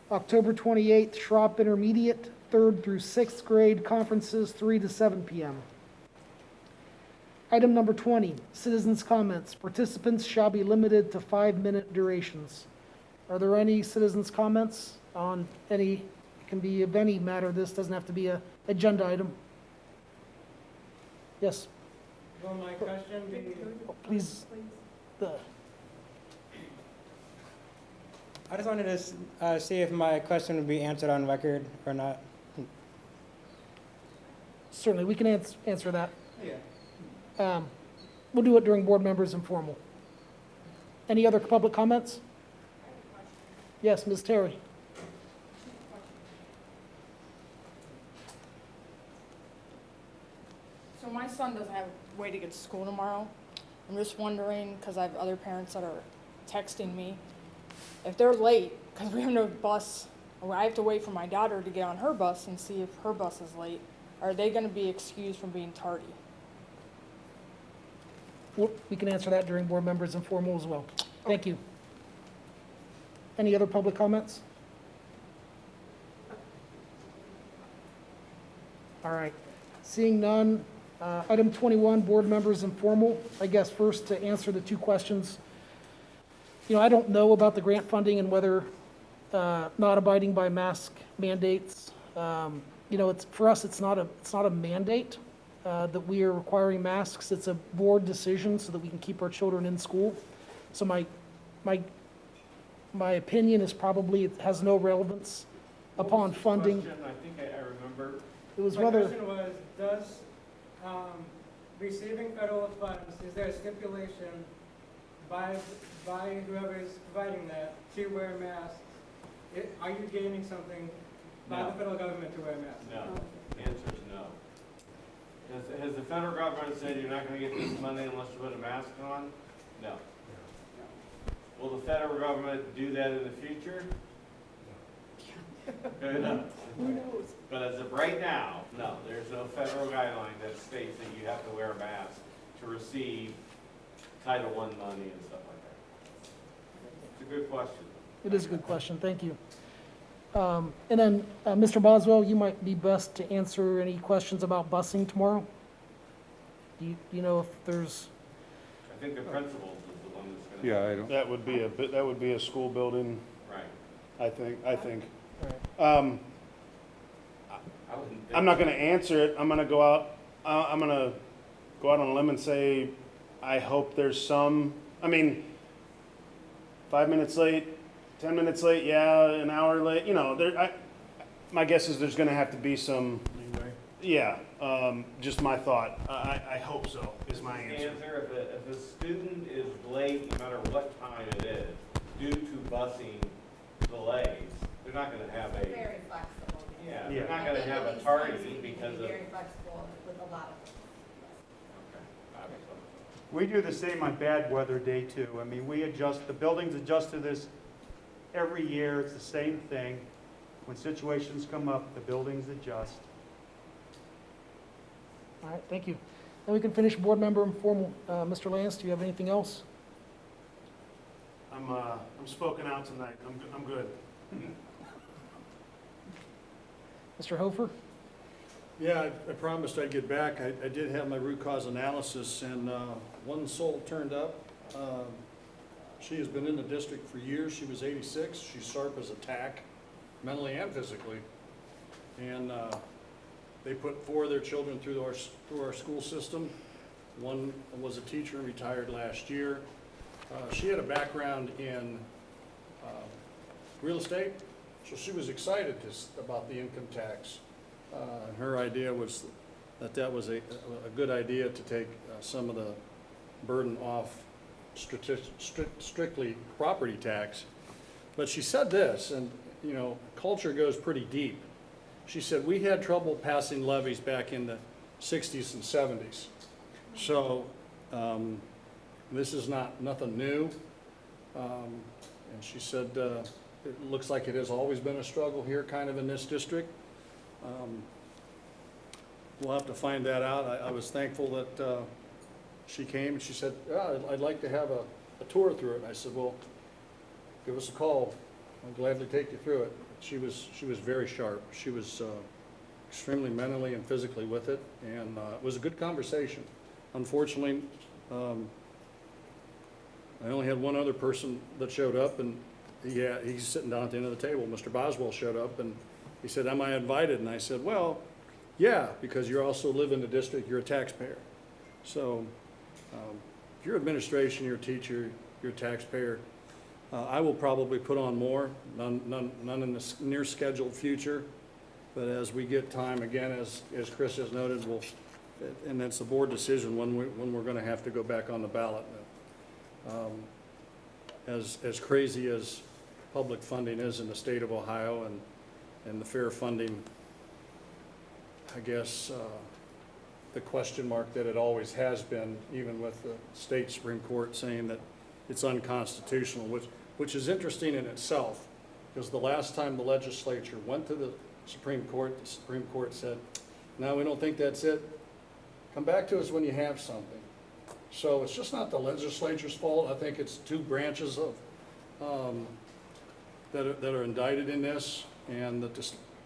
October 28th, Schropp Intermediate, 3rd through 6th grade conferences, 3 to 7 p.m. Item number 20, citizens' comments. Participants shall be limited to 5-minute durations. Are there any citizens' comments on any, it can be of any matter, this doesn't have to be an agenda item. Yes, Will my question be? please. I just wanted to see if my question would be answered on record or not. Certainly, we can answer that. Yeah. We'll do it during board members informal. Any other public comments? Yes, Ms. Terry. So my son doesn't have a way to get to school tomorrow. I'm just wondering, because I have other parents that are texting me, if they're late, because we have no bus, or I have to wait for my daughter to get on her bus and see if her bus is late, are they going to be excused from being tardy? We can answer that during board members informal as well. Thank you. Any other public comments? All right. Seeing none, item 21, board members informal. I guess first to answer the two questions. You know, I don't know about the grant funding and whether not abiding by mask mandates. You know, it's, for us, it's not a mandate that we are requiring masks. It's a board decision so that we can keep our children in school. So my opinion is probably it has no relevance upon funding. I think I remember. It was My whether, question was, does receiving federal funds, is there a stipulation by whoever is providing that to wear masks? Are you gaining something by the federal government to wear masks? No, the answer is no. Has the federal government said you're not gonna get this money unless you put a mask on? No. Will the federal government do that in the future? Who knows? But as of right now, no, there's no federal guideline that states that you have to wear a mask to receive Title I money and stuff like that. It's a good question. it is a good question, thank you. And then, Mr. Boswell, you might be best to answer any questions about busing tomorrow. Do you know if there's, I think the principal is the one that's gonna. Yeah, I don't, That would be a school building, Right. I think. I wouldn't think. I'm not gonna answer it. I'm gonna go out on a limb and say, I hope there's some, I mean, 5 minutes late, 10 minutes late, yeah, an hour late, you know, my guess is there's gonna have to be some, yeah, just my thought. I hope so, is my answer. If a student is late, no matter what time it is, due to busing delays, they're not gonna have a, Very flexible. yeah, they're not gonna have a tardy because of. Very flexible with a lot of things. We do the same on bad weather day too. I mean, we adjust, the buildings adjust to this every year. It's the same thing. When situations come up, the buildings adjust. All right, thank you. Then we can finish board member informal. Mr. Lance, do you have anything else? I'm spoken out tonight. I'm good. Mr. Hofer? Yeah, I promised I'd get back. I did have my root cause analysis, and one soul turned up. She has been in the district for years. She was 86. She's sharp as a tack, mentally and physically. And they put 4 of their children through our school system. One was a teacher and retired last year. She had a background in real estate, so she was excited about the income tax. Her idea was that was a good idea to take some of the burden off strictly property tax. But she said this, and you know, culture goes pretty deep. She said, we had trouble passing levies back in the 60s and 70s. So this is nothing new. And she said, it looks like it has always been a struggle here kind of in this district. We'll have to find that out. I was thankful that she came and she said, yeah, I'd like to have a tour through it. And I said, well, give us a call. I'll gladly take you through it. She was very sharp. She was extremely mentally and physically with it, and it was a good conversation. Unfortunately, I only had one other person that showed up, and he's sitting down at the end of the table. Mr. Boswell showed up, and he said, am I invited? And I said, well, yeah, because you also live in the district, you're a taxpayer. So if you're administration, you're a teacher, you're a taxpayer, I will probably put on more, none in the near scheduled future. But as we get time, again, as Chris has noted, and that's a board decision when we're going to have to go back on the ballot. As crazy as public funding is in the state of Ohio and the fair funding, I guess the question mark that it always has been, even with the state Supreme Court saying that it's unconstitutional, which is interesting in itself, because the last time the legislature went to the Supreme Court said, no, we don't think that's it. Come back to us when you have something. So it's just not the legislature's fault. I think it's 2 branches of that are indicted in this, and that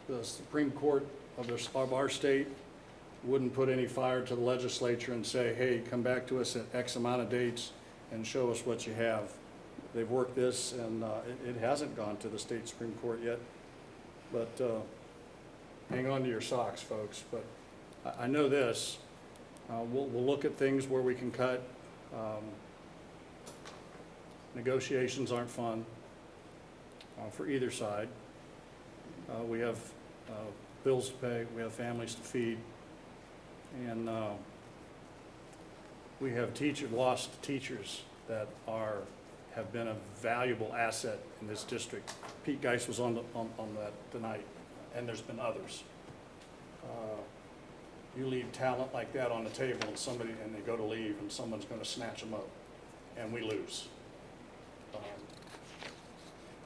the Supreme Court of our state wouldn't put any fire to the legislature and say, hey, come back to us at X amount of dates and show us what you have. They've worked this, and it hasn't gone to the state Supreme Court yet. But hang on to your socks, folks. But I know this. We'll look at things where we can cut. Negotiations aren't fun for either side. We have bills to pay. We have families to feed. And we have lost teachers that have been a valuable asset in this district. Pete Geis was on that tonight, and there's been others. You leave talent like that on the table, and they go to leave, and someone's going to snatch them up, and we lose.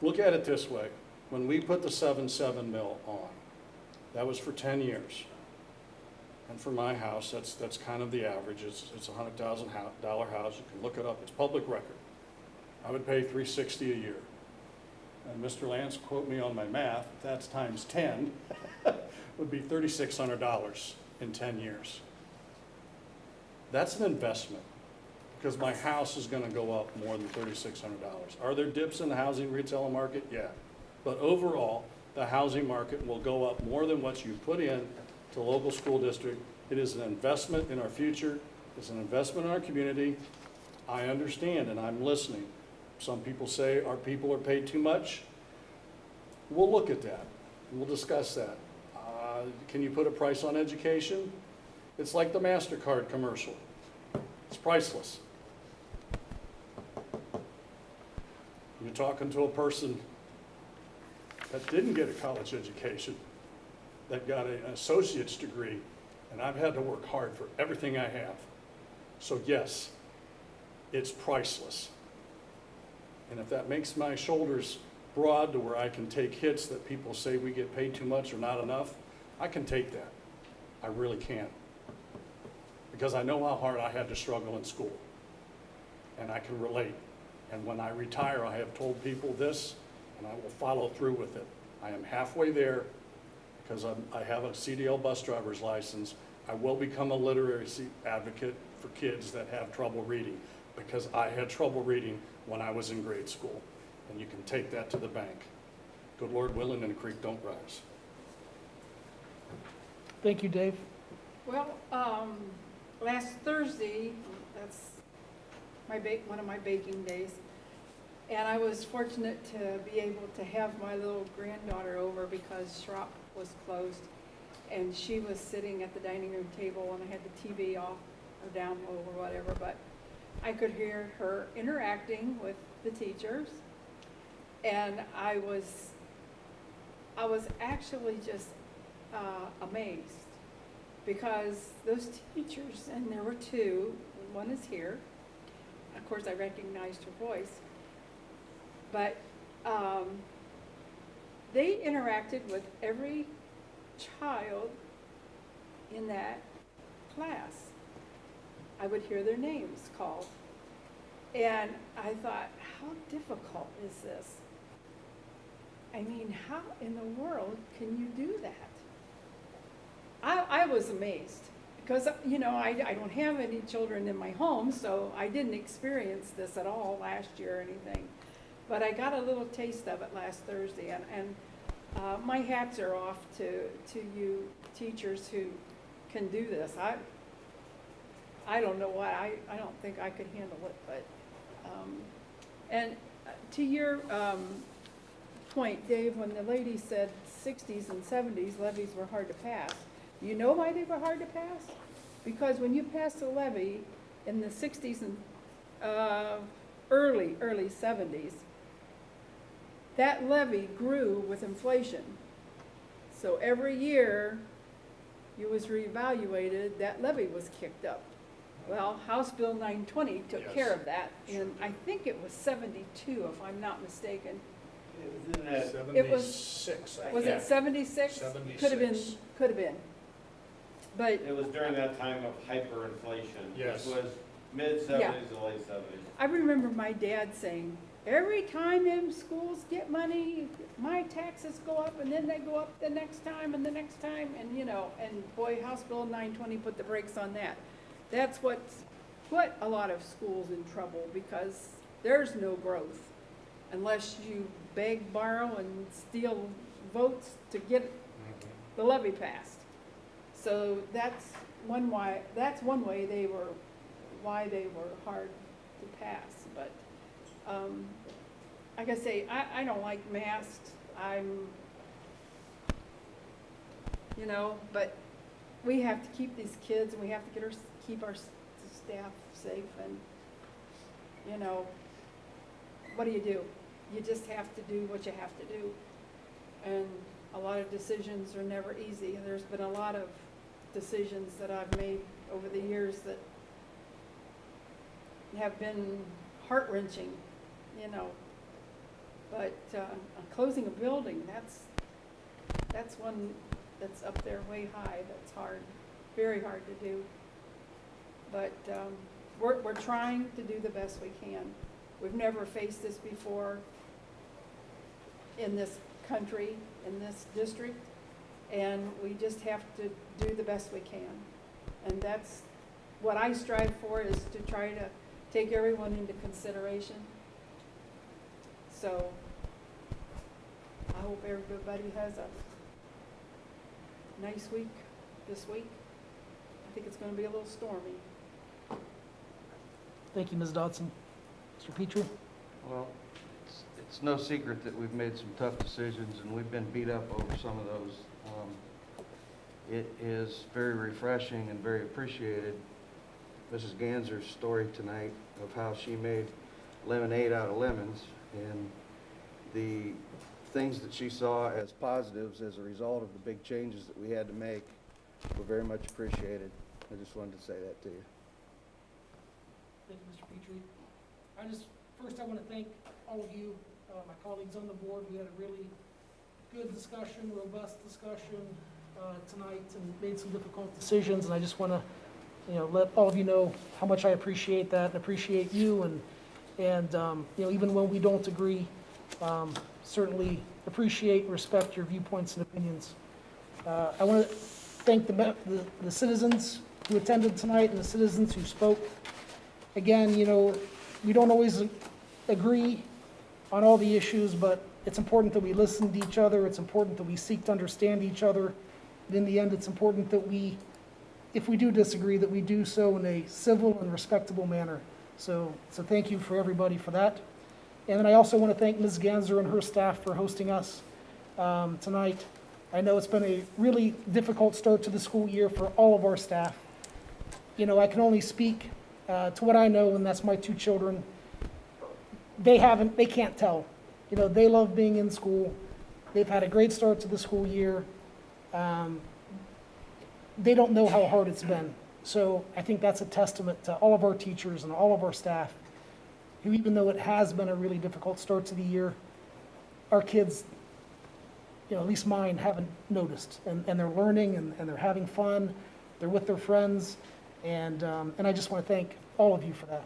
Look at it this way: when we put the 7.7 mil on, that was for 10 years. And for my house, that's kind of the average. It's a $100,000 house. You can look it up. It's public record. I would pay $360 a year. And Mr. Lance, quote me on my math, if that's times 10, would be $3,600 in 10 years. That's an investment, because my house is going to go up more than $3,600. Are there dips in the housing retail market? Yeah. But overall, the housing market will go up more than what you put in to the local school district. It is an investment in our future. It's an investment in our community. I understand and I'm listening. Some people say our people are paid too much. We'll look at that. We'll discuss that. Can you put a price on education? It's like the MasterCard commercial. It's priceless. You're talking to a person that didn't get a college education, that got an associate's degree, and I've had to work hard for everything I have. So yes, it's priceless. And if that makes my shoulders broad to where I can take hits that people say we get paid too much or not enough, I can take that. I really can. Because I know how hard I had to struggle in school. And I can relate. And when I retire, I have told people this, and I will follow through with it. I am halfway there because I have a CDL bus driver's license. I will become a literacy advocate for kids that have trouble reading because I had trouble reading when I was in grade school. And you can take that to the bank. Good Lord willing, and the creek don't rise. Thank you, Dave. Well, last Thursday, that's one of my baking days, and I was fortunate to be able to have my little granddaughter over because Schropp was closed, and she was sitting at the dining room table, and I had the TV off or down low or whatever, but I could hear her interacting with the teachers, and I was actually just amazed because those teachers, and there were two, one is here, of course I recognized her voice, but they interacted with every child in that class. I would hear their names called, and I thought, how difficult is this? I mean, how in the world can you do that? I was amazed because, you know, I don't have any children in my home, so I didn't experience this at all last year or anything. But I got a little taste of it last Thursday, and my hats are off to you teachers who can do this. I don't know why, I don't think I could handle it, but, and to your point, Dave, when the lady said 60s and 70s levies were hard to pass, you know why they were hard to pass? Because when you passed a levy in the 60s and early 70s, that levy grew with inflation. So every year it was reevaluated, that levy was kicked up. Well, House Bill 920 took care of that, and I think it was 72, if I'm not mistaken. It was 76. Was it 76? 76. Could have been. But It was during that time of hyperinflation. Yes. Which was mid-70s to late 70s. I remember my dad saying, every time them schools get money, my taxes go up, and then they go up the next time and the next time, and you know, and boy, House Bill 920 put the brakes on that. That's what's put a lot of schools in trouble because there's no growth unless you beg, borrow, and steal votes to get the levy passed. So that's one way why they were hard to pass. But like I say, I don't like masks. You know, but we have to keep these kids, and we have to keep our staff safe, and you know, what do? You just have to do what you have to do. And a lot of decisions are never easy. There's been a lot of decisions that I've made over the years that have been heart-wrenching, you know. But closing a building, that's one that's up there way high. That's hard, very hard to do. But we're trying to do the best we can. We've never faced this before in this country, in this district, and we just have to do the best we can. And that's what I strive for, is to try to take everyone into consideration. So I hope everybody has a nice week this week. I think it's gonna be a little stormy. Thank you, Ms. Dodson. Mr. Petrie? Well, it's no secret that we've made some tough decisions, and we've been beat up over some of those. It is very refreshing and very appreciated, Mrs. Ganser's story tonight of how she made lemonade out of lemons, and the things that she saw as positives as a result of the big changes that we had to make were very much appreciated. I just wanted to say that to you. Thank you, Mr. Petrie. First I want to thank all of you, my colleagues on the board. We had a really good discussion, robust discussion tonight, and made some difficult decisions, and I just want to, let all of you know how much I appreciate that and appreciate you, and even when we don't agree, certainly appreciate and respect your viewpoints and opinions. I want to thank the citizens who attended tonight and the citizens who spoke. Again, we don't always agree on all the issues, but it's important that we listen to each other. It's important that we seek to understand each other. And in the end, it's important that if we do disagree, that we do so in a civil and respectable manner. So thank you for everybody for that. And then I also want to thank Ms. Ganser and her staff for hosting us tonight. I know it's been a really difficult start to the school year for all of our staff. I can only speak to what I know, and that's my two children. They can't tell. They love being in school. They've had a great start to the school year. They don't know how hard it's been. So I think that's a testament to all of our teachers and all of our staff, who, even though it has been a really difficult start to the year, our kids, at least mine, haven't noticed. And they're learning, and they're having fun. They're with their friends. And I just want to thank all of you for that.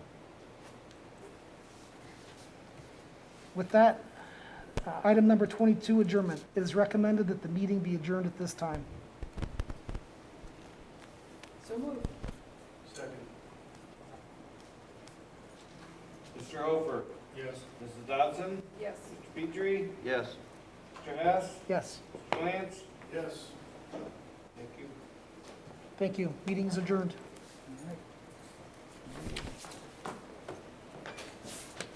With that, item number 22, adjournment. It is recommended that the meeting be adjourned at this time. So moved. Second. Mr. Hofer? Yes. Mrs. Dodson? Yes. Mr. Petrie? Yes. Mr. Hess? Yes, Mr. Lance? Yes. Thank you. thank you. Meeting is adjourned.